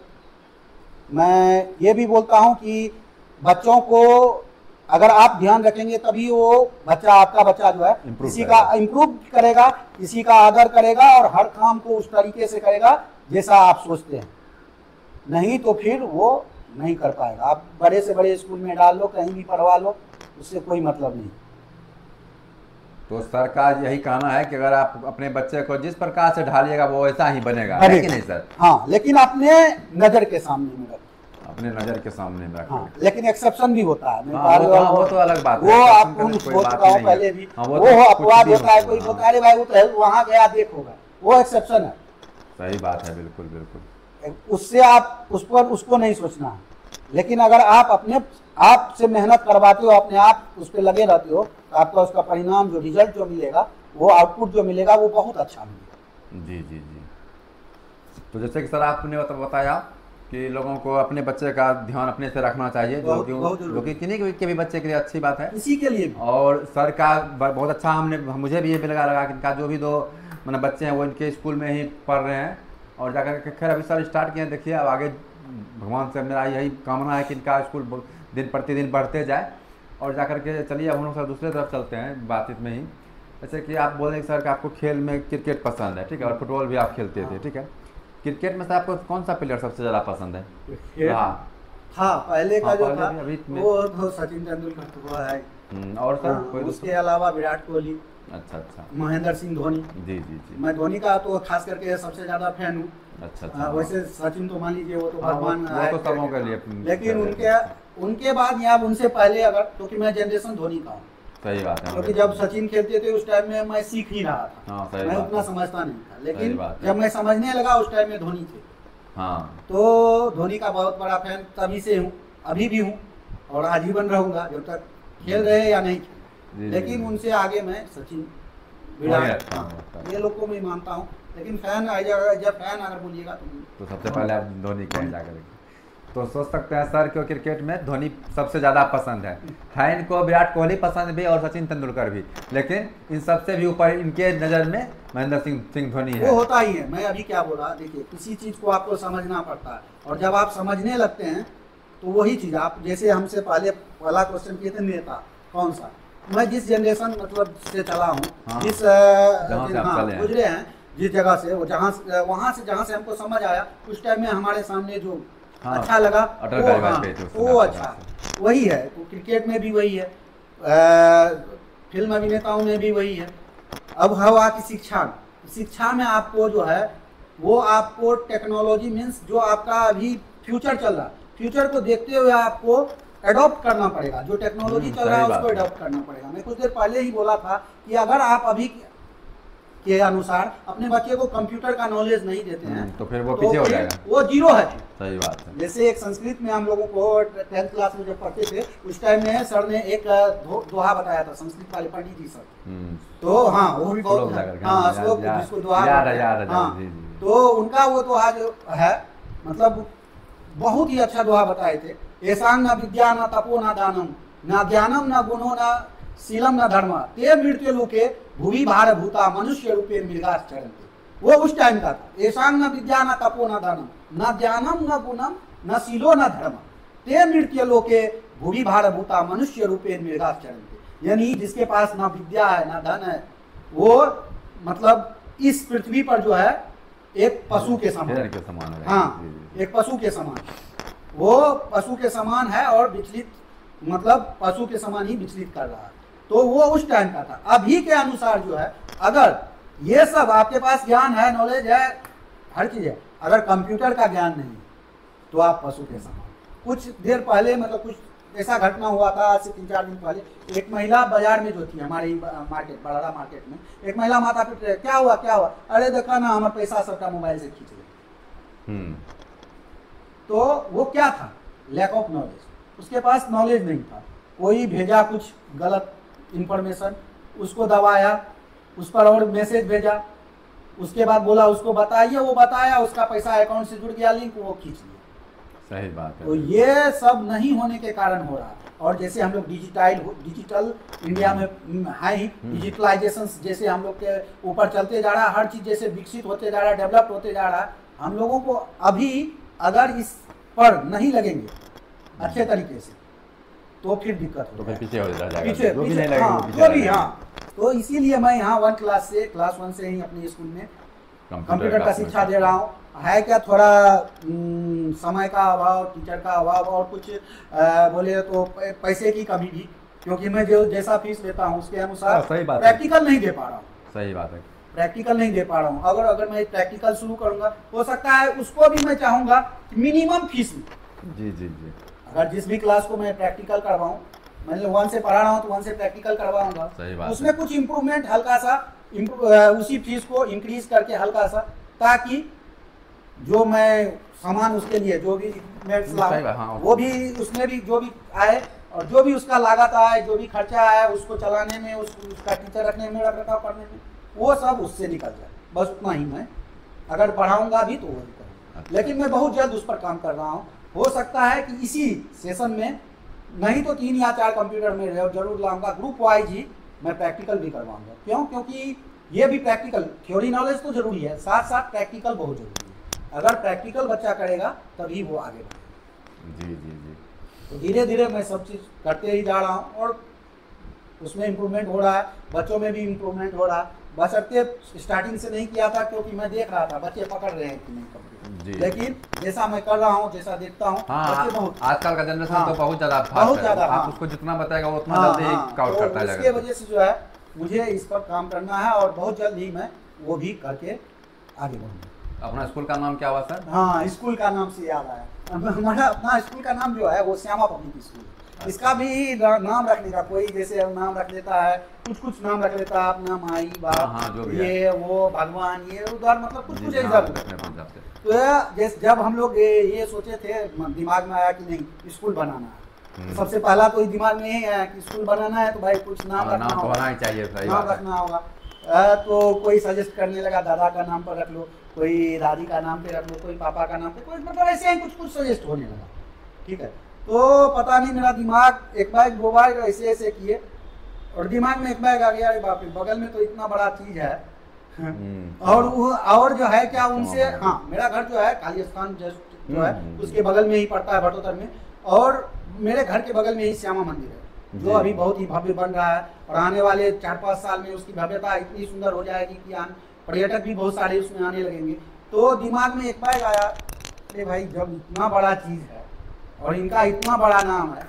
मैं ये भी बोलता हूं कि बच्चों को अगर आप ध्यान रखेंगे तभी वो बच्चा, आपका बच्चा जो है किसी का इम्प्रूव करेगा, किसी का आदर करेगा और हर काम को उस तरीके से करेगा जैसा आप सोचते हैं। नहीं तो फिर वो नहीं कर पाएगा। आप बड़े से बड़े स्कूल में डाल लो, कहीं भी पढ़वा लो, उससे कोई मतलब नहीं। तो सर का यही कहना है कि अगर आप अपने बच्चे को जिस प्रकार से ढालिएगा वो वैसा ही बनेगा, है कि नहीं सर? हाँ, लेकिन अपने नजर के सामने में रखें, अपने नजर के सामने में रखें। हाँ, लेकिन एक्सेप्शन भी होता है। वो तो अलग बात है, वो आपको बोल चुका हूँ पहले भी, वो अपवाद होता है। कोई बोलता है भाई वो तो वहाँ गया देखोगा, वो एक्सेप्शन है। सही बात है, बिल्कुल बिल्कुल। उससे आप उस पर उसको नहीं सोचना है। लेकिन अगर आप अपने आप से मेहनत करवाते हो, अपने आप उस पर लगे रहते हो, तो आपका उसका परिणाम जो रिजल्ट जो मिलेगा, वो आउटपुट जो मिलेगा वो बहुत अच्छा मिलेगा। जी जी जी। तो जैसे कि सर आपने बताया कि लोगों को अपने बच्चे का ध्यान अपने से रखना चाहिए, जो कि किन्हीं के भी बच्चे के लिए अच्छी बात है, इसी के लिए। और सर का बहुत अच्छा मुझे भी ये लगा कि इनका जो भी 2 बच्चे हैं वो इनके स्कूल में ही पढ़ रहे हैं, और जाकर के खैर अभी सर स्टार्ट किए हैं, देखिए अब आगे भगवान से मेरा यही कामना है कि इनका स्कूल दिन प्रतिदिन बढ़ते जाए। और जाकर के चलिए अब हम लोग सर दूसरे तरफ चलते हैं बातचीत में ही। जैसे कि आप बोल रहे हैं सर कि आपको खेल में क्रिकेट पसंद है, ठीक है, और फुटबॉल भी आप खेलते थे, ठीक है। क्रिकेट में से आपको कौन सा प्लेयर सबसे ज़्यादा पसंद है? हाँ पहले का जो था अभी वो तो सचिन तेंदुलकर तो है। और सर कोई उसके अलावा विराट कोहली, अच्छा अच्छा, महेंद्र सिंह धोनी। जी जी जी, मैं धोनी का तो खास करके सबसे ज्यादा फैन हूँ। अच्छा अच्छा। वैसे सचिन तो मान लीजिए वो तो भगवान वो तो सबों के लिए, लेकिन उनके बाद या उनसे पहले अगर, क्योंकि मैं जनरेशन धोनी का हूँ। सही बात है, क्योंकि जब सचिन खेलते थे उस टाइम में मैं सीख ही रहा था, मैं उतना समझता नहीं था, लेकिन जब मैं समझने लगा उस टाइम में धोनी थे। हाँ, तो धोनी का बहुत बड़ा फैन तभी से हूँ, अभी भी हूँ और आजीवन रहूंगा जब तक खेल रहे या नहीं खेल। लेकिन उनसे आगे मैं सचिन, विराट, ये लोग को मैं मानता हूँ। लेकिन फैन जब फैन अगर बोलिएगा तो सबसे पहले आप धोनी कहें जाकर। तो सोच सकते हैं सर कि क्रिकेट में धोनी सबसे ज़्यादा पसंद है इनको, विराट कोहली पसंद भी और सचिन तेंदुलकर भी, लेकिन इन सबसे भी ऊपर इनके नज़र में महेंद्र सिंह धोनी है। वो होता ही है। मैं अभी क्या बोल रहा, देखिए किसी चीज़ को आपको समझना पड़ता है, और जब आप समझने लगते हैं तो वही चीज़ आप, जैसे हमसे पहले वाला क्वेश्चन किए थे नेता कौन सा, मैं जिस जनरेशन मतलब से चला हूँ, जिस गुजरे हैं जिस जगह से, वो वहाँ से जहाँ से हमको समझ आया उस टाइम में हमारे सामने जो अच्छा लगा वो अच्छा वही है। तो क्रिकेट में भी वही है, फिल्म अभिनेताओं में भी वही है। अब हवा की शिक्षा में आपको जो है वो आपको टेक्नोलॉजी मीन्स जो आपका अभी फ्यूचर चल रहा है, फ्यूचर को देखते हुए आपको एडॉप्ट करना पड़ेगा। जो टेक्नोलॉजी चल रहा है उसको एडॉप्ट करना पड़ेगा। मैं कुछ देर पहले ही बोला था कि अगर आप अभी के अनुसार अपने बच्चे को कंप्यूटर का नॉलेज नहीं देते हैं तो फिर वो पीछे हो जाएगा, वो जीरो है। सही बात है। जैसे एक संस्कृत में हम लोगों को 10th क्लास में जब पढ़ते थे उस टाइम में सर ने एक दोहा बताया था, संस्कृत वाले पंडित जी सर। तो हाँ वो भी बहुत जिसको दोहा, तो उनका वो दोहा जो है मतलब बहुत ही अच्छा दोहा बताए थे। ऐसांग न विद्या न तपो न दानम न ज्ञानम न गुणो न शीलम न धर्म ते मृत्यु लोके भूवि भार भूता मनुष्य रूपे मृगास चरन्ते। वो उस टाइम का था। ऐसांग न विद्या न तपो न दानम न ज्ञानम न गुणम न शीलो न धर्म ते मृत्यु लोके भूवि भार भूता मनुष्य रूपे मृगास चरन्ते। यानी जिसके पास ना विद्या है ना धन है, वो मतलब इस पृथ्वी पर जो है एक पशु के समान है। हाँ, एक पशु के समान, वो पशु के समान है और विचलित मतलब पशु के समान ही विचलित कर रहा है। तो वो उस टाइम का था। अभी के अनुसार जो है, अगर ये सब आपके पास ज्ञान है, नॉलेज है, हर चीज है, अगर कंप्यूटर का ज्ञान नहीं तो आप पशु के समान। कुछ देर पहले मतलब कुछ ऐसा घटना हुआ था, आज से 3-4 दिन पहले, एक महिला बाजार में जो थी हमारे मार्केट, बड़ाड़ा मार्केट में एक महिला माता पिट रहे, क्या हुआ क्या हुआ, अरे देखा ना हमारा पैसा सबका मोबाइल से खींच लिया। तो वो क्या था, लैक ऑफ नॉलेज। उसके पास नॉलेज नहीं था, कोई भेजा कुछ गलत इंफॉर्मेशन, उसको दबाया, उस पर और मैसेज भेजा, उसके बाद बोला उसको बताइए, वो बताया, उसका पैसा अकाउंट से जुड़ गया, लिंक वो खींच लिया। सही बात है। तो ये सब नहीं होने के कारण हो रहा है। और जैसे हम लोग डिजिटल इंडिया में है ही, डिजिटलाइजेशन जैसे हम लोग के ऊपर चलते जा रहा है, हर चीज जैसे विकसित होते जा रहा है, डेवलप होते जा रहा है, हम लोगों को अभी अगर इस पर नहीं लगेंगे अच्छे तरीके से तो फिर दिक्कत हो, तो फिर पीछे हो जाएगा, पीछे हाँ। तो इसीलिए मैं यहाँ 1 क्लास 1 से ही अपने स्कूल में कंप्यूटर का शिक्षा दे रहा हूँ। है क्या थोड़ा समय का अभाव, टीचर का अभाव और कुछ बोले तो पैसे की कमी भी, क्योंकि मैं जो जैसा फीस लेता हूँ उसके अनुसार प्रैक्टिकल नहीं दे पा रहा हूँ। सही बात है, प्रैक्टिकल नहीं दे पा रहा हूँ। अगर मैं प्रैक्टिकल शुरू करूँगा, हो सकता है उसको भी मैं चाहूँगा मिनिमम फीस में। जी जी जी, अगर जिस भी क्लास को मैं प्रैक्टिकल करवाऊँ, मैंने 1 से पढ़ा रहा हूँ तो 1 से प्रैक्टिकल करवाऊंगा, उसमें कुछ इम्प्रूवमेंट हल्का सा उसी फीस को इंक्रीज करके हल्का सा, ताकि जो मैं सामान उसके लिए जो भी वो भी उसमें भी जो भी आए और जो भी उसका लागत आए, जो भी खर्चा आए उसको चलाने में, उसका टीचर रखने में, रखा पढ़ने में, वो सब उससे निकल जाए। बस उतना ही मैं अगर पढ़ाऊंगा भी तो वही करूँगा। लेकिन मैं बहुत जल्द उस पर काम कर रहा हूँ। हो सकता है कि इसी सेशन में नहीं तो 3 या 4 कंप्यूटर में जरूर लाऊंगा, ग्रुप वाइज ही मैं प्रैक्टिकल भी करवाऊंगा। क्यों? क्योंकि ये भी प्रैक्टिकल, थ्योरी नॉलेज तो जरूरी है, साथ साथ प्रैक्टिकल बहुत जरूरी है। अगर प्रैक्टिकल बच्चा करेगा तभी वो आगे बढ़ेगा। जी जी जी। तो धीरे धीरे मैं सब चीज़ करते ही जा रहा हूँ और उसमें इम्प्रूवमेंट हो रहा है, बच्चों में भी इम्प्रूवमेंट हो रहा है। बशर्ते स्टार्टिंग से नहीं किया था क्योंकि मैं देख रहा था बच्चे पकड़ रहे हैं कि नहीं कंप्यूटर, लेकिन जैसा मैं कर रहा हूँ, जैसा देखता हूँ, हाँ, बहुत आजकल का जनरेशन हाँ, तो बहुत ज़्यादा बहुत ज़्यादा, आप उसको जितना बताएगा वो उतना जल्दी काउंट करता है। उसके वजह से जो है मुझे इस पर काम करना है और बहुत जल्द ही मैं वो भी करके आगे बढ़ूँगा। अपना स्कूल का नाम क्या हुआ सर? हाँ, स्कूल का नाम से याद आया, हमारा अपना स्कूल का नाम जो है वो श्यामा पब्लिक स्कूल। इसका भी नाम रखने का कोई जैसे नाम रख लेता है, कुछ नाम रख लेता है अपना माई बाप, ये वो भगवान, ये उधर, मतलब कुछ ऐसा। तो जब हम लोग ये सोचे थे, दिमाग में आया कि नहीं स्कूल बनाना है, तो सबसे पहला तो दिमाग में यही आया कि स्कूल बनाना है तो भाई कुछ नाम रखना होगा, नाम रखना होगा। तो कोई सजेस्ट करने लगा दादा का नाम पर रख लो, कोई दादी का नाम पे रख लो, कोई पापा का नाम पे, कोई मतलब ऐसे ही कुछ सजेस्ट होने लगा। ठीक है, तो पता नहीं मेरा दिमाग एक बार दो बार ऐसे किए और दिमाग में एक बार आ गया, अरे बाप रे बगल में तो इतना बड़ा चीज है। और जो है क्या उनसे, हाँ मेरा घर जो है काली स्थान जो है उसके बगल में ही पड़ता है भटोतर में, और मेरे घर के बगल में ही श्यामा मंदिर है जो अभी बहुत ही भव्य बन रहा है और आने वाले 4-5 साल में उसकी भव्यता इतनी सुंदर हो जाएगी कि पर्यटक भी बहुत सारे उसमें आने लगेंगे। तो दिमाग में एक बार आया, अरे भाई जब इतना बड़ा चीज है और इनका इतना बड़ा नाम है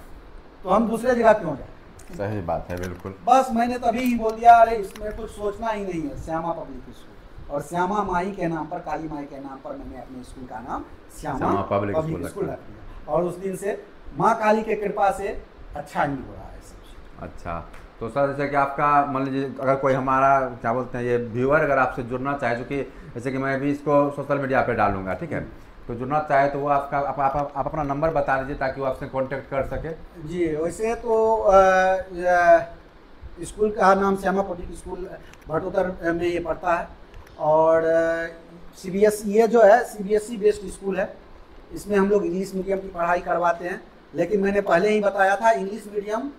तो हम दूसरे जगह क्यों जाए। सही बात है, बिल्कुल। बस मैंने तभी ही बोल दिया, अरे इसमें कुछ सोचना ही नहीं है, श्यामा पब्लिक स्कूल, और श्यामा माई के नाम पर, काली माई के नाम पर मैंने अपने स्कूल का नाम श्यामा पब्लिक स्कूल रख दिया। और उस दिन से माँ काली के कृपा से अच्छा ही हो रहा है सब। अच्छा, तो सर जैसे कि आपका मान लीजिए अगर कोई हमारा क्या बोलते हैं ये व्यूअर अगर आपसे जुड़ना चाहे, जो कि जैसे कि मैं भी इसको सोशल मीडिया पे डालूंगा, ठीक है, तो जुड़ना चाहे तो वो आपका आप अपना नंबर बता दीजिए ताकि वो आपसे कांटेक्ट कर सके। जी, वैसे तो स्कूल का नाम श्यामा पब्लिक स्कूल भटोतर में ये पढ़ता है और CBSE ये जो है CBSE बेस्ड स्कूल है। इसमें हम लोग इंग्लिश मीडियम की पढ़ाई करवाते हैं, लेकिन मैंने पहले ही बताया था इंग्लिश मीडियम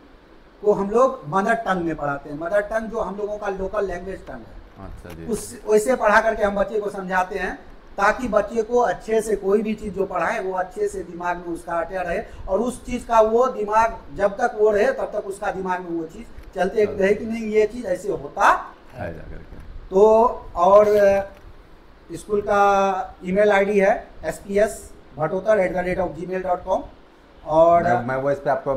को हम लोग मदर टंग में पढ़ाते हैं। मदर टंग जो हम लोगों का लोकल लैंग्वेज टंग है, अच्छा जी, उस वैसे पढ़ा करके हम बच्चे को समझाते हैं ताकि बच्चे को अच्छे से कोई भी चीज़ जो पढ़ाए वो अच्छे से दिमाग में उसका अटैच रहे और उस चीज़ का वो दिमाग जब तक वो रहे तब तक उसका दिमाग में वो चीज़ चलते रहे कि नहीं ये चीज़ ऐसे होता है। तो और स्कूल का ईमेल आईडी है spsbhatotar@gmail.com और मैं वो इस पे आपको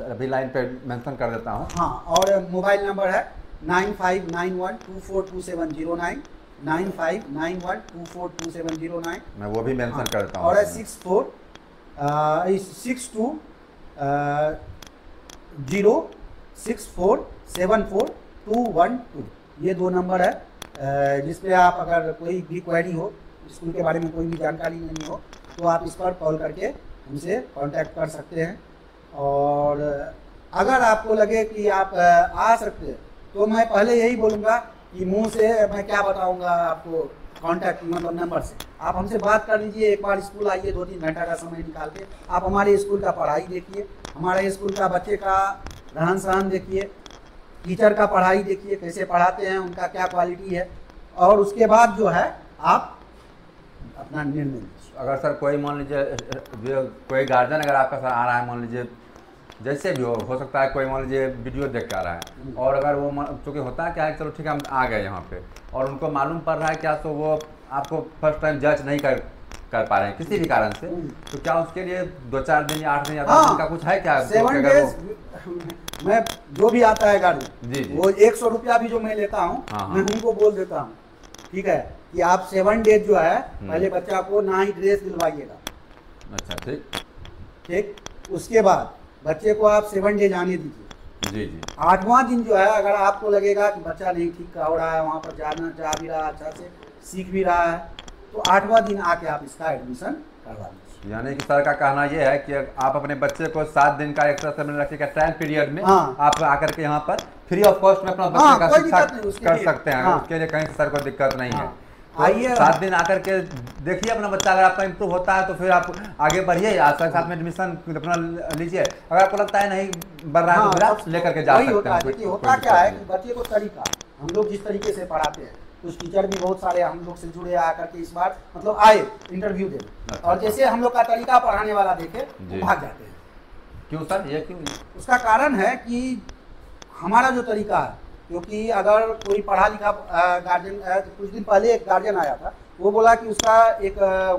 अभी लाइन पे मेंशन कर देता हूँ। हाँ, और मोबाइल नंबर है 9591242709 9591242709। मैं वो भी मेंशन कर देता हूँ। और 6264747212 ये दो नंबर है जिस पे आप अगर कोई भी क्वेरी हो, स्कूल के बारे में कोई भी जानकारी नहीं हो तो आप इस पर कॉल करके हमसे कांटेक्ट कर सकते हैं। और अगर आपको लगे कि आप आ सकते हैं तो मैं पहले यही बोलूँगा कि मुंह से मैं क्या बताऊंगा आपको, कांटेक्ट मतलब नंबर से आप हमसे बात कर लीजिए। एक बार स्कूल आइए, 2-3 घंटा का समय निकाल के आप हमारे स्कूल का पढ़ाई देखिए, हमारे स्कूल का बच्चे का रहन सहन देखिए, टीचर का पढ़ाई देखिए कैसे पढ़ाते हैं, उनका क्या क्वालिटी है, और उसके बाद जो है आप अपना निर्णय लीजिए। अगर सर कोई मान लीजिए कोई गार्जियन अगर आपका सर आ रहा है, मान लीजिए जैसे भी हो सकता है कोई मान लीजिए वीडियो देख कर आ रहा है और अगर वो चूँकि होता है क्या है, चलो ठीक है हम आ गए यहाँ पे और उनको मालूम पड़ रहा है क्या, तो वो आपको फर्स्ट टाइम जज नहीं कर पा रहे हैं किसी भी कारण से, तो क्या उसके लिए 2-4 दिन या 8 दिन या 10 दिन का कुछ है क्या? 7 डेज मैं जो भी आता है गाड़ी जी वो 100 रुपया भी जो मैं लेता हूँ मैं उनको बोल देता हूँ, ठीक है, कि आप 7 डेज जो है पहले बच्चा को ना ही ड्रेस दिलवाइएगा। अच्छा, ठीक, उसके बाद बच्चे को आप 7 डेज आने दीजिए। जी जी। 8वां दिन जो है अगर आपको लगेगा कि बच्चा नहीं ठीक हो रहा है, वहाँ पर जाना चाह भी रहा है, अच्छा से सीख भी रहा है, तो 8वां दिन आके आप इसका एडमिशन करवा लीजिए। यानी कि सर का कहना ये है कि आप अपने बच्चे को 7 दिन का एक्स्ट्रा समय रखिएगा टाइम पीरियड में, आप आकर के यहाँ पर फ्री ऑफ कॉस्ट में अपना बच्चे का शिक्षा कर सकते हैं। उसके लिए कहीं सर को दिक्कत नहीं है। आइए 7 दिन आकर के देखिए अपना बच्चा, अगर आपका इम्प्रूव होता है तो फिर आप आगे बढ़िए, आज साथ में एडमिशन अपना लीजिए। अगर आपको लगता है नहीं बढ़ रहा है तो फिर आप लेकर के जा सकते हैं। होता क्या है कि बच्चे को तरीका हम लोग जिस तरीके से पढ़ाते हैं कुछ टीचर भी बहुत सारे हम लोग से जुड़े आकर के इस बार मतलब आए इंटरव्यू देने, और जैसे हम लोग का तरीका पढ़ाने वाला देखे वो भाग जाते हैं। क्यों सर, ये क्यों? उसका कारण है कि हमारा जो तरीका है, क्योंकि अगर कोई पढ़ा लिखा गार्जियन, कुछ दिन पहले एक गार्जियन आया था, वो बोला कि उसका एक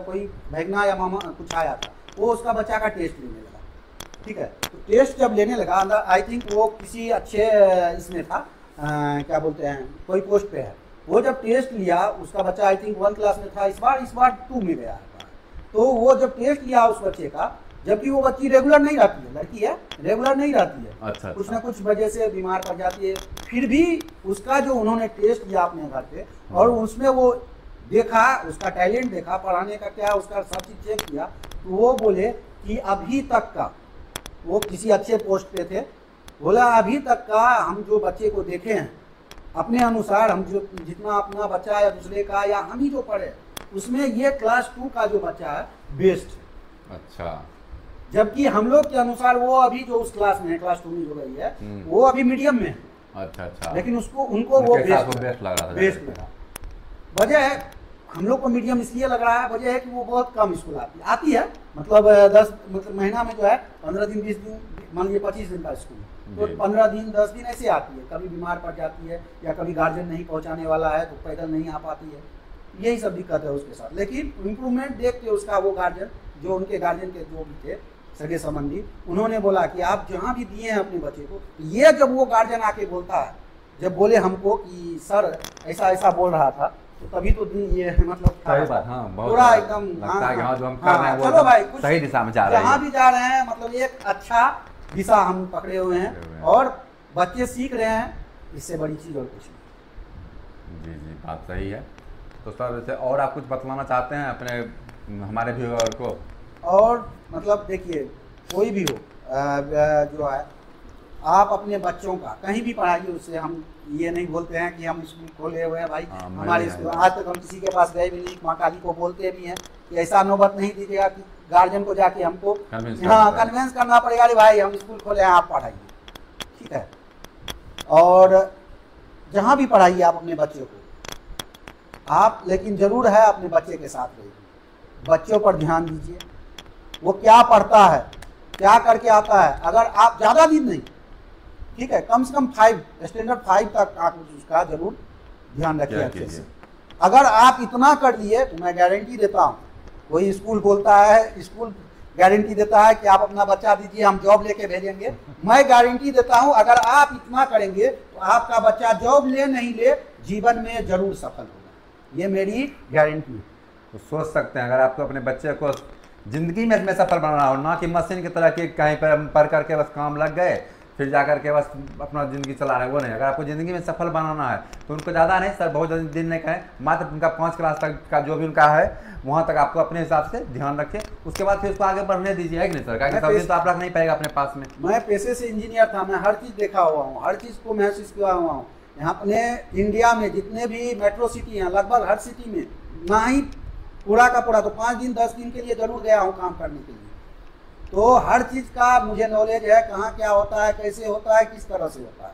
कोई भैगना या मामा कुछ आया था, वो उसका बच्चा का टेस्ट लेने लगा, ठीक है। तो टेस्ट जब लेने लगा, आई थिंक वो किसी अच्छे इसमें था, क्या बोलते हैं, कोई पोस्ट पे है, वो जब टेस्ट लिया उसका बच्चा आई थिंक 1 क्लास में था, इस बार 2 में गया है। तो वो जब टेस्ट लिया उस बच्चे का, जबकि वो बच्ची रेगुलर नहीं रहती है, लड़की है, रेगुलर नहीं रहती है, अच्छा, कुछ ना कुछ वजह से बीमार पड़ जाती है, फिर भी उसका जो उन्होंने टेस्ट लिया अपने घर पे, और उसमें वो देखा, उसका टैलेंट देखा, पढ़ाने का क्या, उसका सब चीज चेक किया, तो वो बोले कि अभी तक का, वो किसी अच्छे पोस्ट पे थे, बोला अभी तक का हम जो बच्चे को देखे हैं अपने अनुसार, हम जो जितना अपना बच्चा या दूसरे का या हम ही जो पढ़े, उसमें ये क्लास 2 का जो बच्चा है बेस्ट है। अच्छा, जबकि हम लोग के अनुसार वो अभी जो उस क्लास में है, क्लास 2 में जो गई है, वो अभी मीडियम में है। अच्छा, लेकिन उनको वो बेस्ट लग रहा था, बेस्ट लगा। वजह है, हम लोग को मीडियम इसलिए लग रहा है, वजह है कि वो बहुत कम स्कूल आती है, मतलब 10 मतलब महीना में जो है 15 दिन 20 दिन, मान लीजिए 25 दिन का स्कूल, तो 15 दिन 10 दिन ऐसे आती है, कभी बीमार पड़ जाती है या कभी गार्जियन नहीं पहुंचाने वाला है तो पैदल नहीं आ पाती है, यही सब दिक्कत है उसके साथ। लेकिन इम्प्रूवमेंट देख के उसका वो गार्जियन, जो उनके गार्जियन के जो भी थे सगे संबंधी, उन्होंने बोला कि आप जहाँ भी दिए हैं अपने बच्चे को, ये जब वो गार्जियन आके बोलता है, जब बोले हमको कि सर ऐसा ऐसा बोल रहा था, तो तभी तो ये मतलब सही बात, हाँ, पूरा एकदम लगता है कि हाँ जो हम कर रहे हैं वो चलो भाई कुछ सही दिशा में जा रहे हैं, जहाँ भी जा रहे हैं मतलब एक अच्छा दिशा हम पकड़े हुए हैं और बच्चे सीख रहे हैं, इससे बड़ी चीज़ और कुछ नहीं। जी, बात सही है। तो सर जैसे और आप कुछ बतलाना चाहते हैं अपने हमारे व्यूअर को? और मतलब देखिए, कोई भी हो जो है, आप अपने बच्चों का कहीं भी पढ़ाइए, उससे हम ये नहीं बोलते हैं कि हम स्कूल खोले हुए हैं भाई, हमारे स्कूल, आज तक हम किसी के पास गए भी नहीं, माँ काली को बोलते भी हैं कि ऐसा नौबत नहीं दीजिएगा कि गार्जियन को जाके हमको कन्वेंस करना पड़ेगा, अरे भाई हम स्कूल खोले हैं आप पढ़ाइए, ठीक है। और जहाँ भी पढ़ाइए आप अपने बच्चे को, आप लेकिन जरूर है अपने बच्चे के साथ रहिए, बच्चों पर ध्यान दीजिए, वो क्या पढ़ता है, क्या करके आता है। अगर आप ज़्यादा दिन नहीं, ठीक है, कम से कम 5 स्टैंडर्ड 5 तक आप उसका जरूर ध्यान रखिए अच्छे से। अगर आप इतना कर लिए तो मैं गारंटी देता हूँ, कोई स्कूल बोलता है, स्कूल गारंटी देता है कि आप अपना बच्चा दीजिए हम जॉब लेके भेजेंगे, मैं गारंटी देता हूँ अगर आप इतना करेंगे तो आपका बच्चा जॉब ले नहीं ले जीवन में जरूर सफल होगा, ये मेरी गारंटी है। तो सोच सकते हैं अगर आपको अपने बच्चे को जिंदगी में सफल बनाना हो, ना कि मशीन की तरह की कहीं पर पढ़ करके बस काम लग गए फिर जा करके बस अपना ज़िंदगी चला रहे हैं, वो नहीं। अगर आपको ज़िंदगी में सफल बनाना है तो उनको ज़्यादा नहीं सर, बहुत दिन नहीं कहें, मात्र उनका 5 क्लास तक का जो भी उनका है वहाँ तक आपको अपने हिसाब से ध्यान रखें, उसके बाद फिर उसको आगे बढ़ने दीजिए, है कि नहीं सर? क्योंकि सब दिन तो आप रख नहीं पाएगा अपने पास में। मैं पेशे से इंजीनियर था, मैं हर चीज़ देखा हुआ हूँ, हर चीज़ को महसूस किया हुआ हूँ। यहाँ अपने इंडिया में जितने भी मेट्रो सिटी हैं, लगभग हर सिटी में ना ही पूरा का पूरा तो 5 दिन 10 दिन के लिए जरूर गया हूँ काम करने के लिए, तो हर चीज़ का मुझे नॉलेज है, कहाँ क्या होता है, कैसे होता है, किस तरह से होता है।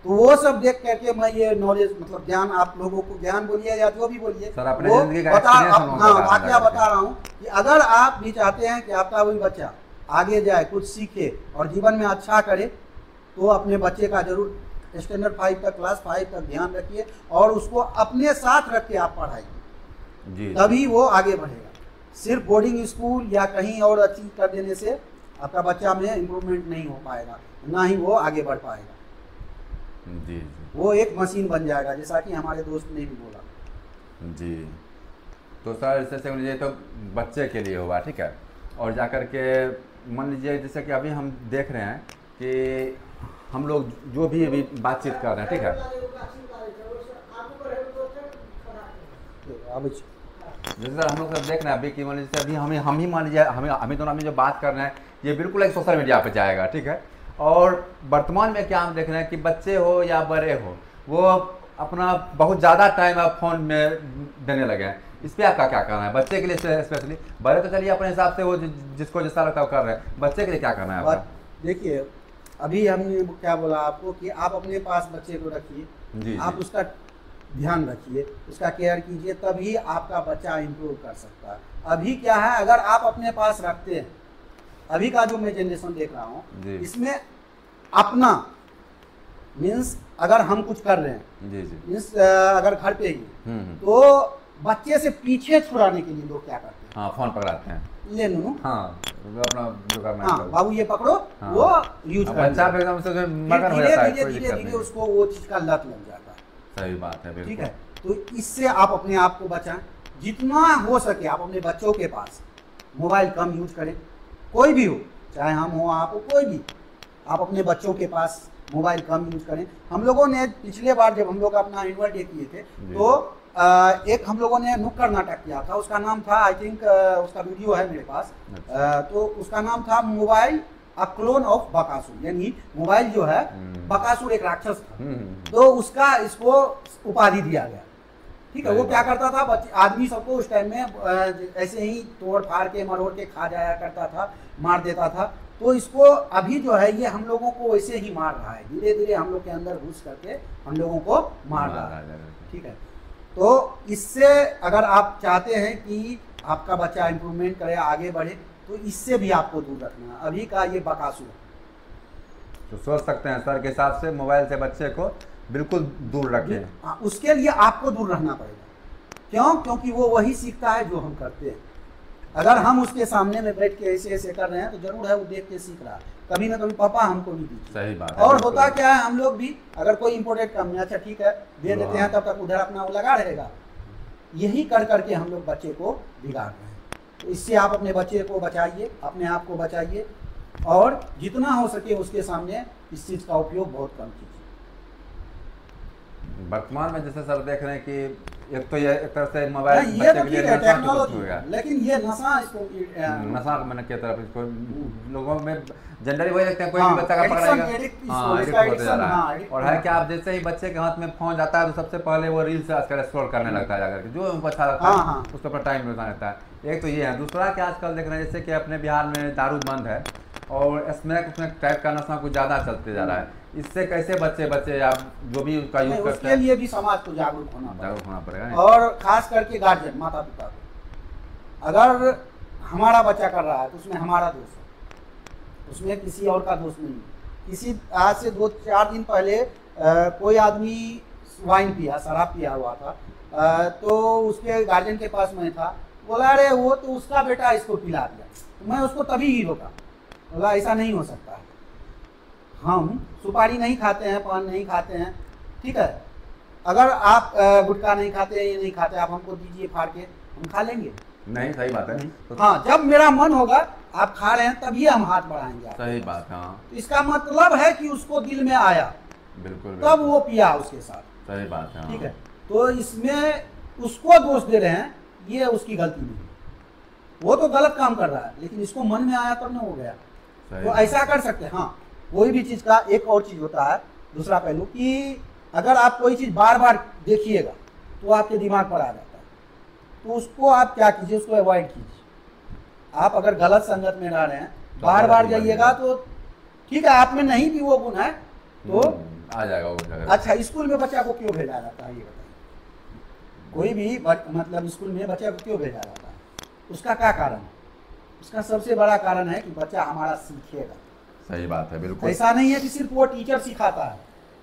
तो वो सब देख करके मैं ये नॉलेज मतलब ज्ञान आप लोगों को, ज्ञान बोलिए या जो भी बोलिए, सर अपने वो जिंदगी का वाकया बता रहा हूँ कि अगर आप भी चाहते हैं कि आपका वही बच्चा आगे जाए, कुछ सीखे और जीवन में अच्छा करे, तो अपने बच्चे का जरूर स्टैंडर्ड 5 तक, क्लास 5 तक ध्यान रखिए और उसको अपने साथ रख के आप पढ़ाइए, तभी वो आगे बढ़ेगा। सिर्फ बोर्डिंग स्कूल या कहीं और अच्छी कर देने से आपका बच्चा में इम्प्रूवमेंट नहीं हो पाएगा, ना ही वो आगे बढ़ पाएगा। जी, वो एक मशीन बन जाएगा, जैसा कि हमारे दोस्त ने भी बोला। जी, तो सर जैसे ये तो बच्चे के लिए हुआ, ठीक है। और जाकर के मान लीजिए जैसे कि अभी हम देख रहे हैं कि हम लोग जो भी अभी बातचीत कर रहे हैं, ठीक है, जैसे सर हम लोग सब देख रहे हैं अभी कि मान लीजिए अभी हम ही मान लीजिए हमें दोनों में जो बात कर रहे हैं ये बिल्कुल एक सोशल मीडिया पे जाएगा, ठीक है। और वर्तमान में क्या हम देख रहे हैं कि बच्चे हो या बड़े हो, वो अपना बहुत ज़्यादा टाइम आप फोन में देने लगे हैं। इस पर आपका क्या कहना है? बच्चे के लिए स्पेशली, बड़े तो चलिए अपने हिसाब से वो जिसको जैसा लगता है वो कर रहे हैं, बच्चे के लिए क्या करना है आपका? देखिए, अभी हमने क्या बोला आपको कि आप अपने पास बच्चे को रखिए, आप उसका ध्यान रखिए, उसका केयर कीजिए, तभी आपका बच्चा इम्प्रूव कर सकता है। अभी क्या है, अगर आप अपने पास रखते हैं, अभी का जो मैं जनरेशन देख रहा हूँ इसमें अपना मीन्स अगर हम कुछ कर रहे हैं जी जी मीन्स अगर घर पे ही तो बच्चे से पीछे छुड़ाने के लिए लोग क्या करते हैं, हाँ फोन पकड़ाते हैं, ले नूनू, हाँ वो अपना जो करना हाँ है बाबू ये पकड़ो, हाँ। वो यूज कर बच्चा पे एकदम से मगन हो जाता है, धीरे कोई धीरे दिक्कत धीरे नहीं। उसको वो चीज का लत लग जाता है। सही बात है, बिल्कुल। ठीक है, तो इससे आप अपने आप को बचाएं, जितना हो सके आप अपने बच्चों के पास मोबाइल कम यूज करें, कोई भी हो, चाहे हम हो आप हो, कोई भी, आप अपने बच्चों के पास मोबाइल कम यूज करें। हम लोगों ने पिछले बार जब हम लोग अपना एनुअल डे किए थे तो एक हम लोगों ने नुक्कड़ नाटक किया था, उसका नाम था, आई थिंक उसका वीडियो है मेरे पास, तो उसका नाम था mobile a clone of Bakasur, यानी मोबाइल जो है बकासुर एक राक्षस था, तो उसका इसको उपाधि दिया गया। ठीक है, वो क्या करता था, आदमी सबको उस टाइम में ऐसे ही तोड़ फाड़ के मरोड़ के खा जाया करता था, मार देता था। तो इसको अभी जो है ये हम लोगों को वैसे ही मार रहा है, धीरे धीरे हम लोग के अंदर घुस करके हम लोगों को मार रहा है। ठीक है, तो इससे अगर आप चाहते हैं कि आपका बच्चा इम्प्रूवमेंट करे, आगे बढ़े, तो इससे भी आपको दूर रखना है। अभी का ये बकासुर, तो सोच सकते हैं सर के हिसाब से मोबाइल से बच्चे को बिल्कुल दूर रखें। उसके लिए आपको दूर रहना पड़ेगा। क्यों? क्योंकि वो वही सीखता है जो हम करते हैं। अगर हम उसके सामने में बैठ के ऐसे ऐसे कर रहे हैं तो जरूर है वो देख के सीख रहा है, कभी ना कभी पापा हमको भी दीजिए। सही बात है। और होता क्या है, हम लोग भी अगर कोई इंपोर्टेंट काम में, अच्छा ठीक है दे देते हैं, तब तक उधर अपना वो लगा रहेगा। यही कर करके हम लोग बच्चे को बिगाड़ रहे हैं। तो इससे आप अपने बच्चे को बचाइए, अपने आप को बचाइए, और जितना हो सके उसके सामने इस चीज़ का उपयोग बहुत कम कीजिए। वर्तमान में जैसे सर देख रहे हैं कि एक तो ये एक तरह से मोबाइल ये तो ठीक है टेक्नोलॉजी, लेकिन ये नशा, इसको नशा मैंने की तरफ इसको लोगों में जनरली वही लगता है, कोई भी बच्चा का पकड़ाएगा एडिक्ट होते जा रहा है। और है कि आप जैसे ही बच्चे के हाथ में फोन जाता है तो सबसे पहले वो रील्स आजकल स्क्रॉल करने लगता है, जाकर के जो उनको अच्छा लगता है उसके ऊपर टाइम बिताना रहता है। एक तो ये है, दूसरा कि आजकल देख रहे हैं जैसे कि अपने बिहार में दारू बंद है और स्मैक उसमें टाइप का नशा कुछ ज़्यादा चलते जा रहा है। इससे कैसे बच्चे या जो भी उसका यूज करते हैं, उसके लिए भी समाज को जागरूक होना पड़ेगा, और खास करके गार्जियन, माता पिता को। अगर हमारा बच्चा कर रहा है तो उसमें हमारा दोष है, उसमें किसी और का दोष नहीं है। किसी आज से 2-4 दिन पहले कोई आदमी वाइन पिया, शराब पिया हुआ था, तो उसके गार्जियन के पास मैं था, बोला अरे वो तो उसका बेटा इसको पिला दिया। तो मैं उसको तभी ही रोका, बोला ऐसा नहीं हो सकता है, हम सुपारी नहीं खाते हैं, पान नहीं खाते हैं, ठीक है, अगर आप गुटखा नहीं खाते हैं, ये नहीं खाते, आप हमको दीजिए फाड़ के, हम खा लेंगे। नहीं, सही बात है। तो हाँ, जब मेरा मन होगा आप खा रहे हैं तभी हम हाथ बढ़ाएंगे। सही बात है। तो इसका मतलब है कि उसको दिल में आया, बिल्कुल, तब वो पिया उसके साथ। सही बात है। ठीक है, तो इसमें उसको दोष दे रहे हैं, ये उसकी गलती नहीं, वो तो गलत काम कर रहा है, लेकिन इसको मन में आया तब न हो गया। तो ऐसा कर सकते हैं। हाँ, कोई भी चीज़ का एक और चीज़ होता है, दूसरा पहलू, कि अगर आप कोई चीज़ बार बार देखिएगा तो आपके दिमाग पर आ जाता है, तो उसको आप क्या कीजिए, उसको अवॉइड कीजिए। आप अगर गलत संगत में रह रहे हैं, बार बार जाइएगा तो ठीक है, आप में नहीं भी वो गुण है तो आ जाएगा वो। अच्छा, स्कूल में बच्चा को क्यों भेजा जाता है ये बताइए? कोई भी मतलब स्कूल में बच्चा को क्यों भेजा जाता है, उसका क्या कारण है? उसका सबसे बड़ा कारण है कि बच्चा हमारा सीखेगा। सही बात है, बिल्कुल। ऐसा नहीं है कि सिर्फ वो टीचर सिखाता है,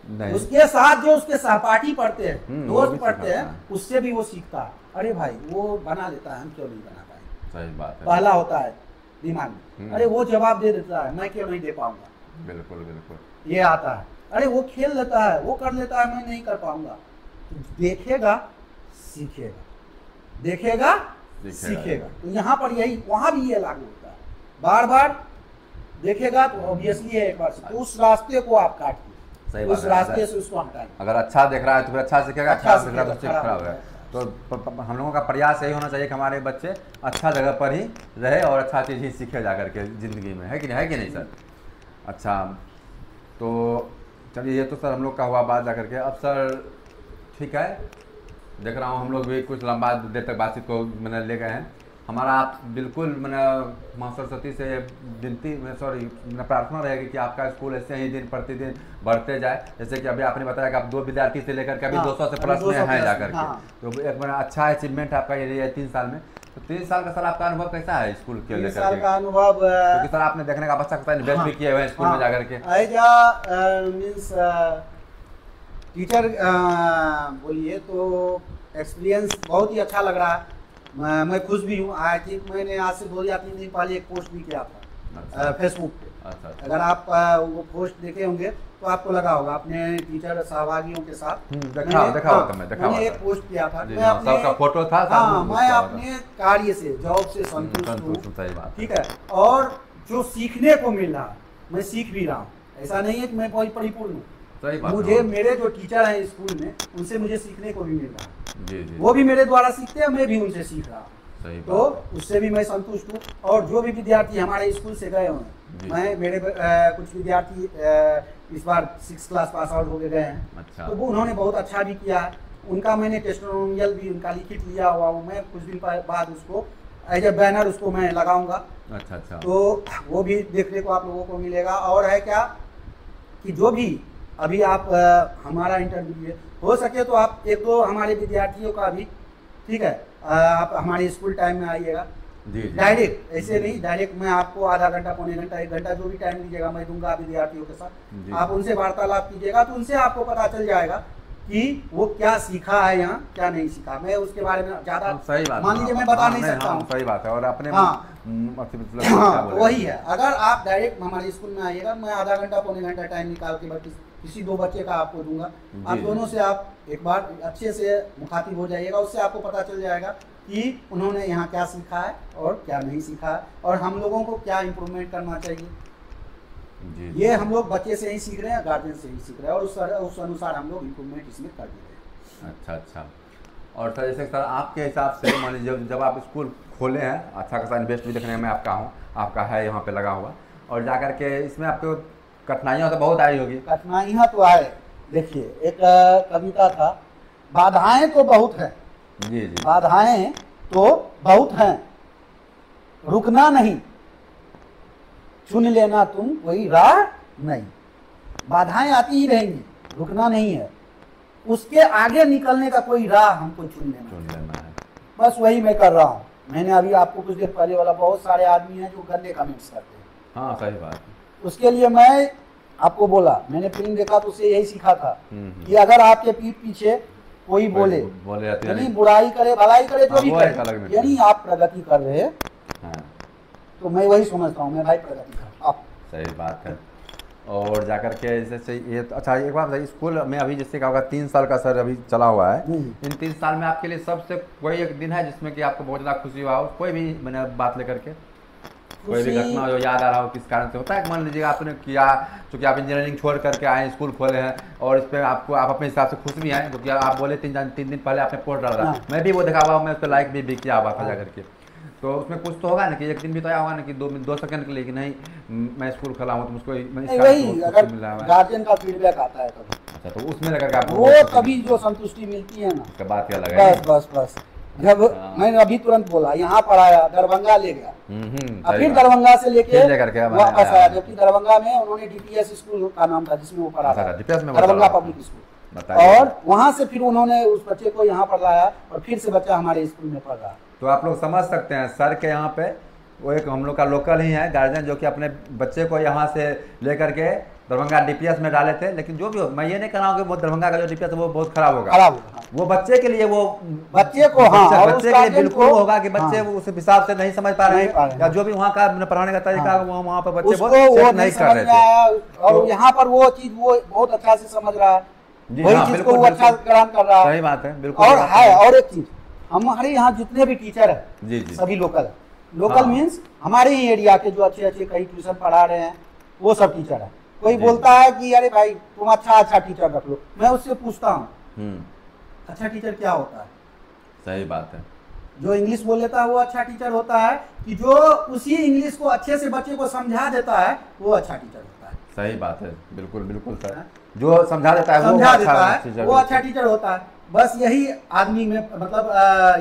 नहीं। उसके साथ जो उसके सहपाठी पढ़ते हैं, दोस्त पढ़ते हैं, उससे भी वो सीखता है। अरे भाई वो बना लेता है, हम क्यों नहीं बना पाएंगे? सही बात है। पहला होता है दिमाग में, अरे वो जवाब दे देता है, मैं क्यों नहीं दे पाऊंगा? बिल्कुल बिल्कुल, ये आता है। अरे वो खेल लेता है, वो कर लेता है, मैं नहीं कर पाऊंगा। देखेगा सीखेगा, देखेगा सीखेगा। तो यहाँ पर यही, वहां भी ये लागू होता है। बार बार देखेगा तो ऑब्वियसली है एक बार से, तो उस रास्ते को आप काटिए, उस रास्ते से उसको हटाइए। अगर अच्छा देख रहा है तो फिर अच्छा सीखेगा, खराब देख रहा है तो खराब है। तो हम लोगों का प्रयास यही होना चाहिए कि हमारे बच्चे अच्छा जगह पर ही रहे और अच्छा चीज़ ही सीखे जा करके ज़िंदगी में, है कि नहीं सर? अच्छा, तो चलिए, ये तो सर हम लोग का हुआ बात जा करके। अब सर ठीक है, देख रहा हूँ हम लोग भी कुछ लंबा देर तक बातचीत को मैंने ले गए हैं। हमारा आप बिल्कुल मैंने माँ सरस्वती से विनती सॉरी प्रार्थना रहेगी कि आपका स्कूल ऐसे ही दिन प्रतिदिन बढ़ते जाए। जैसे कि अभी आपने बताया कि आप 2 विद्यार्थी से लेकर के अभी 200 से प्लस में हैं जाकर के, तो एक बड़ा अच्छा अचीवमेंट आपका ये है 3 साल में। तो 3 साल का सर आपका अनुभव कैसा है स्कूल के लेकर? 3 साल का अनुभव, क्योंकि सर आपने देखने का बच्चा का इन्वेस्ट भी किए हुए हैं स्कूल में जाकर के। मीन्स टीचर बोलिए तो एक्सपीरियंस बहुत ही अच्छा लग रहा है। मैं खुश भी हूँ। आई थिंक मैंने आज से 2 या 3 दिन पहले एक पोस्ट भी किया था फेसबुक पे। अच्छा। अगर आप वो पोस्ट देखे होंगे तो आपको लगा होगा अपने टीचर सहभागियों के साथ मैंने एक पोस्ट किया था। मैं अपने फोटो था। हाँ, मैं अपने कार्य से जॉब से संतुष्ट हूँ, ठीक है। और जो सीखने को मिल रहा मैं सीख भी रहा हूँ। ऐसा नहीं है कि मैं बहुत परिपूर्ण हूँ। मुझे मेरे जो टीचर हैं स्कूल में उनसे मुझे सीखने को भी मिल रहा है। जी। वो भी मेरे द्वारा सीखते हैं, मैं भी उनसे सीख रहा हूँ, तो उससे भी मैं संतुष्ट हूँ। और जो भी विद्यार्थी हमारे स्कूल से गए हुए, मैं मेरे कुछ विद्यार्थी इस बार 6th क्लास पास आउट होके गए हैं। अच्छा। तो वो उन्होंने बहुत अच्छा भी किया है। उनका मैंने टेस्टिमोनियल भी उनका लिखित लिया हुआ हूँ। मैं कुछ दिन बाद उसको एज ए बैनर उसको मैं लगाऊंगा। अच्छा। तो वो भी देखने को आप लोगों को मिलेगा। और है क्या कि जो भी अभी आप हमारा इंटरव्यू लिए हो सके तो आप 1-2 हमारे विद्यार्थियों का भी, ठीक है, आप हमारे स्कूल टाइम में आइएगा। डायरेक्ट ऐसे नहीं, डायरेक्ट मैं आपको आधा घंटा, पौने घंटा, 1 घंटा जो भी टाइम लीजिएगा मैं दूंगा विद्यार्थियों के साथ। आप उनसे वार्तालाप कीजिएगा तो उनसे आपको पता चल जाएगा कि वो क्या सीखा है यहाँ, क्या नहीं सीखा। मैं उसके बारे में ज्यादा मान लीजिए मैं बता नहीं सकता हूँ। सही बात है। और अपने वही है, अगर आप डायरेक्ट हमारे स्कूल में आइएगा, मैं आधा घंटा, पौने घंटा टाइम निकाल के किसी 2 बच्चे का आपको दूंगा। आप दोनों से आप एक बार अच्छे से मुखातिब हो जाइएगा। उससे आपको पता चल जाएगा कि उन्होंने यहाँ क्या सीखा है और क्या नहीं सीखा है, और हम लोगों को क्या इम्प्रूवमेंट करना चाहिए। ये हम लोग बच्चे से ही सीख रहे हैं, गार्जियन से ही सीख रहे हैं, और उस अनुसार हम लोग इम्प्रूवमेंट इसमें कर दे रहे हैं। अच्छा। और सर जैसे सर आपके हिसाब से मान लीजिए जब आप स्कूल खोले हैं, अच्छा खासा इन्वेस्ट भी देखने में आपका है यहाँ पे लगा हुआ, और जाकर के इसमें आपको कठिनाइयाँ तो बहुत आई होगी। कठिनाइयाँ तो आए। देखिए एक कविता था, बाधाएं तो बहुत है। जी। बाधाएं तो बहुत हैं, रुकना नहीं, चुन लेना तुम कोई राह नहीं। बाधाएं आती ही रहेंगी, रुकना नहीं है, उसके आगे निकलने का कोई राह हमको चुन लेना है। बस वही मैं कर रहा हूँ। मैंने अभी आपको कुछ देर पहले वाला, बहुत सारे आदमी हैं जो गंदे कमेंट्स करते हैं। हाँ सही बात। उसके लिए मैं आपको बोला, मैंने फिल्म देखा तो उससे यही सीखा था कि अगर आपके पीठ पीछे कोई बोले यानी बुराई करे, भलाई करे, जो भी करे, यानी आप प्रगति कर रहे हैं, तो मैं वही समझता हूँ, मैं भाई प्रगति कर। आप सही बात है। और जाकर के जैसे ये अच्छा एक बात बताइए, स्कूल में अभी जैसे क्या होगा 3 साल का सर अभी चला हुआ है, इन 3 साल में आपके लिए सबसे कोई एक दिन है जिसमें कि आपको बहुत ज़्यादा खुशी हुआ हो, कोई भी मैंने बात लेकर के कोई भी घटना जो याद आ रहा हो, किस कारण से होता है? मान लीजिए आपने किया, चूँकि आप इंजीनियरिंग छोड़ करके आए, स्कूल खोले हैं, और इस पर आप अपने हिसाब से खुश भी हैं, क्योंकि आप बोले 3 दिन पहले आपने पोस्ट डाला था। मैं भी वो देखा हुआ, मैं उस पर लाइक भी किया हुआ था जाकर के। तो उसमें कुछ तो होगा ना कि एक दिन भी तो आया होगा ना कि 2 सेकंड के लिए कि नहीं मैं स्कूल खोला हूँ, तो मुझको वही अगर गार्जियन का फीडबैक आता है कभी, अच्छा तो उसमें लेकर आपको वो कभी जो संतुष्टि मिलती है ना, बात क्या लगा। बस जब मैंने अभी तुरंत बोला यहाँ पर आया, दरभंगा ले गया, फिर दरभंगा से लेके वापस आया, जबकि दरभंगा में उन्होंने DPS स्कूल का नाम था जिसमें वो पढ़ा था, दरभंगा पब्लिक स्कूल, और वहाँ से फिर उन्होंने उस बच्चे को यहाँ पर लाया और फिर से बच्चा हमारे स्कूल में पढ़ रहा। तो आप लोग समझ सकते हैं सर के यहाँ पे वो एक हम लोग का लोकल ही है गार्जियन, जो कि अपने बच्चे को यहाँ से लेकर के दरभंगा DPS में डाले थे। लेकिन जो भी हो, मैं ये नहीं कह रहा हूँ कि वो दरभंगा का जो DPS है वो बहुत खराब होगा, वो बच्चे के लिए, वो बच्चे को बच्चे के लिए बिल्कुल होगा कि बच्चे उस हिसाब से नहीं समझ पा रहे हैं, या जो भी वहाँ का पढ़ाने का तरीका वहाँ पर बच्चे वो नहीं कर रहे थे, और यहाँ पर वो चीज वो बहुत अच्छा से समझ रहा है, वही चीज को वो अच्छा ग्रहण कर रहा है। सही बात है, बिल्कुल। और एक चीज, हमारे यहाँ जितने भी टीचर है सभी लोकल मीन्स हमारे ही एरिया के जो अच्छे कहीं ट्यूशन पढ़ा रहे हैं वो सब टीचर है। कोई बोलता है कि अरे भाई तुम अच्छा टीचर रख लो, मैं उससे पूछता हूँ अच्छा टीचर क्या होता है? सही बात है। जो इंग्लिश बोल लेता है वो अच्छा टीचर होता है, कि जो उसी इंग्लिश को अच्छे से बच्चे को समझा देता है वो अच्छा टीचर होता है। सही बात है, बिल्कुल सर, जो समझा देता है वो अच्छा टीचर होता है। बस यही आदमी में मतलब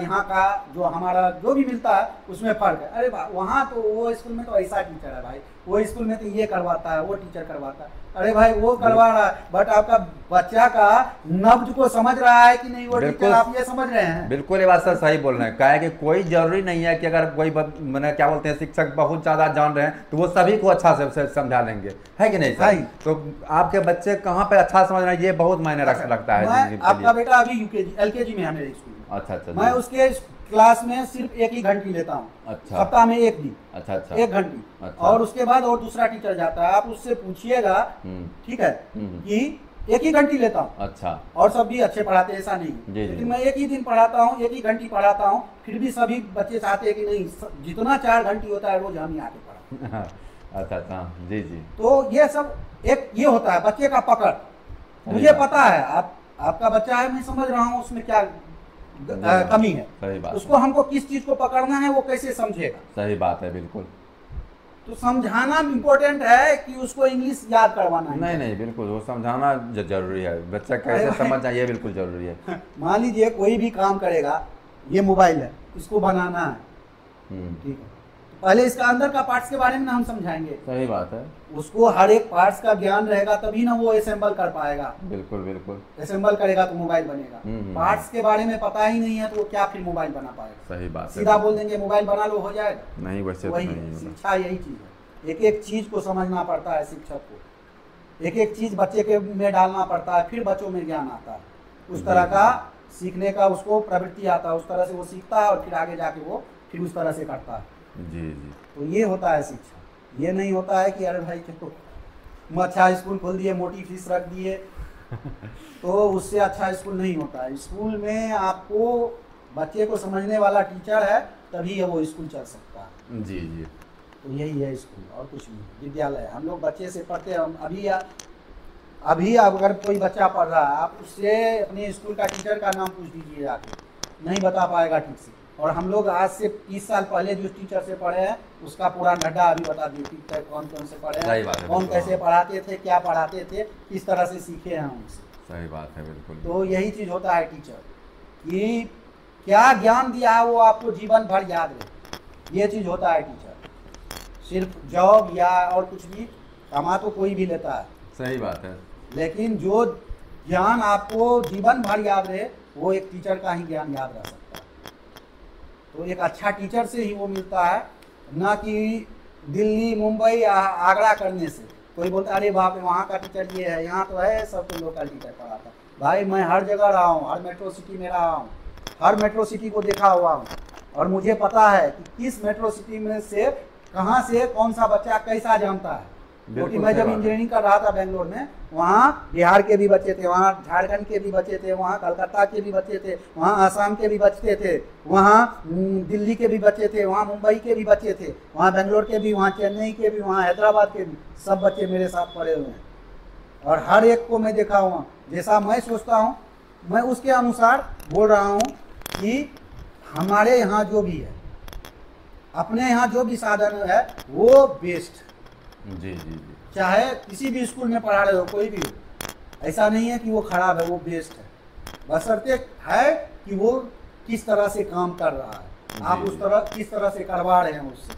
यहाँ का जो हमारा जो भी मिलता है उसमें फर्क है। अरे वहाँ तो वो स्कूल में तो ऐसा टीचर है भाई, वो स्कूल में तो ये करवाता है, वो टीचर करवाता है। अरे भाई वो करवा रहा है, बट आपका बच्चा का नब्ज को समझ रहा है कि नहीं वो टीचर, आप ये समझ रहे हैं? बिल्कुल ये बात सर सही बोल रहे हैं। क्या है कि कोई जरूरी नहीं है कि अगर कोई मैंने क्या बोलते हैं शिक्षक बहुत ज़्यादा जान रहे हैं तो वो सभी को अच्छा से समझा लेंगे, है कि नहीं सर? तो आपके बच्चे कहाँ पे अच्छा समझ रहे हैं ये बहुत मायने रखता है। आपका बेटा अभी यूकेजी LKG में है मेरे स्कूल में। अच्छा। मैं उसके क्लास में सिर्फ 1 ही घंटी लेता हूँ। अच्छा। सप्ताह में 1 दिन। अच्छा 1 घंटी। अच्छा। और उसके बाद और दूसरा टीचर जाता है, आप उससे पूछिएगा, ठीक है, कि 1 ही घंटी लेता हूँ। अच्छा। और सब भी अच्छे पढ़ाते हैं, ऐसा नहीं, लेकिन मैं 1 ही दिन पढ़ाता हूँ, 1 ही घंटी पढ़ाता हूँ, फिर भी सभी बच्चे चाहते हैं कि नहीं जितना 4 घंटी होता है रोज हम ही आके पढ़ा। अच्छा जी। तो ये सब एक ये होता है बच्चे का पकड़। मुझे पता है आपका बच्चा है, मैं समझ रहा हूँ उसमें क्या कमी है। सही बात। उसको हमको किस चीज को पकड़ना है वो कैसे समझेगा। सही बात है बिल्कुल। तो समझाना इम्पोर्टेंट है कि उसको इंग्लिश याद करवाना है। नहीं बिल्कुल, वो समझाना जरूरी है, बच्चा कैसे समझना ये बिल्कुल जरूरी है। मान लीजिए कोई भी काम करेगा, ये मोबाइल है, इसको बनाना है, ठीक है, पहले इसका अंदर का पार्ट्स के बारे में ना हम समझाएंगे। सही बात है। उसको हर एक पार्ट्स का ज्ञान रहेगा तभी ना वो असेंबल कर पाएगा। बिल्कुल। असेंबल करेगा तो मोबाइल बनेगा। पार्ट्स के बारे में पता ही नहीं है तो वो क्या फिर मोबाइल बना पाएगा। सही बात है। सीधा बोल देंगे मोबाइल बना लो, हो जाएगा? नहीं, वैसे वही शिक्षा यही चीज है। एक चीज को समझना पड़ता है शिक्षक को, एक चीज बच्चे के में डालना पड़ता है, फिर बच्चों में ज्ञान आता है। उस तरह का सीखने का उसको प्रवृत्ति आता है, उस तरह से वो सीखता है और फिर आगे जाके वो फिर उस तरह से करता है। जी। तो ये होता है शिक्षा। ये नहीं होता है कि अरे भाई चलो अच्छा स्कूल खोल दिए, मोटी फीस रख दिए तो उससे अच्छा स्कूल नहीं होता है। स्कूल में आपको बच्चे को समझने वाला टीचर है तभी वो स्कूल चल सकता है। जी। तो यही है स्कूल, और कुछ नहीं। विद्यालय हम लोग बच्चे से पढ़ते हैं। अभी अगर कोई बच्चा पढ़ रहा है, आप उससे अपने स्कूल का टीचर का नाम पूछ दीजिए जाके, नहीं बता पाएगा ठीक से। और हम लोग आज से 30 साल पहले जो टीचर से पढ़े हैं उसका पूरा गड्ढा अभी बता दिए, टीचर कौन से पढ़े हैं, कौन कैसे पढ़ाते थे, क्या पढ़ाते थे, किस तरह से सीखे हैं उनसे। सही बात है बिल्कुल। तो यही चीज़ होता है टीचर कि क्या ज्ञान दिया है वो आपको जीवन भर याद रहे, ये चीज़ होता है टीचर। सिर्फ जॉब या और कुछ भी कमा तो कोई भी लेता है, सही बात है, लेकिन जो ज्ञान आपको जीवन भर याद रहे वो एक टीचर का ही ज्ञान याद रह सकता है। तो एक अच्छा टीचर से ही वो मिलता है, ना कि दिल्ली मुंबई आगरा करने से। कोई बोलता अरे बाप रे वहाँ का टीचर ये है, यहाँ तो है सब तो लोकल टीचर पढ़ाता। भाई मैं हर जगह रहा हूँ, हर मेट्रो सिटी में रहा हूँ, हर मेट्रो सिटी को देखा हुआ हूँ, और मुझे पता है कि किस मेट्रो सिटी में से कहाँ से कौन सा बच्चा कैसा जानता है। क्योंकि मैं जब इंजीनियरिंग कर रहा था बेंगलोर में, वहाँ बिहार के भी बच्चे थे, वहाँ झारखंड के भी बच्चे थे, वहाँ कलकत्ता के भी बच्चे थे, वहाँ आसाम के भी बच्चे थे, वहाँ दिल्ली के भी बच्चे थे, वहाँ मुंबई के भी बच्चे थे, वहाँ बेंगलोर के भी, वहाँ चेन्नई के भी, वहाँ हैदराबाद के भी, सब बच्चे मेरे साथ पढ़े हुए हैं। और हर एक को मैं देखा हुआ, जैसा मैं सोचता हूँ मैं उसके अनुसार बोल रहा हूँ कि हमारे यहाँ जो भी है, अपने यहाँ जो भी साधन है वो बेस्ट। जी। चाहे किसी भी स्कूल में पढ़ा रहे हो, कोई भी हो, ऐसा नहीं है कि वो खराब है, वो बेस्ट है। बशर्ते है कि वो किस तरह से काम कर रहा है, आप उस तरह किस तरह से करवा रहे हैं उससे।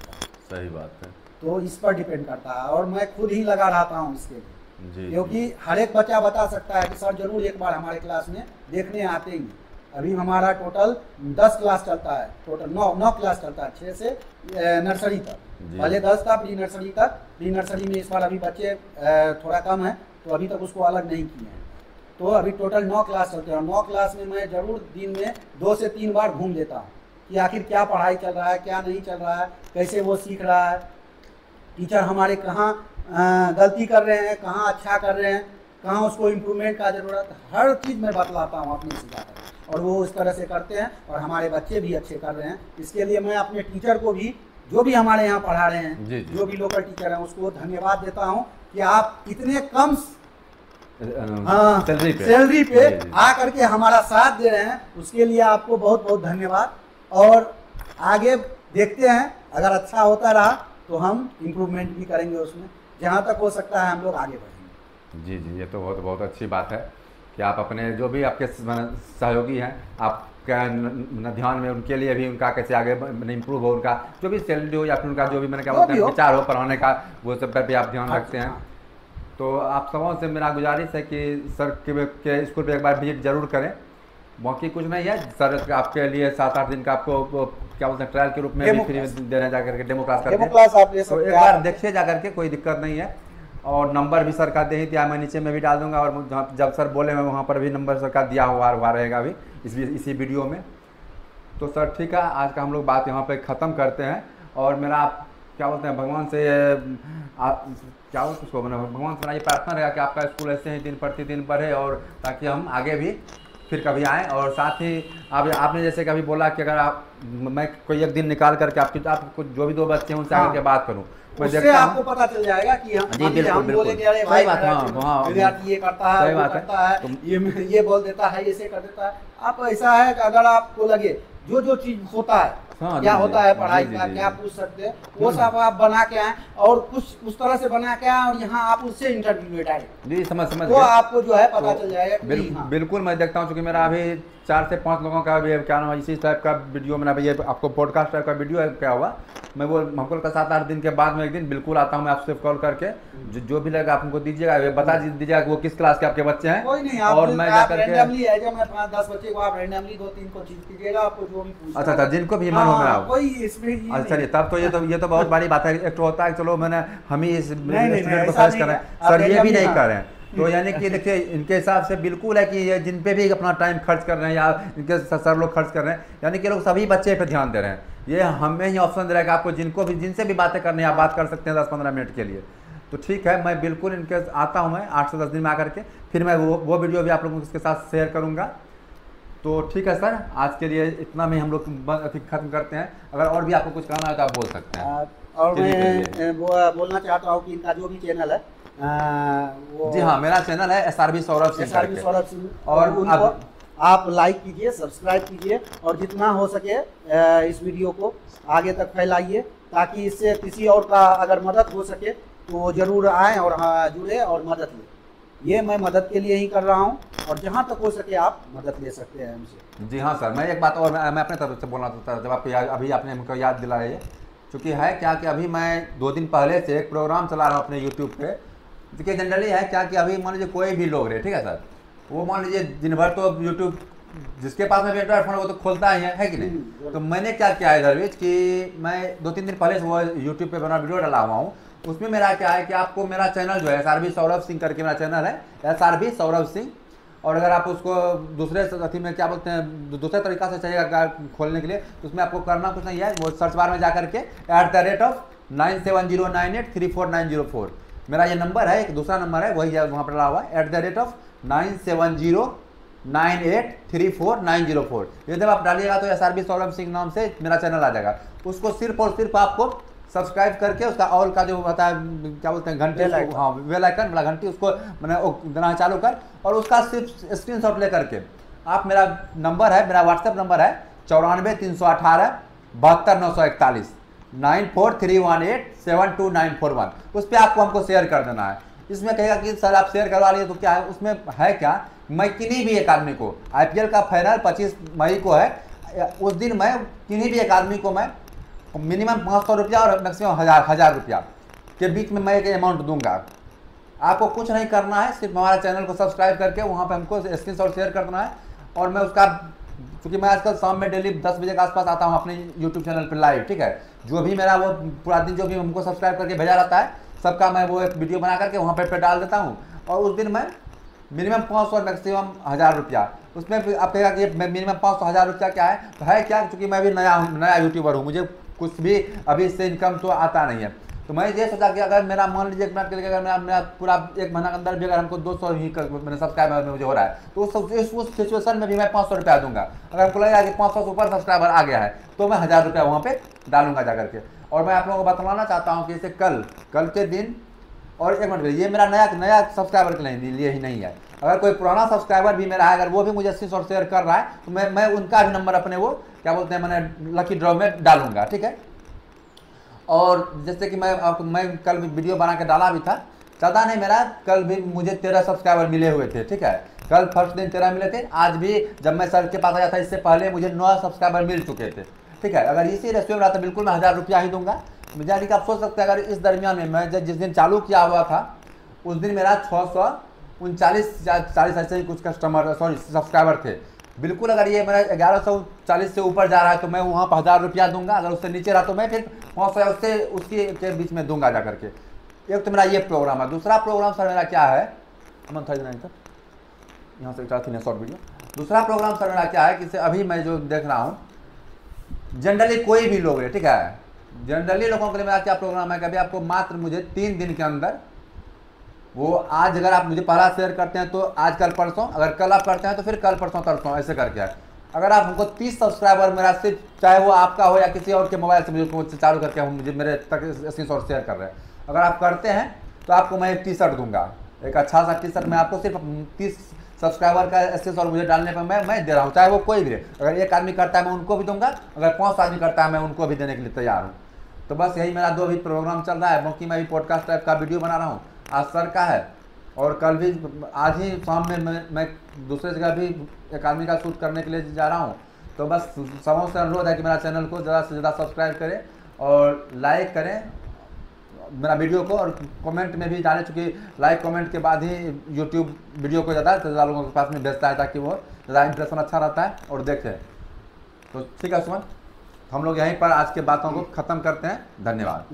सही बात है। तो इस पर डिपेंड करता है, और मैं खुद ही लगा रहता हूँ इसके लिए, क्योंकि हर एक बच्चा बता सकता है कि सर जरूर एक बार हमारे क्लास में देखने आते ही। अभी हमारा टोटल 10 क्लास चलता है, टोटल 9 क्लास चलता है, 6 से नर्सरी तक। पहले 10 था प्री नर्सरी तक। प्री नर्सरी में इस बार अभी बच्चे थोड़ा कम है तो अभी तक उसको अलग नहीं किए हैं। तो अभी टोटल 9 क्लास चलते हैं। 9 क्लास में मैं जरूर दिन में 2 से 3 बार घूम लेता हूँ कि आखिर क्या पढ़ाई चल रहा है, क्या नहीं चल रहा है, कैसे वो सीख रहा है, टीचर हमारे कहाँ गलती कर रहे हैं, कहाँ अच्छा कर रहे हैं, कहाँ उसको इम्प्रूवमेंट का ज़रूरत है। हर चीज़ मैं बतलाता हूँ अपने सिखाकर, और वो उस तरह से करते हैं और हमारे बच्चे भी अच्छे कर रहे हैं। इसके लिए मैं अपने टीचर को भी, जो भी हमारे यहाँ पढ़ा रहे हैं, जो भी लोकल टीचर हैं, उसको धन्यवाद देता हूँ कि आप इतने कम सैलरी पे आ करके हमारा साथ दे रहे हैं। उसके लिए आपको बहुत बहुत धन्यवाद। और आगे देखते हैं, अगर अच्छा होता रहा तो हम इम्प्रूवमेंट भी करेंगे उसमें, जहाँ तक हो सकता है हम लोग आगे बढ़ेंगे। जी, ये तो बहुत अच्छी बात है। कि आप अपने जो भी आपके सहयोगी हैं आपका ध्यान में उनके लिए भी उनका कैसे आगे इम्प्रूव हो, उनका जो भी सैलरी हो या फिर उनका जो भी मैंने क्या बोलते हैं विचार हो पढ़ाने का, वो सब पर भी आप ध्यान रखते हैं। तो आप सबों से मेरा गुजारिश है कि सर के स्कूल पे एक बार विजिट जरूर करें। बाकी कुछ नहीं है सर, आपके लिए 7-8 दिन का आपको क्या बोलते हैं ट्रायल के रूप में भी फ्री में देने जा करके डेमो क्लास करके, तो एक बार देखिए जा करके, कोई दिक्कत नहीं है। और नंबर भी सर का दे ही दिया, मैं नीचे में भी डाल दूंगा, और जब सर बोले मैं वहाँ पर भी नंबर सर का दिया हुआ रहेगा अभी इसी वीडियो में। तो सर ठीक है, आज का हम लोग बात यहाँ पे ख़त्म करते हैं। और मेरा आप क्या बोलते हैं भगवान से क्या बोलते उसको, भगवान से मेरा ये प्रार्थना रहेगा कि आपका स्कूल ऐसे ही दिन प्रतिदिन बढ़े, और ताकि हम आगे भी फिर कभी आएँ। और साथ ही आपने जैसे कभी बोला कि अगर आप मैं कोई एक दिन निकाल करके आपको जो भी 2 बच्चे हैं उनसे आगे के बात करूँ, उससे आपको पता चल जाएगा कि हम बोले कि अरे भाई विद्यार्थी ये करता है, वो करता है, ये बोल देता है, ऐसे कर देता है। आप ऐसा है कि अगर आपको लगे जो चीज होता है, क्या होता है पढ़ाई का, क्या पूछ सकते हैं, वो सब आप बना के आए, और कुछ उस तरह से बना के आए, और यहाँ आप उससे इंटरव्यू में डालें जी, समझ तो आपको जो है पता चल जाएगा। बिल्कुल मैं देखता हूँ, क्योंकि मेरा अभी 4 से 5 लोगों का भी क्या नाम है इसी टाइप का वीडियो मेरा ये आपको पॉडकास्ट टाइप का वीडियो है क्या हुआ, मैं वो हमको का 7-8 दिन के बाद में एक दिन बिल्कुल आता हूँ, मैं आपसे कॉल करके जो भी लगेगा आप हमको दीजिएगा, बता दीजिएगा कि वो किस क्लास के आपके बच्चे हैं। कोई नहीं, और मैं जाकर के मैं 5-10 बच्चे को आप रैंडमली 2-3 को चीज कीजिएगा, आपको जो भी पूछना। अच्छा, जिनको भी मन हो मेरा कोई इसमें। अच्छा चलिए, तब तो ये तो बहुत बड़ी बात है। एक तो होता है चलो मैंने हम ही इस स्टूडेंट को सर्च कर रहे हैं, सर ये भी नहीं कर रहे हैं, तो यानी कि देखिए इनके हिसाब से बिल्कुल है कि ये जिन पे भी अपना टाइम खर्च कर रहे हैं या इनके सर लोग खर्च कर रहे हैं, यानी कि लोग सभी बच्चे पे ध्यान दे रहे हैं। ये हमें ही ऑप्शन दे रहा है कि आपको जिनसे भी बातें करनी है आप बात कर सकते हैं 10-15 मिनट के लिए। तो ठीक है, मैं बिल्कुल इनके आता हूँ, मैं 8 से 10 दिन में आकर के फिर मैं वो वीडियो भी आप लोगों के साथ शेयर करूँगा। तो ठीक है सर, आज के लिए इतना में हम लोग खत्म करते हैं। अगर और भी आपको कुछ कहना है तो आप बोल सकते हैं। और मैं बोलना चाहता हूँ कि इनका जो भी चैनल है जी हाँ, मेरा चैनल है SRB सौरभ सिंह, और उनको आप लाइक कीजिए, सब्सक्राइब कीजिए, और जितना हो सके इस वीडियो को आगे तक फैलाइए, ताकि इससे किसी और का अगर मदद हो सके तो जरूर आए और जुड़े और मदद लें। ये मैं मदद के लिए ही कर रहा हूँ, और जहाँ तक हो सके आप मदद ले सकते हैं हमसे। जी हाँ सर, मैं एक बात और मैं अपने तरफ से बोलना चाहता था, जब आप अभी आपने हमको याद दिलाया, क्योंकि है क्या कि अभी मैं 2 दिन पहले से एक प्रोग्राम चला रहा हूँ अपने यूट्यूब पे। देखिए जनरली है क्या कि अभी मान लीजिए कोई भी लोग रहे, ठीक है सर, वो मान लीजिए दिन भर तो यूट्यूब जिसके पास में एंड्रॉइड फोन वो तो खोलता ही है कि नहीं। तो मैंने क्या किया है दरवेज कि मैं 2-3 दिन पहले से वो यूट्यूब पे बना वीडियो डाला हुआ हूँ। उसमें मेरा क्या है कि आपको मेरा चैनल जो है SRB सौरभ सिंह करके मेरा चैनल है, SRB सौरभ सिंह। और अगर आप उसको दूसरे अथी में क्या बोलते हैं दूसरे तरीका से चाहिए खोलने के लिए, तो उसमें आपको करना कुछ नहीं है, वो सर्च बार में जा करके @970983494 मेरा ये नंबर है, एक दूसरा नंबर है वही वहाँ पर डाला हुआ है @970983494। ये जब आप डालिएगा तो SRB सौरभ सिंह नाम से मेरा चैनल आ जाएगा। उसको सिर्फ और सिर्फ आपको सब्सक्राइब करके उसका ऑल का जो होता है क्या बोलते हैं घंटे, हाँ बेल आइकन वाला घंटी, उसको मैंने देना चालू कर, और उसका सिर्फ स्क्रीनशॉट ले करके आप मेरा नंबर है, मेरा व्हाट्सएप नंबर है 94 318 72 941 9431872941। उस पर आपको हमको शेयर कर देना है। इसमें कहेगा कि सर आप शेयर करवा लिए, तो क्या है उसमें है क्या, मैं किन्हीं भी एक आदमी को IPL का फाइनल 25 मई को है, उस दिन मैं किन्हीं भी एक आदमी को मैं मिनिमम 500 रुपया और मैक्सिमम 1000 रुपया के बीच में मैं एक अमाउंट दूंगा। आपको कुछ नहीं करना है, सिर्फ हमारा चैनल को सब्सक्राइब करके वहाँ पे हमको स्क्रीनशॉट शेयर कर देना है। और मैं उसका, क्योंकि मैं आजकल शाम में डेली 10 बजे के आसपास आता हूँ अपने यूट्यूब चैनल पर लाइव, ठीक है, जो भी मेरा वो पूरा दिन जो भी हमको सब्सक्राइब करके भेजा रहता है सबका मैं वो एक वीडियो बना करके वहाँ पे डाल देता हूँ। और उस दिन मैं मिनिमम 500 और मैक्सिमम 1000 रुपया, उसमें आप कहेगा कि मिनिमम 500-1000 रुपया क्या है, तो है क्या, क्योंकि मैं भी नया यूट्यूबर हूँ, मुझे कुछ भी अभी इससे इनकम तो आता नहीं है। तो मैं ये सोचा कि अगर मेरा मान लीजिए एक मिनट के लिए अगर मेरा पूरा 1 महीना के अंदर भी अगर हमको 200 ही मैंने सब्सक्राइबर में मुझे हो रहा है, तो उस सिचुएशन में भी मैं 500 रुपया दूंगा। अगर हमको लगेगा कि 500 से ऊपर सब्सक्राइबर आ गया है तो मैं 1000 रुपया वहाँ पे डालूंगा जा करके। और मैं आप लोगों को बतलाना चाहता हूँ कि इसे कल के दिन, और 1 मिनट, ये मेरा नया सब्सक्राइबर के लिए ही नहीं है, अगर कोई पुराना सब्सक्राइबर भी मेरा है, अगर वो भी मुझे स्क्रीनशॉट शेयर कर रहा है तो मैं उनका भी नंबर अपने वो क्या बोलते हैं मैंने लकी ड्रॉ में डालूंगा, ठीक है। और जैसे कि मैं कल वीडियो बना के डाला भी था, ज़्यादा नहीं, मेरा कल भी मुझे 13 सब्सक्राइबर मिले हुए थे, ठीक है, कल फर्स्ट दिन 13 मिले थे, आज भी जब मैं सर के पास आया था इससे पहले मुझे 9 सब्सक्राइबर मिल चुके थे। ठीक है, अगर इसी रेशियो में रहा तो बिल्कुल मैं 1000 रुपया ही दूंगा। यानी कि आप सोच सकते हैं अगर इस दरमियान में मैं जिस दिन चालू किया हुआ था उस दिन मेरा 639 ऐसे ही कुछ कस्टमर सब्सक्राइबर थे। बिल्कुल अगर ये मेरा 1140 से ऊपर जा रहा है तो मैं वहाँ पर 1000 रुपया दूंगा, अगर उससे नीचे रहा तो मैं फिर 500 उससे उसकी के बीच में दूंगा जा करके। एक तो मेरा ये प्रोग्राम है। दूसरा प्रोग्राम सर मेरा क्या है, अमन था सर यहाँ से थी शॉर्ट वीडियो। दूसरा प्रोग्राम सर मेरा क्या है कि अभी मैं जो देख रहा हूँ जनरली कोई भी लोग है, ठीक है, जनरली लोगों के लिए मेरा क्या प्रोग्राम है कि अभी आपको मात्र मुझे 3 दिन के अंदर वो आज अगर आप मुझे पहला शेयर करते हैं तो आज कल परसों, अगर कल आप करते हैं तो फिर कल परसों तरसों, ऐसे करके है। अगर आप हमको 30 सब्सक्राइबर मेरा सिर्फ चाहे वो आपका हो या किसी और के मोबाइल से मुझे चालू करके हम मुझे मेरे तक स्क्रीनशॉट शेयर कर रहे हैं, अगर आप करते हैं तो आपको मैं एक टी शर्ट दूंगा, एक अच्छा सा टी शर्ट मैं आपको सिर्फ 30 सब्सक्राइबर का स्क्रीनशॉट मुझे डालने पर मैं दे रहा हूँ, चाहे वो कोई भी रहे। अगर एक आदमी करता है मैं उनको भी दूंगा, अगर 5 आदमी करता है मैं उनको भी देने के लिए तैयार हूँ। तो बस यही मेरा 2 भी प्रोग्राम चल रहा है, बाकी मैं भी पॉडकास्ट टाइप का वीडियो बना रहा हूँ। आज सर का है और कल भी आज ही शाम में मैं दूसरे जगह भी एक आदमी का शूट करने के लिए जा रहा हूँ। तो बस सबों से अनुरोध है कि मेरा चैनल को ज़्यादा से ज़्यादा सब्सक्राइब करें और लाइक करें मेरा वीडियो को, और कमेंट में भी डालें, चूँकि लाइक कमेंट के बाद ही यूट्यूब वीडियो को ज़्यादा से ज़्यादा लोगों के पास में भेजता है ताकि वो ज़्यादा इंप्रेशन अच्छा रहता है और देखें। तो ठीक है सुमन, हम लोग यहीं पर आज के बातों को ख़त्म करते हैं। धन्यवाद।